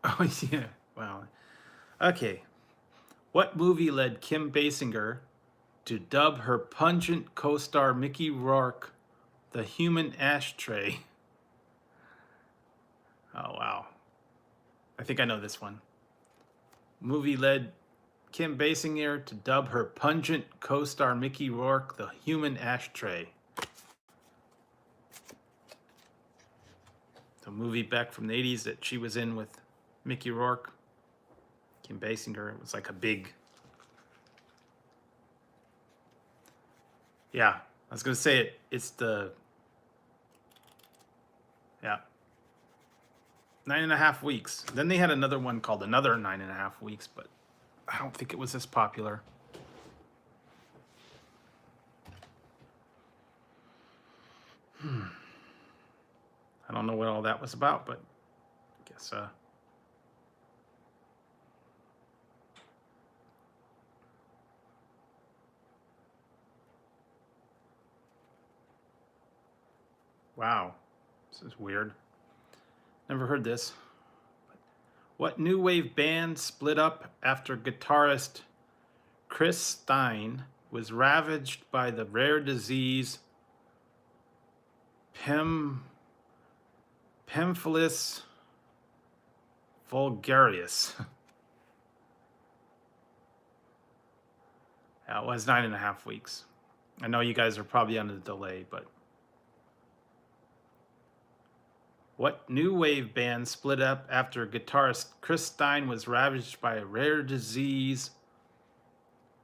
Oh, yeah. Wow. Okay. What movie led Kim Basinger to dub her pungent co-star Mickey Rourke the human ashtray? Oh, wow. I think I know this one. Movie led Kim Basinger to dub her pungent co-star Mickey Rourke the human ashtray. The movie back from the 80s that she was in with Mickey Rourke, Kim Basinger. It was like a big... Yeah, I was going to say it. It's the... Yeah. 9.5 weeks. Then they had another one called Another 9.5 Weeks, but I don't think it was as popular. I don't know what all that was about, but I guess wow, this is weird. Never heard this. What new wave band split up after guitarist Chris Stein was ravaged by the rare disease Pemphigus vulgaris? Yeah, it was 9.5 weeks. I know you guys are probably on a delay, but what new wave band split up after guitarist Chris Stein was ravaged by a rare disease,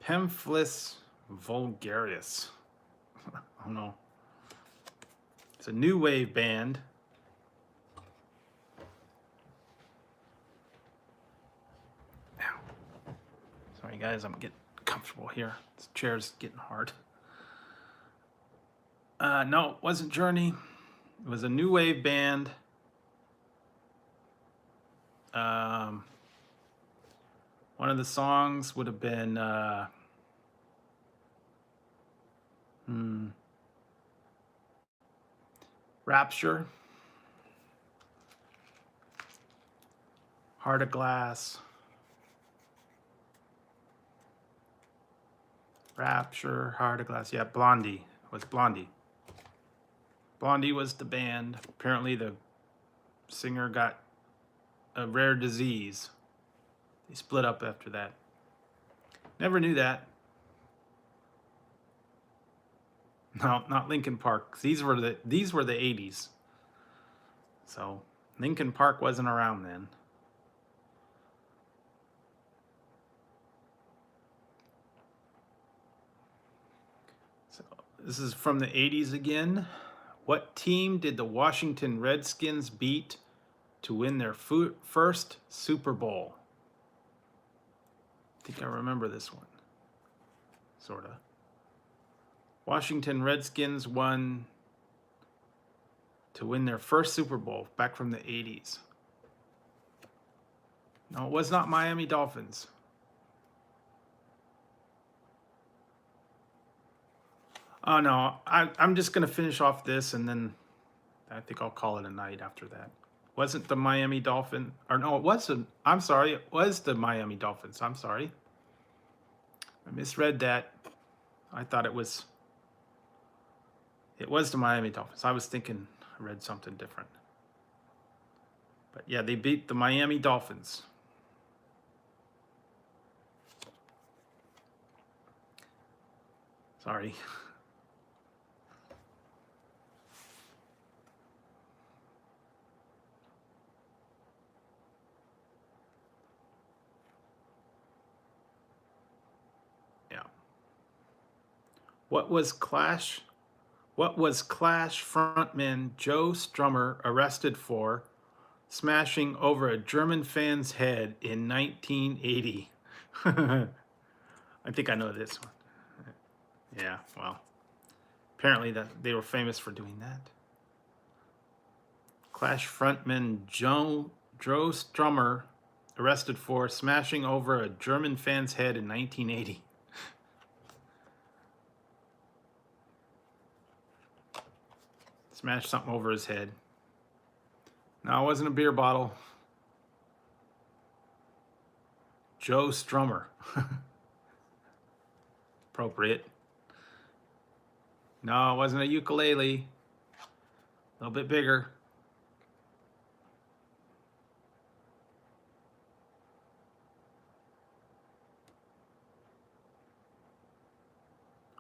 Pemphigus vulgaris? I don't know. It's a new wave band. Sorry guys, I'm getting comfortable here. This chair's getting hard. No, it wasn't Journey. It was a new wave band. One of the songs would have been Rapture, Heart of Glass, Rapture, Heart of Glass. Yeah, Blondie. It was Blondie. Blondie was the band. Apparently the singer got a rare disease. They split up after that. Never knew that. No, not Linkin Park. These were the 80s. So Linkin Park wasn't around then. So this is from the 80s again. What team did the Washington Redskins beat to win their first Super Bowl? I think I remember this one. Sorta. Washington Redskins won to win their first Super Bowl back from the 80s. No, it was not Miami Dolphins. Oh no, I'm just gonna finish off this and then I think I'll call it a night after that. Wasn't the Miami Dolphin, or no, it wasn't. I'm sorry, it was the Miami Dolphins. I'm sorry. I misread that. I thought it was the Miami Dolphins. I was thinking I read something different. But yeah, they beat the Miami Dolphins. Sorry. Yeah. What was Clash frontman Joe Strummer arrested for smashing over a German fan's head in 1980? I think I know this one. Yeah, well, apparently that they were famous for doing that. Clash frontman Drewsfoodreviews arrested for smashing over a German fan's head in 1980. Smashed something over his head. No, it wasn't a beer bottle. Joe Strummer. Appropriate. No, it wasn't a ukulele. A little bit bigger.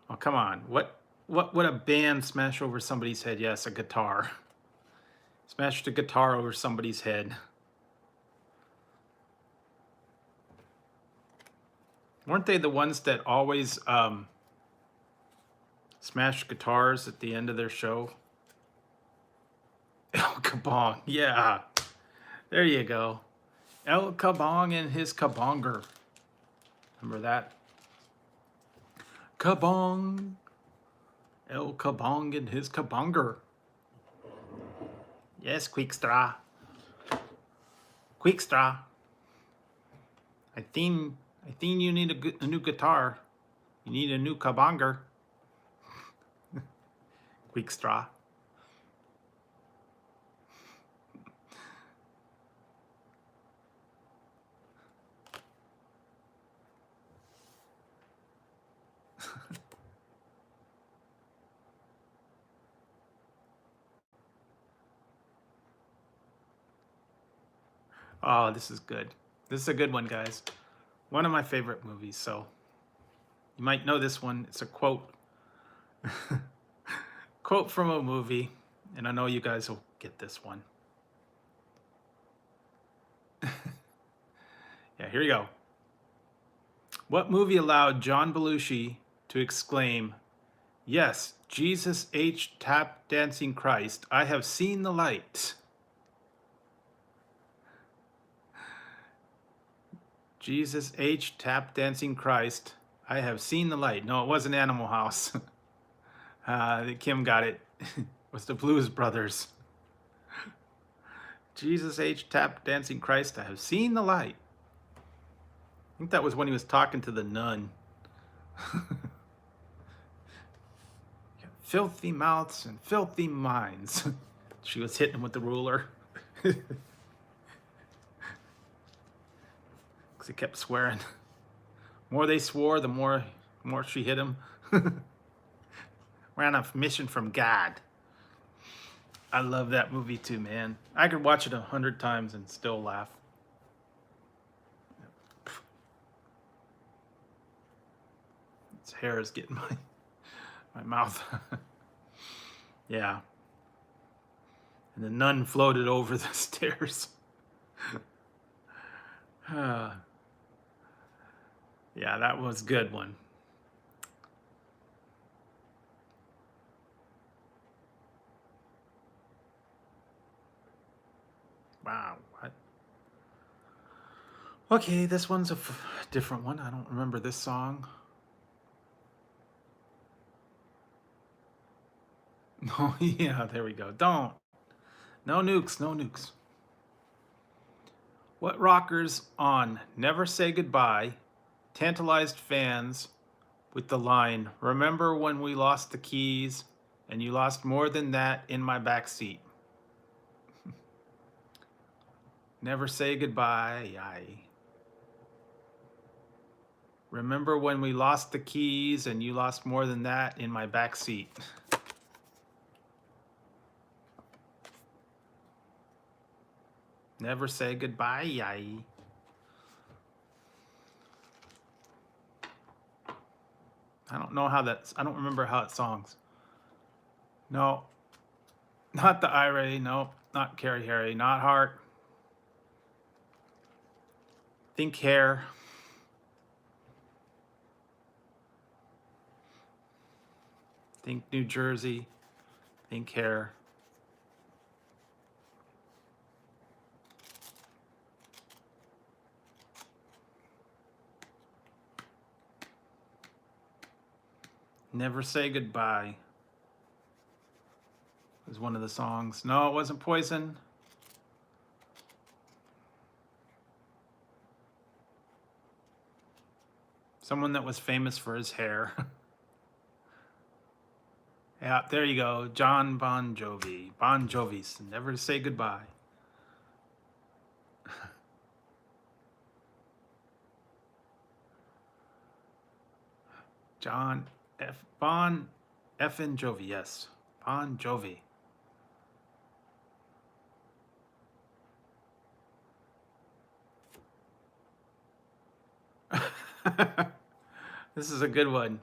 Oh, come on. What would a band smash over somebody's head? Yes, a guitar. Smashed a guitar over somebody's head. Weren't they the ones that always smashed guitars at the end of their show? El Kabong, yeah. There you go. El Kabong and his kabonger. Remember that? Kabong. El Kabong and his kabonger. Yes, Quickstraw. Quickstraw. I think you need a new guitar. You need a new kabonger. Quickstraw. Oh, this is good. This is a good one, guys. One of my favorite movies, so you might know this one. It's a quote. Quote from a movie, and I know you guys will get this one. Yeah, here you go. What movie allowed John Belushi to exclaim, "Yes, Jesus H. Tap Dancing Christ, I have seen the light"? Jesus H. Tap Dancing Christ, I have seen the light. No, it wasn't Animal House. Kim got it. It was the Blues Brothers. Jesus H. Tap Dancing Christ, I have seen the light. I think that was when he was talking to the nun. Filthy mouths and filthy minds. She was hitting him with the ruler. Because he kept swearing. More they swore, the more she hit him. We're on a mission from God. I love that movie too, man. I could watch it 100 times and still laugh. His hair is getting my mouth. Yeah. And the nun floated over the stairs. Yeah, that was a good one. Wow, what? Okay, this one's a different one. I don't remember this song. No, yeah, there we go. Don't. No nukes, no nukes. What rockers on Never Say Goodbye tantalized fans with the line, "Remember when we lost the keys and you lost more than that in my backseat"? Never say goodbye. Remember when we lost the keys and you lost more than that in my backseat? Never say goodbye. I don't know how that's. I don't remember how it songs. No, not the IRA. No, not Carrie Harry. Not Heart. Think Hair. Think New Jersey. Think Hair. Never Say Goodbye was one of the songs. No, it wasn't Poison. Someone that was famous for his hair. Yeah, there you go. John Bon Jovi. Bon Jovi's Never Say Goodbye. John Bon Effin Jovi, yes. Bon Jovi. This is a good one.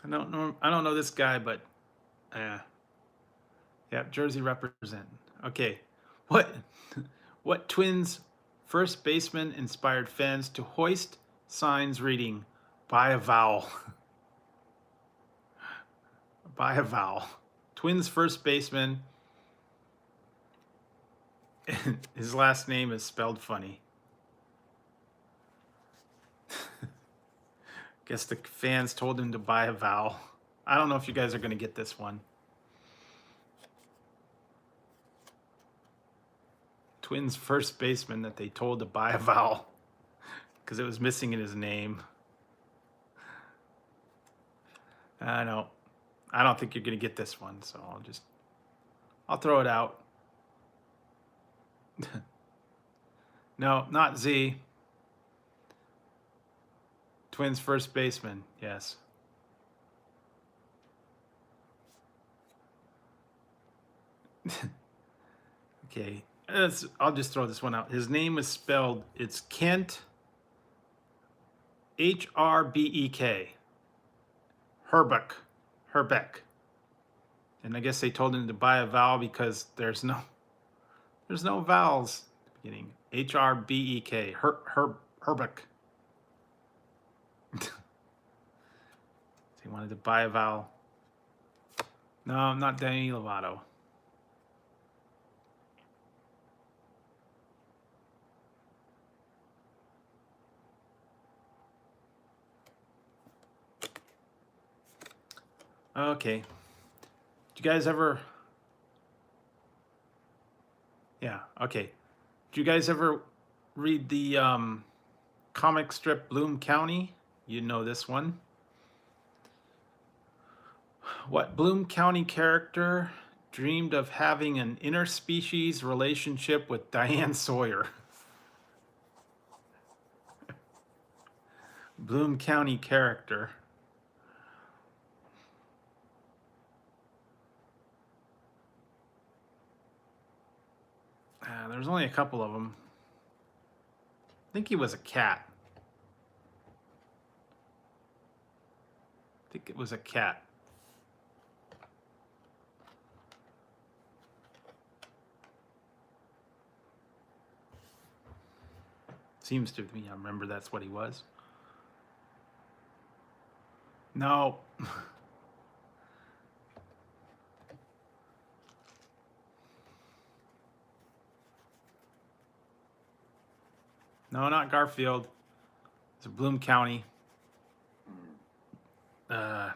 I don't know this guy, but yeah, Jersey represent. Okay. What Twins first baseman inspired fans to hoist signs reading "By a Vowel"? By a vowel. Twins first baseman. His last name is spelled funny. Guess the fans told him to buy a vowel. I don't know if you guys are going to get this one. Twins first baseman that they told to buy a vowel because it was missing in his name. I don't think you're going to get this one, so I'll throw it out. No, not Z. Twins first baseman, yes. Okay, I'll just throw this one out. His name is spelled, it's Kent, H-R-B-E-K. Herbeck. And I guess they told him to buy a vowel because there's no vowels at the beginning. H-R-B-E-K. Herbeck. He wanted to buy a vowel. No, not Danny Lovato. Okay. Did you guys ever... Yeah, okay. Did you guys ever read the comic strip Bloom County? You know this one. What Bloom County character dreamed of having an interspecies relationship with Diane Sawyer? Bloom County character. There's only a couple of them. I think he was a cat. I think it was a cat. Seems to me, I remember that's what he was. No. No, not Garfield. It's Bloom County. I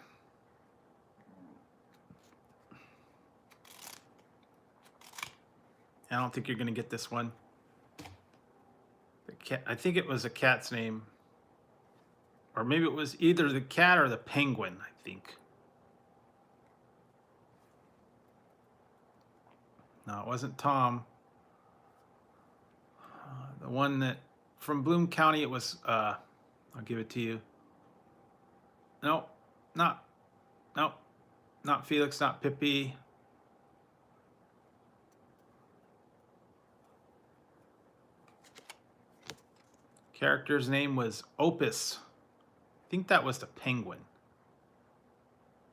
don't think you're going to get this one. The cat, I think it was a cat's name. Or maybe it was either the cat or the penguin, I think. No, it wasn't Tom. The one that from Bloom County, it was, I'll give it to you. No, not Felix, not Pippi. Character's name was Opus. I think that was the penguin.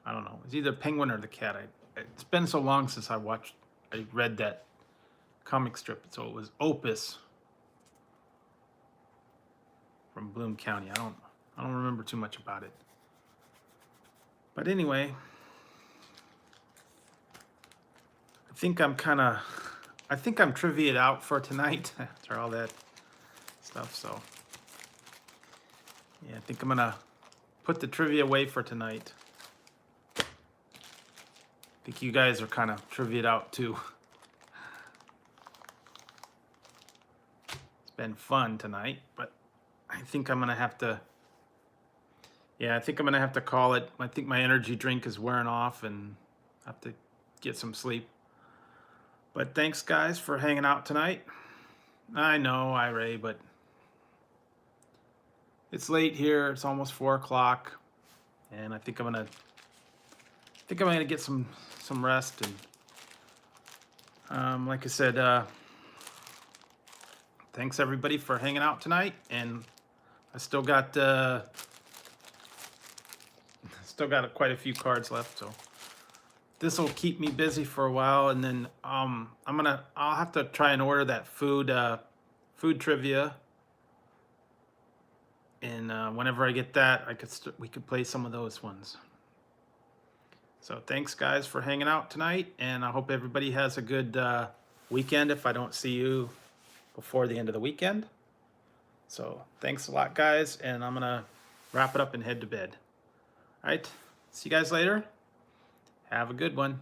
I don't know. It's either penguin or the cat. It's been so long since I read that comic strip, so it was Opus from Bloom County. I don't remember too much about it. But anyway, I think I'm trivia'd out for tonight after all that stuff, so yeah, I think I'm gonna put the trivia away for tonight. think you guys are kind of triviaed out too. It's been fun tonight, but I think I'm gonna have to. Yeah, I think I'm gonna have to call it. I think my energy drink is wearing off, and I have to get some sleep. But thanks, guys, for hanging out tonight. I know, Ray, but it's late here. It's almost 4 o'clock, and I think I'm gonna get some rest. And like I said, thanks everybody for hanging out tonight. And I still got quite a few cards left, so this will keep me busy for a while. And then I'll have to try and order that food trivia. And whenever I get that, we could play some of those ones. So thanks, guys, for hanging out tonight, and I hope everybody has a good weekend if I don't see you before the end of the weekend. So thanks a lot, guys, and I'm gonna wrap it up and head to bed. All right, see you guys later. Have a good one.